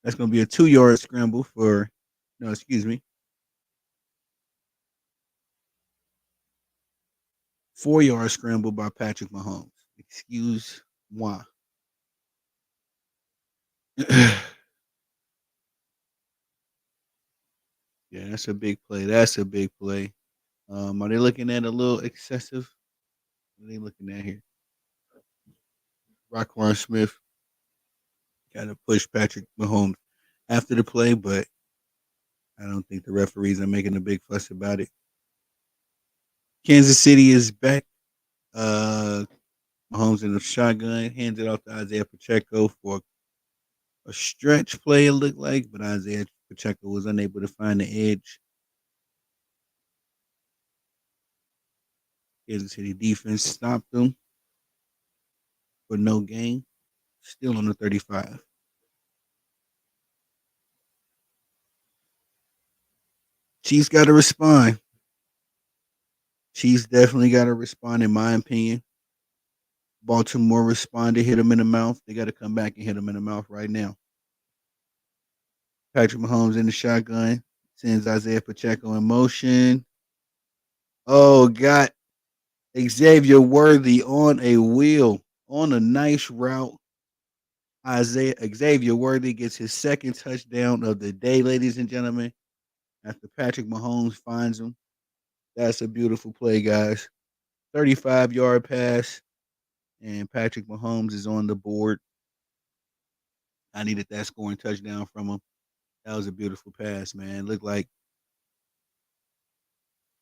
That's going to be a 2 yard scramble for, no, excuse me, 4 yard scramble by Patrick Mahomes. Excuse moi. Yeah, that's a big play. That's a big play. Are they looking at a little excessive? What are they looking at here? Rockwan Smith got to push Patrick Mahomes after the play, but I don't think the referees are making a big fuss about it. Kansas City is back. Uh, Mahomes in the shotgun, hands it off to Isaiah Pacheco for a stretch play, it looked like, but Isaiah Pacheco was unable to find the edge. Kansas City defense stopped them for no gain. Still on the 35. Chiefs got to respond. Chiefs definitely got to respond, in my opinion. Baltimore responded, hit him in the mouth. They got to come back and hit him in the mouth right now. Patrick Mahomes in the shotgun, sends Isaiah Pacheco in motion. Oh, got Xavier Worthy on a wheel on a nice route. Xavier Worthy gets his second touchdown of the day, ladies and gentlemen, after Patrick Mahomes finds him. That's a beautiful play, guys. 35-yard pass, and Patrick Mahomes is on the board. I needed that scoring touchdown from him. That was a beautiful pass, man. It looked like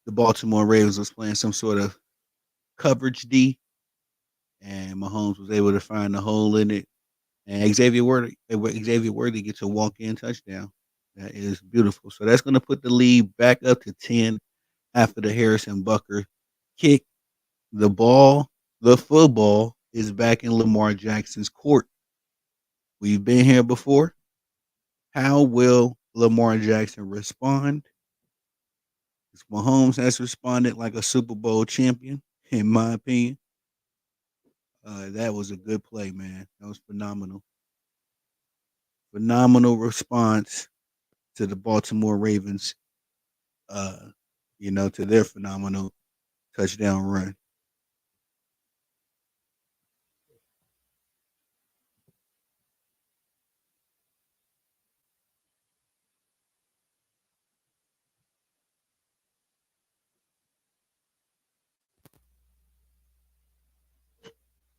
the Baltimore Ravens was playing some sort of coverage D, and Mahomes was able to find the hole in it. And Xavier Worthy gets a walk-in touchdown. That is beautiful. So that's going to put the lead back up to 10 after the Harrison Bucker kick. The football is back in Lamar Jackson's court. We've been here before. How will Lamar Jackson respond? Mahomes has responded like a Super Bowl champion, in my opinion. That was a good play, man. That was phenomenal. Phenomenal response to the Baltimore Ravens, uh, to their phenomenal touchdown run.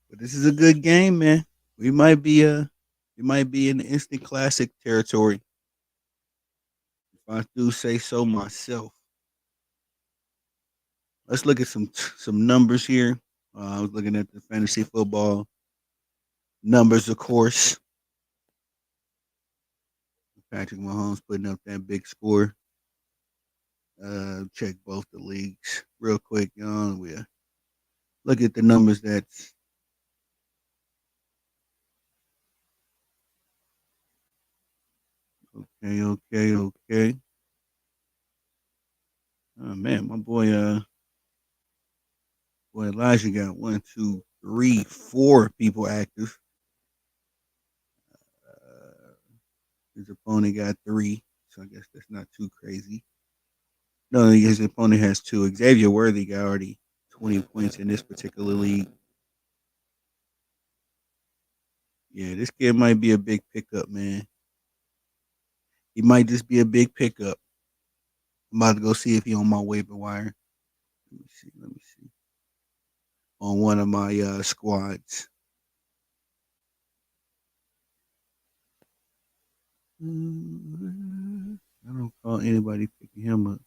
But this is a good game, man. We might be in the instant classic territory, if I do say so myself. Let's look at some numbers here. I was looking at the fantasy football numbers, of course. Patrick Mahomes putting up that big score. Check both the leagues real quick, y'all. We look at the numbers. That's okay, okay, okay. Oh man, my boy Elijah got one, two, three, four people active. Uh, his opponent got three, so I guess that's not too crazy. No, his opponent has two. Xavier Worthy got already 20 points in this particular league. Yeah, this kid might be a big pickup, man. He might just be a big pickup. I'm about to go see if he on my waiver wire. Let me see. Let me see. On one of my squads. I don't call anybody picking him up.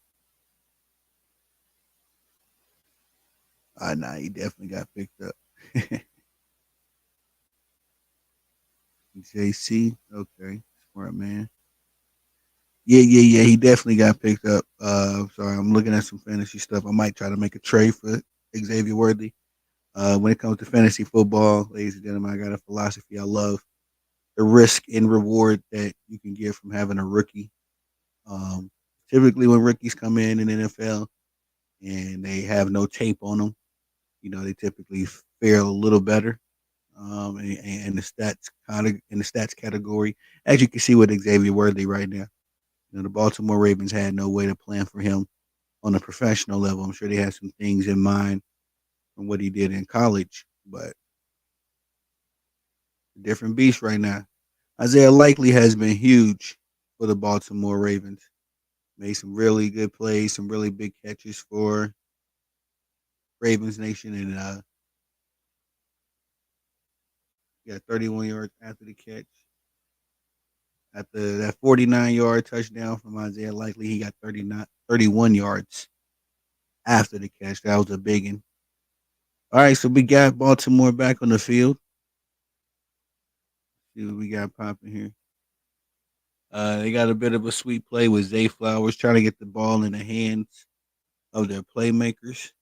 Nah, he definitely got picked up. JC, okay, smart man. Yeah, yeah, yeah. He definitely got picked up. Sorry, I'm looking at some fantasy stuff. I might try to make a trade for Xavier Worthy. When it comes to fantasy football, ladies and gentlemen, I got a philosophy. I love the risk and reward that you can get from having a rookie. Um, Typically, when rookies come in NFL and they have no tape on them, They typically fare a little better. And the stats kind of in the stats category, as you can see with Xavier Worthy right now. The Baltimore Ravens had no way to plan for him on a professional level. I'm sure they had some things in mind from what he did in college, but a different beast right now. Isaiah Likely has been huge for the Baltimore Ravens. Made some really good plays, some really big catches for Ravens Nation, and got 31 yards after the catch. After that 49-yard touchdown from Isaiah Likely, he got 31 yards after the catch. That was a big one. All right, so we got Baltimore back on the field. See what we got popping here. They got a bit of a sweet play with Zay Flowers trying to get the ball in the hands of their playmakers.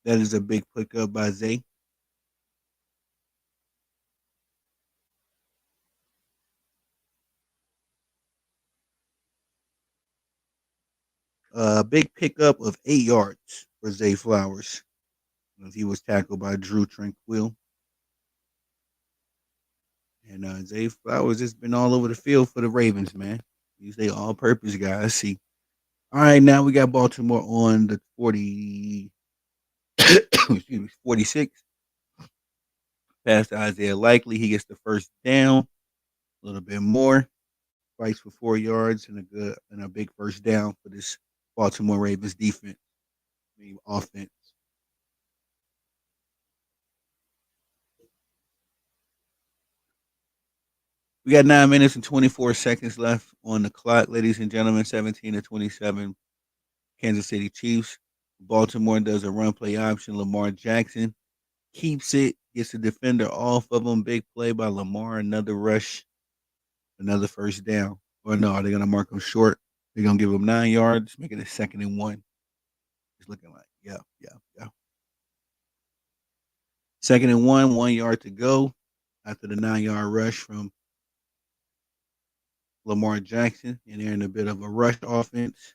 That is a big pickup by Zay. A big pickup of 8 yards for Zay Flowers. He was tackled by Drew Tranquil. And Zay Flowers has been all over the field for the Ravens, man. He's the all-purpose guy. I see. All right, now we got Baltimore on the 40, excuse me, 46. Pass to Isaiah Likely. He gets the first down. A little bit more. Fights for 4 yards and a big first down for this Baltimore Ravens defense. Offense. We got 9 minutes and 24 seconds left on the clock, ladies and gentlemen. 17-27. Kansas City Chiefs. Baltimore does a run play option. Lamar Jackson keeps it, gets the defender off of him. Big play by Lamar. Another rush, another first down. Or no, are they going to mark him short? They're going to give him 9 yards, make it a 2nd and 1. It's looking like, yeah. 2nd and 1, 1 yard to go after the 9 yard rush from Lamar Jackson. And they're in a bit of a rush offense.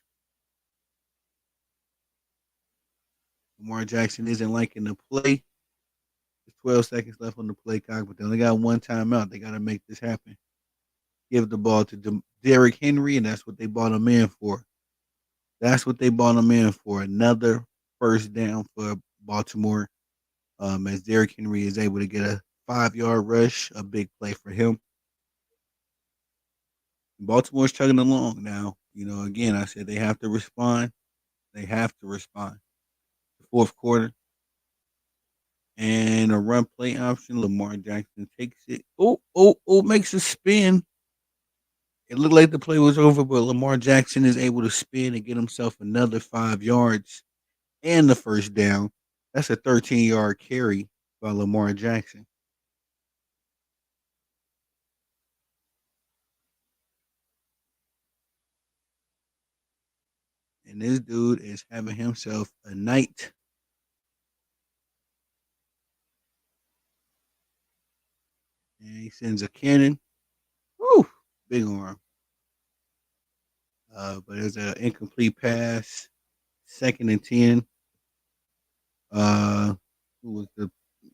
Lamar Jackson isn't liking the play. There's 12 seconds left on the play clock, but they only got one timeout. They got to make this happen. Give the ball to Derrick Henry, and that's what they bought him in for. That's what they bought him in for. Another first down for Baltimore. As Derrick Henry is able to get a 5 yard rush, a big play for him. Baltimore's chugging along now. Again, I said they have to respond. They have to respond. The fourth quarter. And a run play option. Lamar Jackson takes it. Makes a spin. It looked like the play was over, but Lamar Jackson is able to spin and get himself another 5 yards and the first down. That's a 13-yard carry by Lamar Jackson. And this dude is having himself a night. And he sends a cannon. Woo! Big arm. But it's an incomplete pass. 2nd and 10. Who was the? I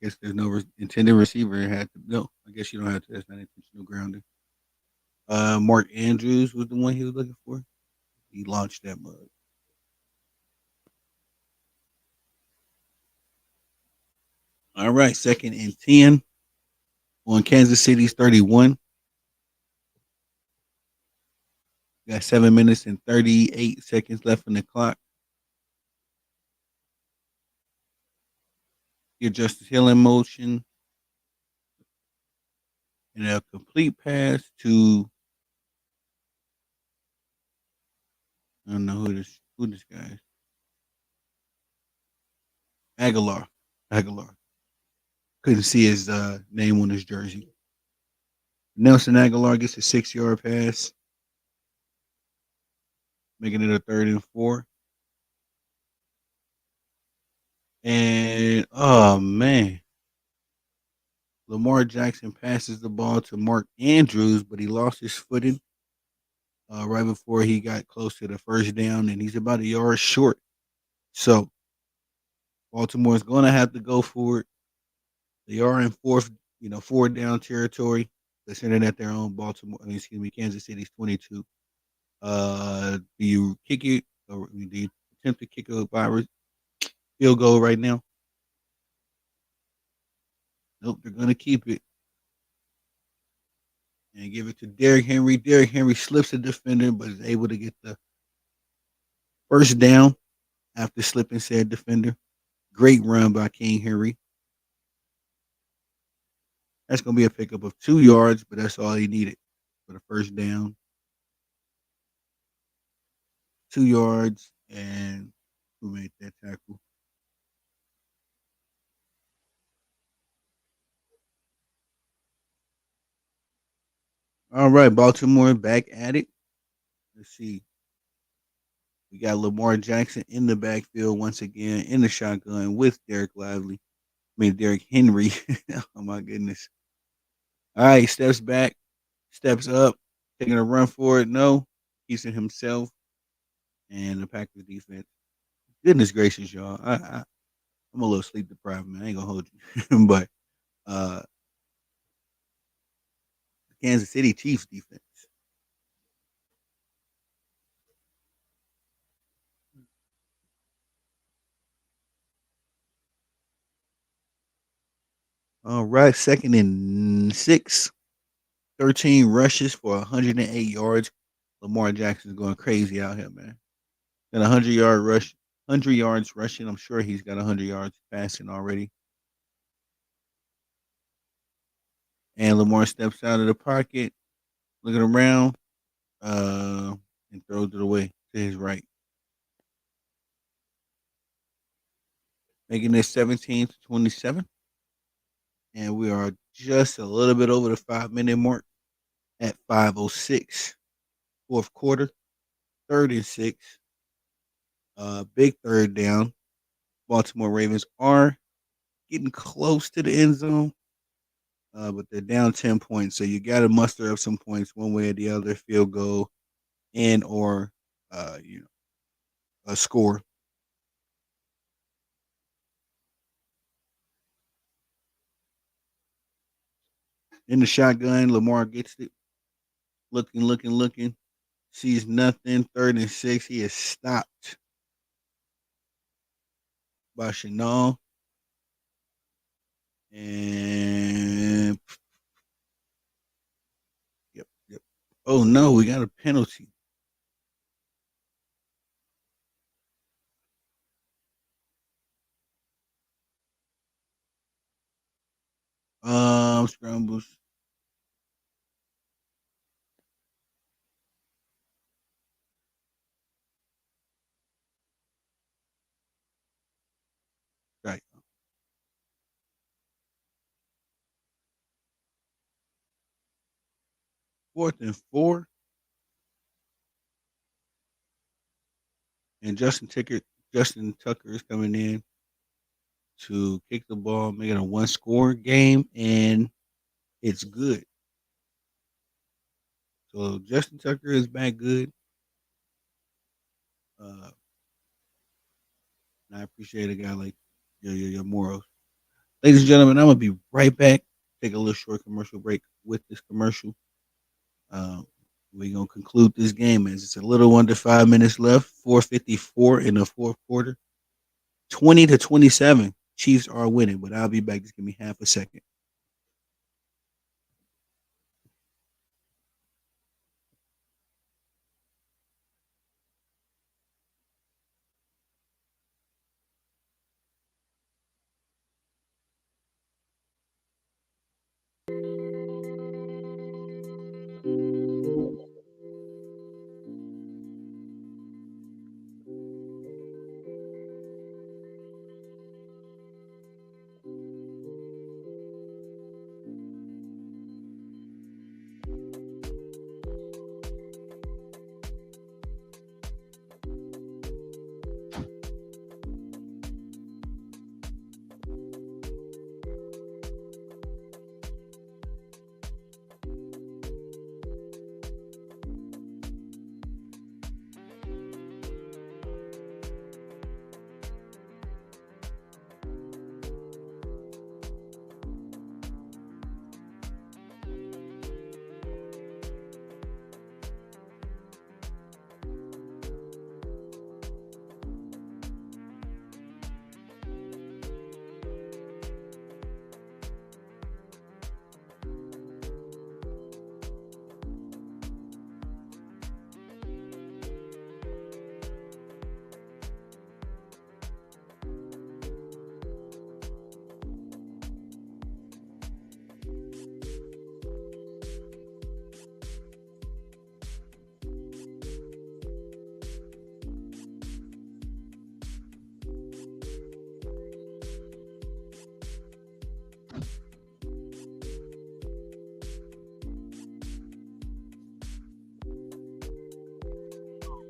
guess there's no intended receiver. It had to no. I guess you don't have to. That's not intentional grounding. Mark Andrews was the one he was looking for. He launched that mug. All right, 2nd and 10 on Kansas City's 31. Got 7 minutes and 38 seconds left on the clock. Get Justice Hill in motion. And a complete pass to I don't know who this guy is. Aguilar. Aguilar. Couldn't see his name on his jersey. Nelson Aguilar gets a 6 yard pass, making it a 3rd and 4. And oh man. Lamar Jackson passes the ball to Mark Andrews, but he lost his footing right before he got close to the first down, and he's about a yard short. So Baltimore is going to have to go for it. They are in fourth, four down territory. They're sitting at their own Baltimore. Excuse me, Kansas City's 22. Do you kick it or do you attempt to kick a field goal right now? Nope, they're going to keep it and give it to Derrick Henry. Derrick Henry slips a defender, but is able to get the first down after slipping said defender. Great run by King Henry. That's going to be a pickup of 2 yards, but that's all he needed for the first down. 2 yards, and who made that tackle? All right, Baltimore back at it. Let's see. We got Lamar Jackson in the backfield once again in the shotgun with Derek Lively. Derek Henry. Oh my goodness. All right, steps back, steps up, taking a run for it. No, keeps it himself and the Packers defense. Goodness gracious, y'all. I'm a little sleep deprived, man. I ain't gonna hold you. But uh Kansas City Chiefs defense. All right, second and six. 13 rushes for 108 yards. Lamar Jackson's going crazy out here, man. Got a 100-yard rush, 100 yards rushing. I'm sure he's got 100 yards passing already. And Lamar steps out of the pocket, looking around, uh, and throws it away to his right, making it 17-27. And we are just a little bit over the 5 minute mark at 5:06. Fourth quarter, third and six. Big third down. Baltimore Ravens are getting close to the end zone, but they're down 10 points. So you got to muster up some points one way or the other, field goal and or you know a score. In the shotgun, Lamar gets it, looking, sees nothing. Third and six, he is stopped by Chanel. And yep. Oh no, we got a penalty. Scrambles. Right. Fourth and four, and Justin Tucker is coming in to kick the ball, make it a one score game, and it's good. So Justin Tucker is back good. Uh, and I appreciate a guy like your morals. Ladies and gentlemen, I'm gonna be right back. Take a little short commercial break with this commercial. Um, we're gonna conclude this game as it's a little under 5 minutes left. 4:54 in the fourth quarter. 20-27. Chiefs are winning, but I'll be back. Just give me half a second.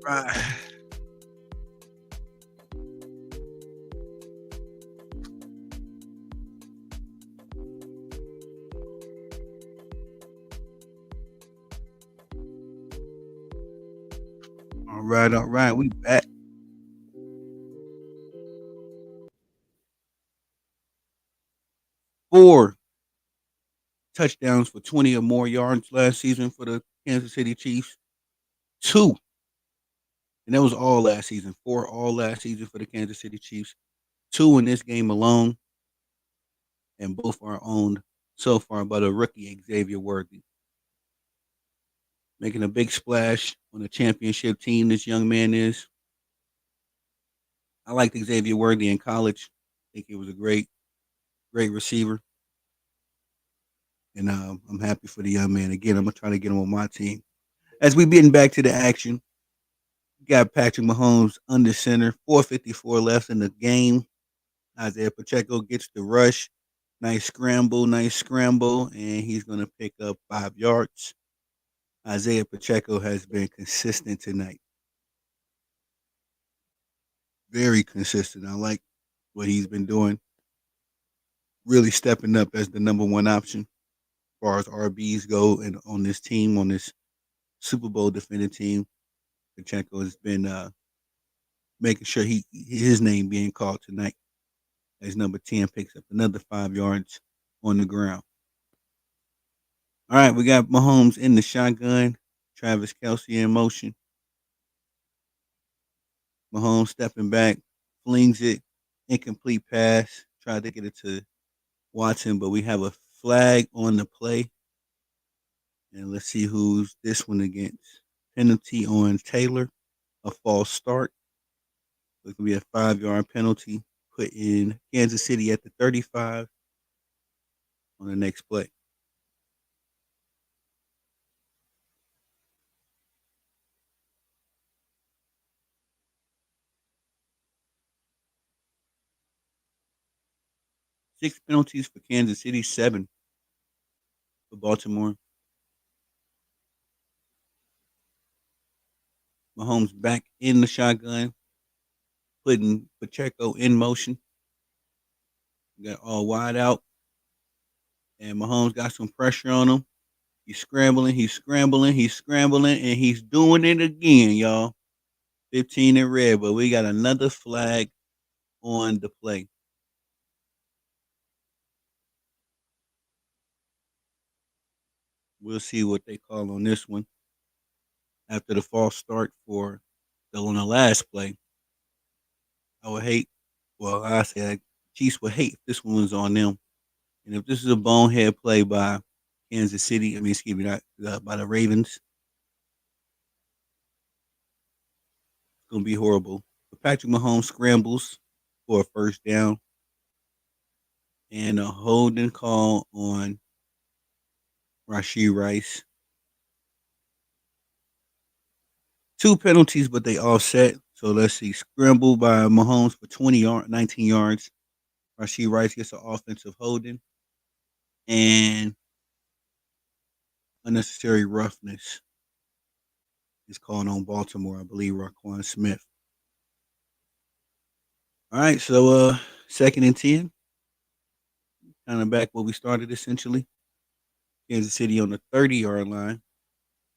Right. All right, all right. We back. 4 touchdowns for 20 or more yards last season for the Kansas City Chiefs. Two, and that was all last season. Four all last season for the Kansas City Chiefs. Two in this game alone, and both are owned so far by the rookie Xavier Worthy. Making a big splash on the championship team, this young man is. I liked Xavier Worthy in college. I think he was a great receiver. And I'm happy for the young man. Again, I'm going to try to get him on my team. As we getting back to the action, we got Patrick Mahomes under center, 4:54 left in the game. Isaiah Pacheco gets the rush. Nice scramble, and he's going to pick up 5 yards. Isaiah Pacheco has been consistent tonight. Very consistent. I like what he's been doing. Really stepping up as the number one option as far as RBs go and on this team, on this Super Bowl defending team. Pacheco has been making sure his name being called tonight as number 10 picks up another 5 yards on the ground. All right, we got Mahomes in the shotgun. Travis Kelsey in motion. Mahomes stepping back, flings it, incomplete pass. Tried to get it to Watson, but we have a flag on the play. And let's see who's this one against. Penalty on Taylor, a false start. It could be a 5 yard penalty. Put in Kansas City at the 35 on the next play. Six penalties for Kansas City, seven for Baltimore. Mahomes back in the shotgun, putting Pacheco in motion. Got all wide out, and Mahomes got some pressure on him. He's scrambling, and he's doing it again, y'all. 15 in red, but we got another flag on the play. We'll see what they call on this one after the false start for on the last play. I would hate, well, I say like, Chiefs would hate if this one was on them. And if this is a bonehead play by Kansas City, excuse me, not by the Ravens, it's going to be horrible. But Patrick Mahomes scrambles for a first down and a holding call on Rashee Rice. Two penalties, but they offset. So let's see. Scramble by Mahomes for 19 yards. Rashee Rice gets an offensive holding. And unnecessary roughness is called on Baltimore, I believe, Raquan Smith. All right, so second and 10. Kind of back where we started essentially. Kansas City on the 30-yard line.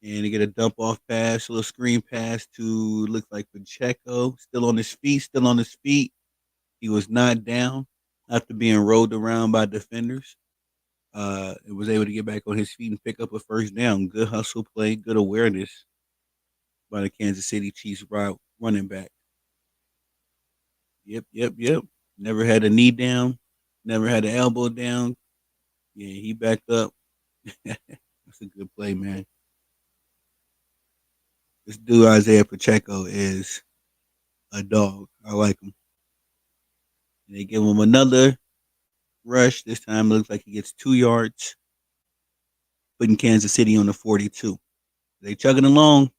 And they get a dump off pass, a little screen pass to looks like Pacheco. Still on his feet. He was not down after being rolled around by defenders. And was able to get back on his feet and pick up a first down. Good hustle play, good awareness by the Kansas City Chiefs running back. Yep. Never had a knee down, never had an elbow down. Yeah, he backed up. That's a good play, man. This dude Isaiah Pacheco is a dog. I like him. And they give him another rush. This time it looks like he gets 2 yards, putting Kansas City on the 42. They chugging along.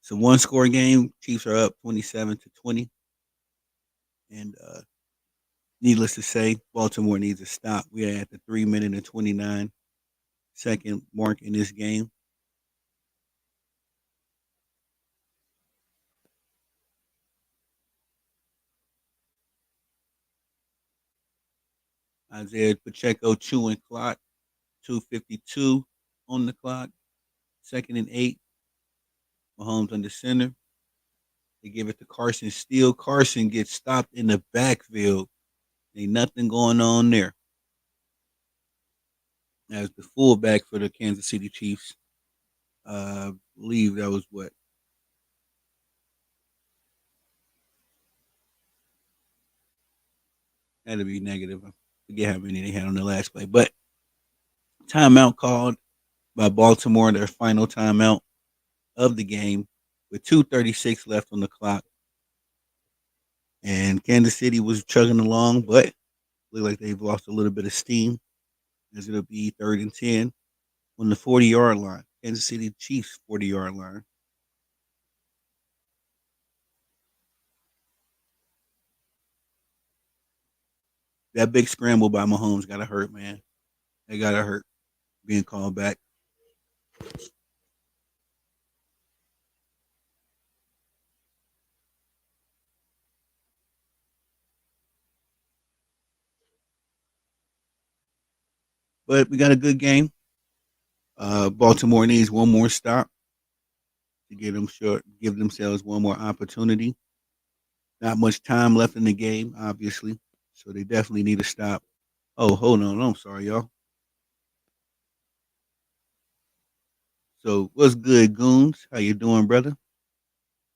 It's a one-score game. Chiefs are up 27-20. And needless to say, Baltimore needs a stop. We are at the 3 minute and 29-second mark in this game. Isaiah Pacheco chewing clock, 2:52 on the clock, 2nd and 8. Mahomes under center. They give it to Carson Steele. Carson gets stopped in the backfield. Ain't nothing going on there. As the fullback for the Kansas City Chiefs, I believe that was what? Had to be negative. I forget how many they had on the last play. But timeout called by Baltimore, their final timeout of the game with 2:36 left on the clock. And Kansas City was chugging along, but look like they've lost a little bit of steam as it'll be 3rd and 10 on the 40-yard line. Kansas City Chiefs 40-yard line. That big scramble by Mahomes gotta hurt, man. They gotta hurt being called back. But we got a good game. Baltimore needs one more stop to get them short, give themselves one more opportunity. Not much time left in the game, obviously, so they definitely need to stop. Oh, hold on, I'm sorry, y'all. So, what's good, Goons? How you doing, brother?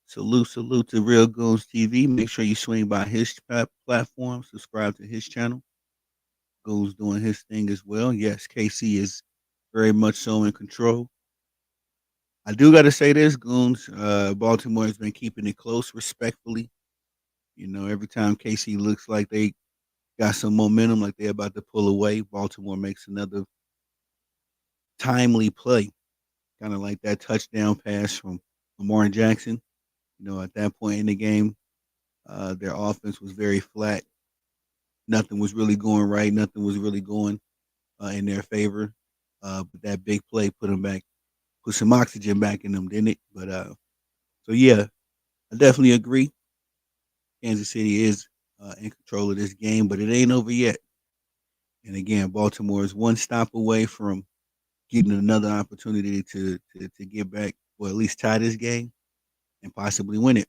Salute to Real Goons TV. Make sure you swing by his platform, subscribe to his channel. Goons doing his thing as well. Yes, KC is very much so in control. I do got to say this, Goons. Baltimore has been keeping it close, respectfully. You know, every time KC looks like they got some momentum, like they're about to pull away, Baltimore makes another timely play, kind of like that touchdown pass from Lamar Jackson. You know, at that point in the game, their offense was very flat. Nothing was really going right. Nothing was really going in their favor. But that big play put them back, put some oxygen back in them, didn't it? But so yeah, I definitely agree. Kansas City is in control of this game, but it ain't over yet. And again, Baltimore is one stop away from getting another opportunity to get back, or at least tie this game and possibly win it.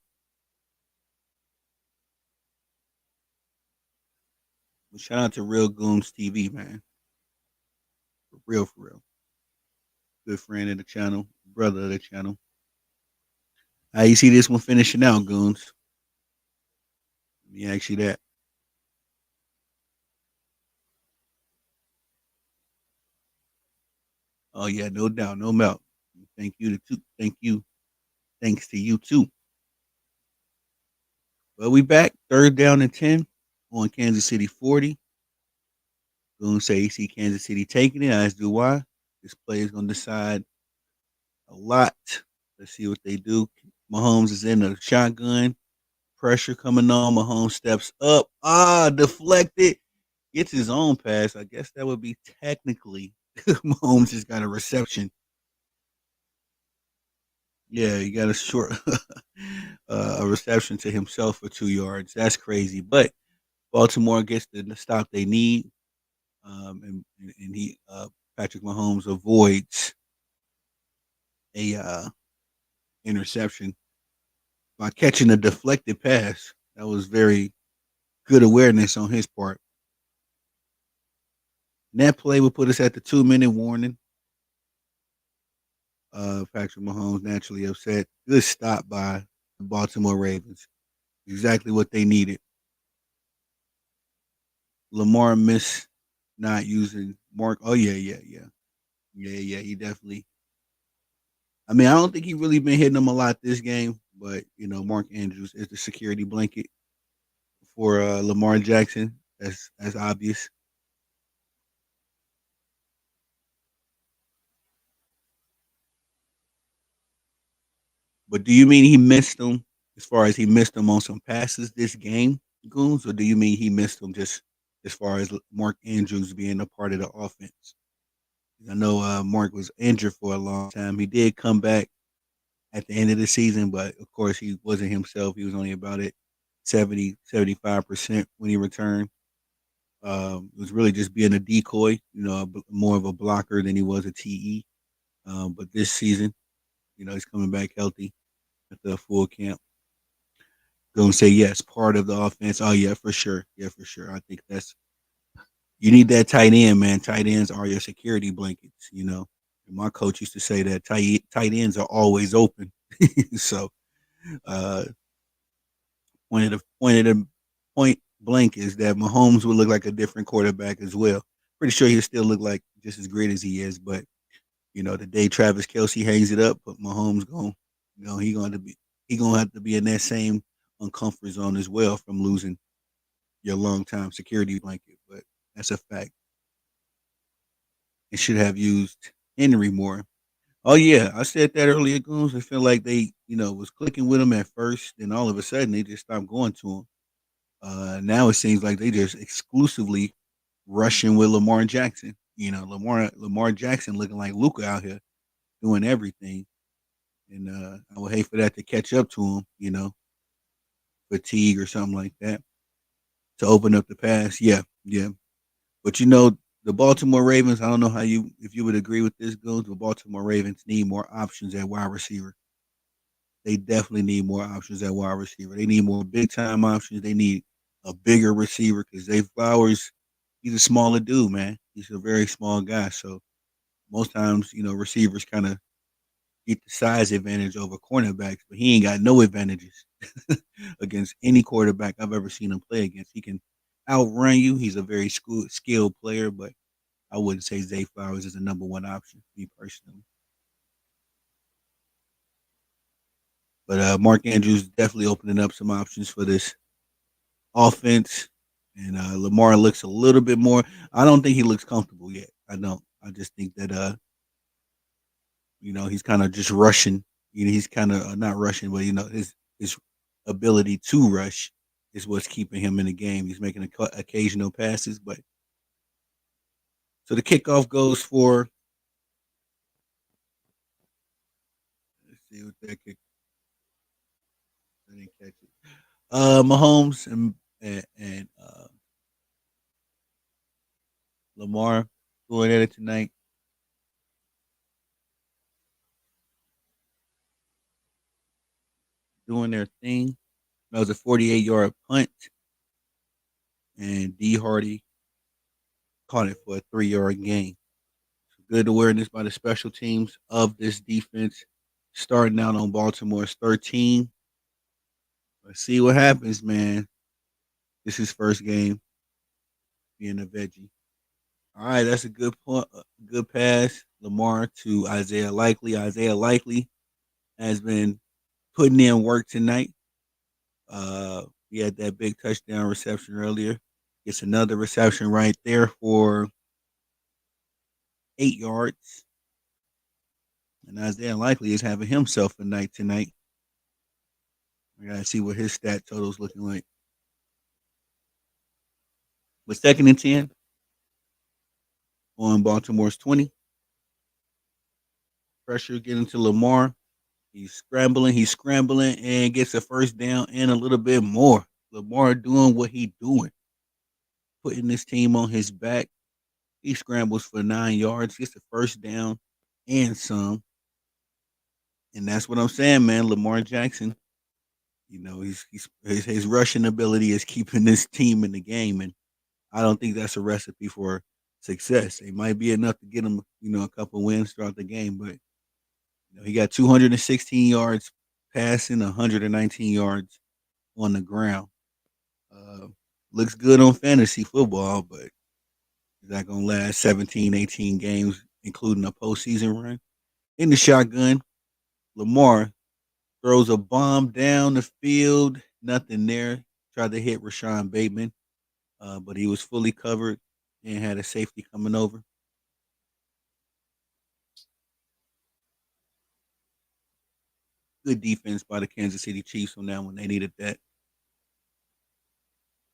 But shout out to Real Goons TV, man. For real, for real. Good friend of the channel, brother of the channel. How you see this one finishing out, Goons? Let me ask you that. Oh yeah, no doubt, no doubt. Thank you to two. Thank you. Thanks to you too. Well, we back 3rd down and 10 on Kansas City 40. Goons say he see Kansas City taking it. As do I. This play is gonna decide a lot. Let's see what they do. Mahomes is in the shotgun. Pressure coming on. Mahomes steps up. Deflected. Gets his own pass. I guess that would be technically Mahomes just got a reception. Yeah, he got a short a reception to himself for 2 yards. That's crazy. But Baltimore gets the stop they need. And he Patrick Mahomes avoids a interception by catching a deflected pass. That was very good awareness on his part. And that play would put us at the 2-minute warning. Patrick Mahomes naturally upset. Good stop by the Baltimore Ravens. Exactly what they needed. Lamar missed not using Mark. Oh yeah. He definitely. I mean, I don't think he really been hitting them a lot this game, but you know, Mark Andrews is the security blanket for Lamar Jackson. That's obvious. But do you mean he missed them as far as he missed them on some passes this game, Goons, or do you mean he missed them just as far as Mark Andrews being a part of the offense? I know Mark was injured for a long time. He did come back at the end of the season, but of course he wasn't himself. He was only about at 75% when he returned. Was really just being a decoy, more of a blocker than he was a TE. But this season, he's coming back healthy at the full camp. Gonna say yes, part of the offense. Oh yeah, for sure. Yeah, for sure. I think that's you need that tight end, man. Tight ends are your security blankets. And my coach used to say that tight ends are always open. So uh point blank is that Mahomes would look like a different quarterback as well. Pretty sure he'll still look like just as great as he is, but the day Travis Kelsey hangs it up, but Mahomes going, he gonna have to be in that same uncomfort zone as well from losing your longtime security blanket. But that's a fact. It should have used Henry more. Oh yeah, I said that earlier, Goons. I feel like they, was clicking with him at first, then all of a sudden they just stopped going to him. Now it seems like they just exclusively rushing with Lamar Jackson. Lamar Jackson looking like Luca out here doing everything. And I would hate for that to catch up to him, fatigue or something like that to open up the pass. Yeah, yeah. But the Baltimore Ravens, I don't know if you would agree with this, goes. The Baltimore Ravens need more options at wide receiver. They definitely need more options at wide receiver. They need more big time options. They need a bigger receiver because Zay Flowers, he's a smaller dude, man. He's a very small guy. So most times, receivers kind of get the size advantage over cornerbacks, but he ain't got no advantages against any quarterback I've ever seen him play against. He can outrun you. He's a very skilled player, but I wouldn't say Zay Flowers is the number one option, me personally. But Mark Andrews definitely opening up some options for this offense. And Lamar looks a little bit more. I don't think he looks comfortable yet. I don't. I just think that he's kind of just rushing. He's kind of not rushing, but his ability to rush is what's keeping him in the game. He's making occasional passes, but so the kickoff goes for. Let's see what that kick. I didn't catch it. Mahomes and Lamar going at it tonight, doing their thing. That was a 48-yard punt, and D Hardy caught it for a 3-yard gain. Good awareness by the special teams of this defense. Starting out on Baltimore's 13. Let's see what happens, man. This is his first game being a veggie. All right, that's a good point. Good pass, Lamar to Isaiah Likely. Isaiah Likely has been putting in work tonight. He had that big touchdown reception earlier. Gets another reception right there for 8 yards. And Isaiah Likely is having himself a night tonight. I gotta see what his stat total's looking like. But 2nd and 10 on Baltimore's 20. Pressure getting to Lamar. He's scrambling, and gets a first down and a little bit more. Lamar doing what he doing, putting this team on his back. He scrambles for 9 yards, gets the first down and some. And that's what I'm saying, man. Lamar Jackson, his rushing ability is keeping this team in the game, and I don't think that's a recipe for success. It might be enough to get him, a couple wins throughout the game, but he got 216 yards passing, 119 yards on the ground. Uh, Looks good on fantasy football, but is that going to last 17, 18 games, including a postseason run? In the shotgun, Lamar throws a bomb down the field. Nothing there. Tried to hit Rashawn Bateman, but he was fully covered and had a safety coming over. Good defense by the Kansas City Chiefs on that one. They needed that.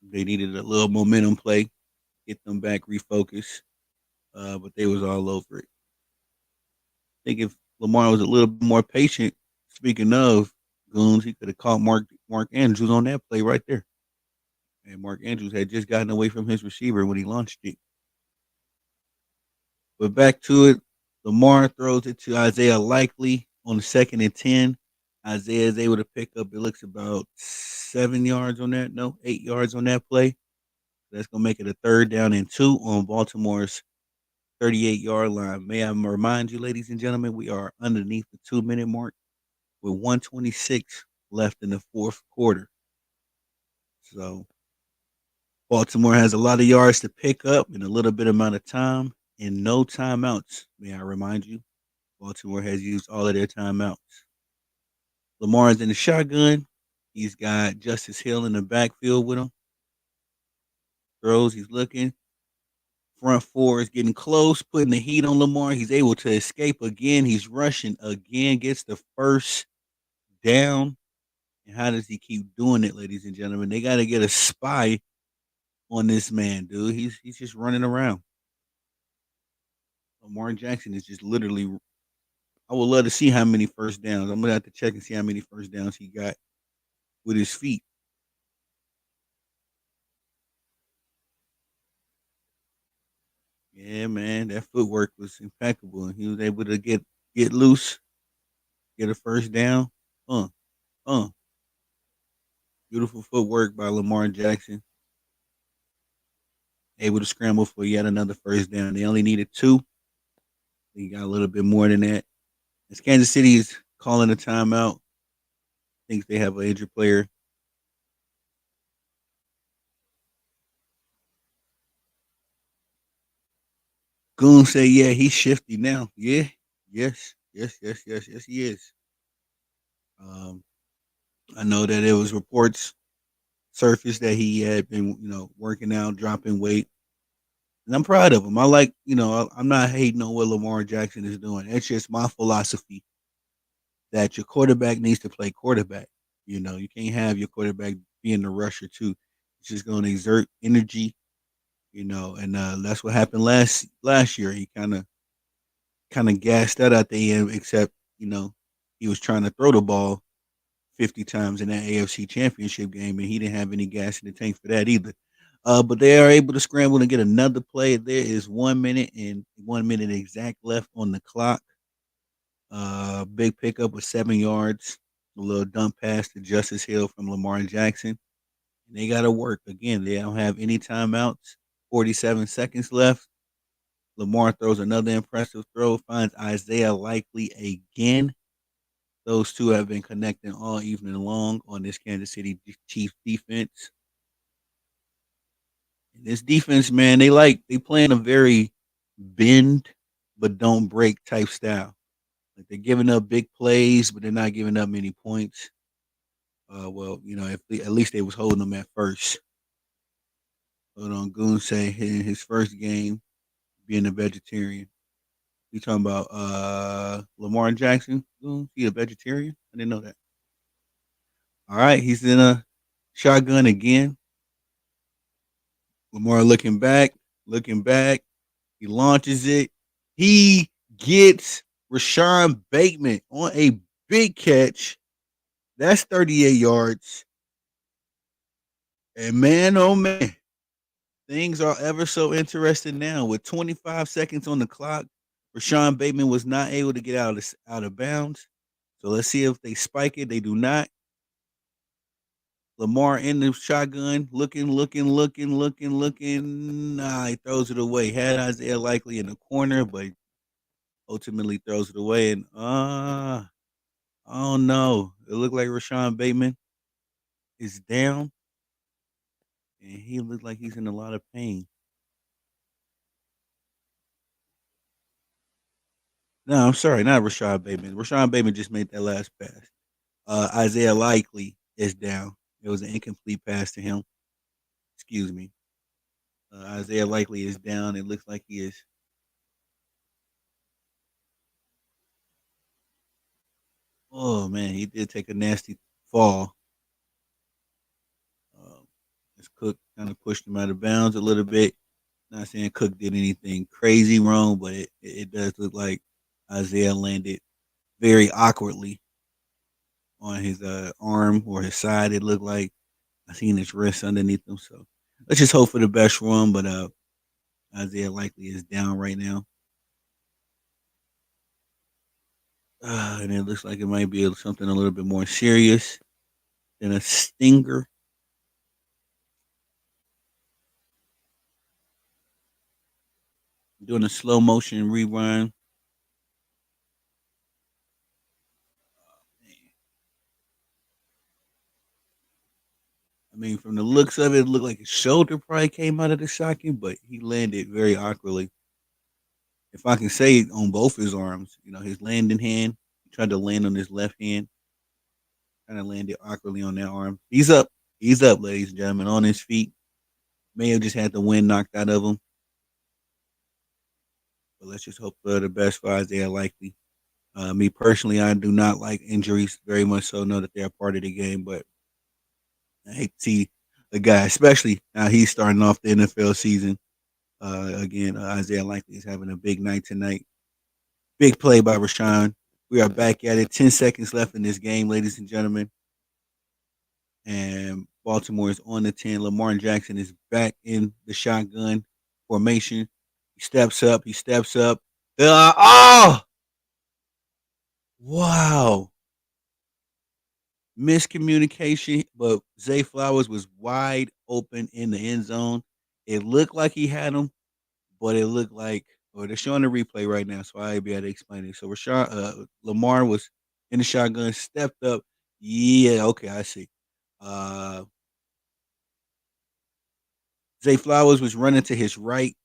They needed a little momentum play, get them back, refocus. But they was all over it. I think if Lamar was a little bit more patient, speaking of goons, he could have caught Mark Andrews on that play right there. And Mark Andrews had just gotten away from his receiver when he launched it. But back to it, Lamar throws it to Isaiah Likely on the 2nd and 10. Isaiah is able to pick up, it looks about 7 yards on that. No, 8 yards on that play. That's going to make it a 3rd down and 2 on Baltimore's 38-yard line. May I remind you, ladies and gentlemen, we are underneath the 2-minute mark with 126 left in the fourth quarter. So Baltimore has a lot of yards to pick up in a little bit amount of time and no timeouts. May I remind you, Baltimore has used all of their timeouts. Lamar is in the shotgun. He's got Justice Hill in the backfield with him. Throws, he's looking. Front four is getting close, putting the heat on Lamar. He's able to escape again. He's rushing again, gets the first down. And how does he keep doing it, ladies and gentlemen? They got to get a spy on this man, dude. He's just running around. Lamar Jackson is just literally. I would love to see how many first downs. I'm gonna have to check and see how many first downs he got with his feet. Yeah, man, that footwork was impeccable, and he was able to get loose, get a first down. Uh, uh, Beautiful footwork by Lamar Jackson. Able to scramble for yet another first down. They only needed two. He got a little bit more than that. As Kansas City is calling a timeout, thinks they have an injured player. Goon say, yeah, he's shifty now. Yeah, yes, he is. Um, I know that it was reports surfaced that he had been, working out, dropping weight, and I'm proud of him. I like, I'm not hating on what Lamar Jackson is doing. It's just my philosophy that your quarterback needs to play quarterback. You can't have your quarterback being the rusher too. It's just going to exert energy, and that's what happened last year. He kind of gassed that at the end, except he was trying to throw the ball 50 times in that AFC Championship game, and he didn't have any gas in the tank for that either. But they are able to scramble and get another play. There is 1 minute and 1 minute exact left on the clock. Big pickup with 7 yards. A little dump pass to Justice Hill from Lamar Jackson. And they got to work again. They don't have any timeouts. 47 seconds left. Lamar throws another impressive throw, finds Isaiah Likely again. Those two have been connecting all evening long on this Kansas City Chiefs defense. And this defense, man, they playing a very bend but don't break type style. Like they're giving up big plays, but they're not giving up many points. Well, if at least they was holding them at first. Hold on, Goon say in his first game being a vegetarian. You talking about Lamar Jackson? Goon, he a vegetarian? I didn't know that. All right, he's in a shotgun again. Lamar looking back. He launches it. He gets Rashawn Bateman on a big catch. That's 38 yards. And man, oh man, things are ever so interesting now. With 25 seconds on the clock, Rashawn Bateman was not able to get out of bounds. So let's see if they spike it. They do not. Lamar in the shotgun, looking. Nah, he throws it away. Had Isaiah Likely in the corner, but ultimately throws it away. And oh no, it looked like Rashawn Bateman is down, and he looked like he's in a lot of pain. No, I'm sorry, not Rashawn Bateman. Rashawn Bateman just made that last pass. Isaiah Likely is down. It was an incomplete pass to him. Excuse me. Isaiah Likely is down. It looks like he is. Oh man, he did take a nasty fall. Um, as Cook kind of pushed him out of bounds a little bit. Not saying Cook did anything crazy wrong, but it does look like Isaiah landed very awkwardly on his arm or his side. It looked like, I seen his wrist underneath him, so let's just hope for the best for him. But Isaiah Likely is down right now, and it looks like it might be something a little bit more serious than a stinger. Doing a slow motion rewind. I mean, from the looks of it, it looked like his shoulder probably came out of the socket, but he landed very awkwardly. If I can say it, on both his arms, his landing hand, he tried to land on his left hand, kind of landed awkwardly on that arm. He's up. He's up, ladies and gentlemen, on his feet. May have just had the wind knocked out of him, but let's just hope for the best for Isaiah Likely. Me personally, I do not like injuries very much. So know that they're a part of the game, but I hate to see a guy, especially now he's starting off the NFL season. Again, Isaiah Likely is having a big night tonight. Big play by Rashawn. We are back at it. 10 seconds left in this game, ladies and gentlemen. And Baltimore is on the 10. Lamar Jackson is back in the shotgun formation. He steps up. He steps up. Oh! Wow. Miscommunication, but Zay Flowers was wide open in the end zone. It looked like he had him, but it looked like, or they're showing the replay right now, so I'll be able to explain it. So Lamar was in the shotgun, stepped up. Yeah, okay, I see. Uh, Zay Flowers was running to his right,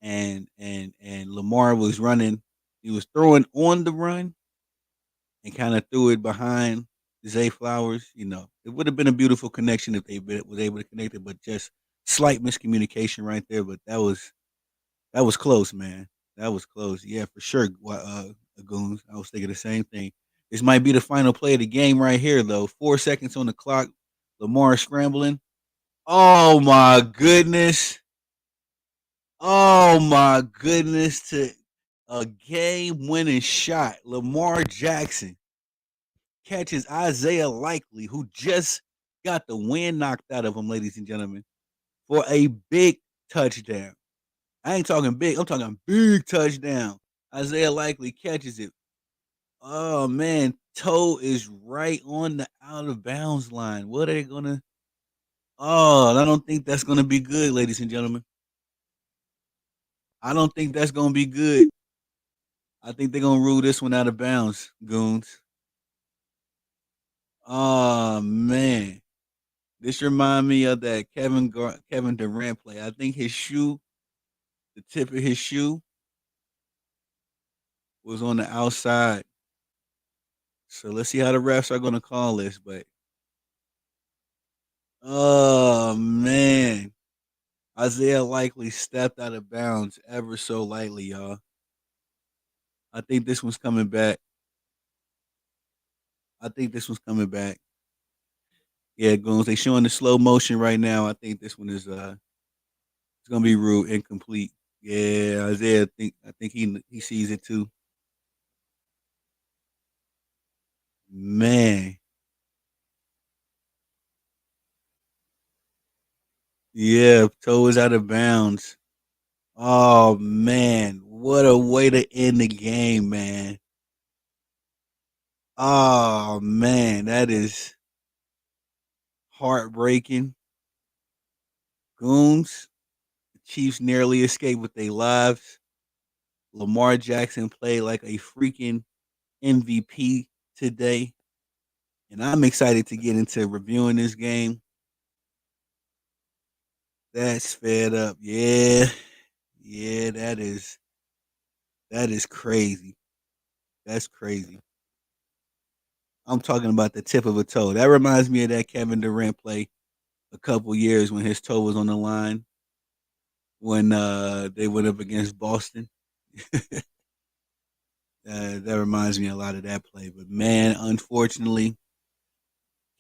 and Lamar was running. He was throwing on the run and kind of threw it behind Zay Flowers. It would have been a beautiful connection if they was able to connect it, but just slight miscommunication right there. But that was close, man. That was close. Yeah, for sure. Goons. I was thinking the same thing. This might be the final play of the game right here, though. 4 seconds on the clock. Lamar scrambling. Oh my goodness. Oh my goodness. To a game winning shot. Lamar Jackson catches Isaiah Likely, who just got the wind knocked out of him, ladies and gentlemen, for a big touchdown. I ain't talking big. I'm talking big touchdown. Isaiah Likely catches it. Oh man, toe is right on the out of bounds line. What are they gonna? Oh, I don't think that's gonna be good, ladies and gentlemen. I don't think that's gonna be good. I think they're gonna rule this one out of bounds, goons. Oh man, this remind me of that Kevin Durant play. I think his shoe, the tip of his shoe, was on the outside. So let's see how the refs are gonna call this. But oh man, Isaiah Likely stepped out of bounds ever so lightly, y'all. I think this one's coming back. I think this one's coming back. Yeah, Goons, they showing the slow motion right now. I think this one is it's gonna be ruled incomplete. Yeah, Isaiah I think he sees it too. Man. Yeah, toe is out of bounds. Oh man, what a way to end the game, man. Oh man, that is heartbreaking. Goons, the Chiefs nearly escaped with their lives. Lamar Jackson played like a freaking MVP today. And I'm excited to get into reviewing this game. That's fed up. Yeah. Yeah, that is crazy. That's crazy. I'm talking about the tip of a toe. That reminds me of that Kevin Durant play a couple years when his toe was on the line when they went up against Boston. That reminds me a lot of that play. But man, unfortunately,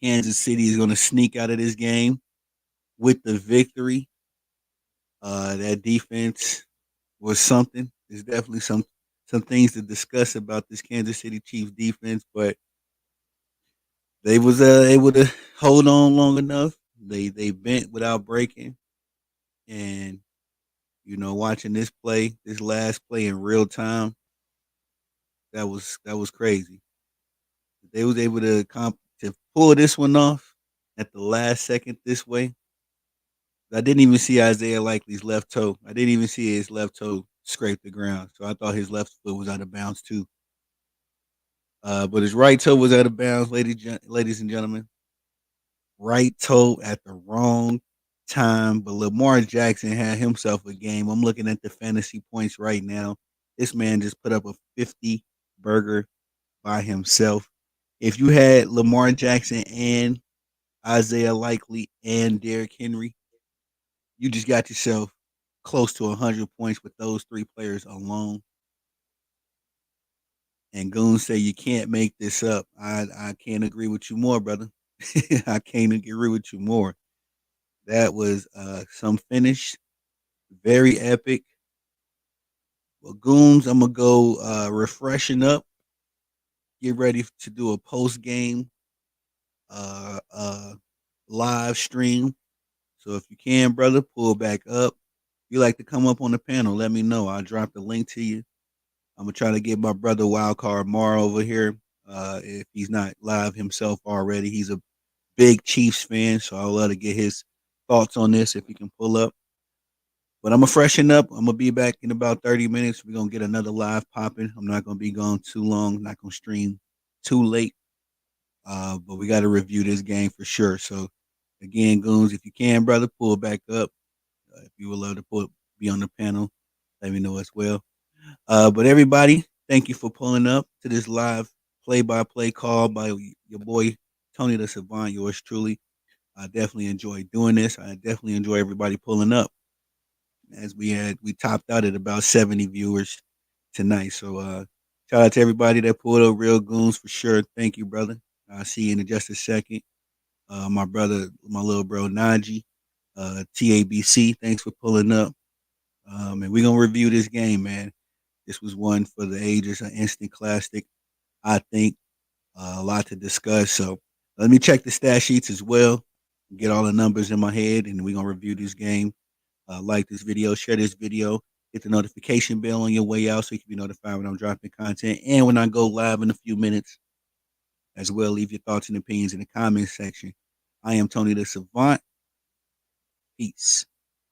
Kansas City is going to sneak out of this game with the victory. That defense was something. There's definitely some things to discuss about this Kansas City Chiefs defense, but they was able to hold on long enough They bent without breaking, and watching this last play in real time, that was crazy. They was able to pull this one off at the last second this way. I didn't even see Isaiah Likely's left toe. I didn't even see his left toe scrape the ground, so I thought his left foot was out of bounds too. But his right toe was out of bounds, ladies and gentlemen. Right toe at the wrong time. But Lamar Jackson had himself a game. I'm looking at the fantasy points right now. This man just put up a 50 burger by himself. If you had Lamar Jackson and Isaiah Likely and Derrick Henry, you just got yourself close to 100 points with those three players alone. And Goon say you can't make this up. I can't agree with you more, brother. I can't agree with you more. That was some finish, very epic. Well, Goons, I'm gonna go refreshing up, get ready to do a post game uh, uh, live stream. So if you can, brother, pull back up. If you like to come up on the panel, let me know. I'll drop the link to you. I'm gonna try to get my brother Wildcard Mar over here. If he's not live himself already, he's a big Chiefs fan, so I'd love to get his thoughts on this if he can pull up. But I'm gonna freshen up. I'm gonna be back in about 30 minutes. We're gonna get another live popping. I'm not gonna be gone too long. Not gonna stream too late. But we got to review this game for sure. So again, Goons, if you can, brother, pull back up. If you would love to be on the panel, let me know as well. But everybody, thank you for pulling up to this live play-by-play call by your boy Tony the Savant. Yours truly. I definitely enjoy doing this. I definitely enjoy everybody pulling up. As we topped out at about 70 viewers tonight. So shout out to everybody that pulled up, real goons for sure. Thank you, brother. I'll see you in just a second. My brother, my little bro Najee, TABC. Thanks for pulling up. And we're gonna review this game, man. This was one for the ages, an instant classic. I think a lot to discuss. So let me check the stat sheets as well, get all the numbers in my head, and we're gonna review this game. Like this video, share this video, hit the notification bell on your way out so you can be notified when I'm dropping content and when I go live in a few minutes. As well, leave your thoughts and opinions in the comments section. I am Tony the Savant. Peace.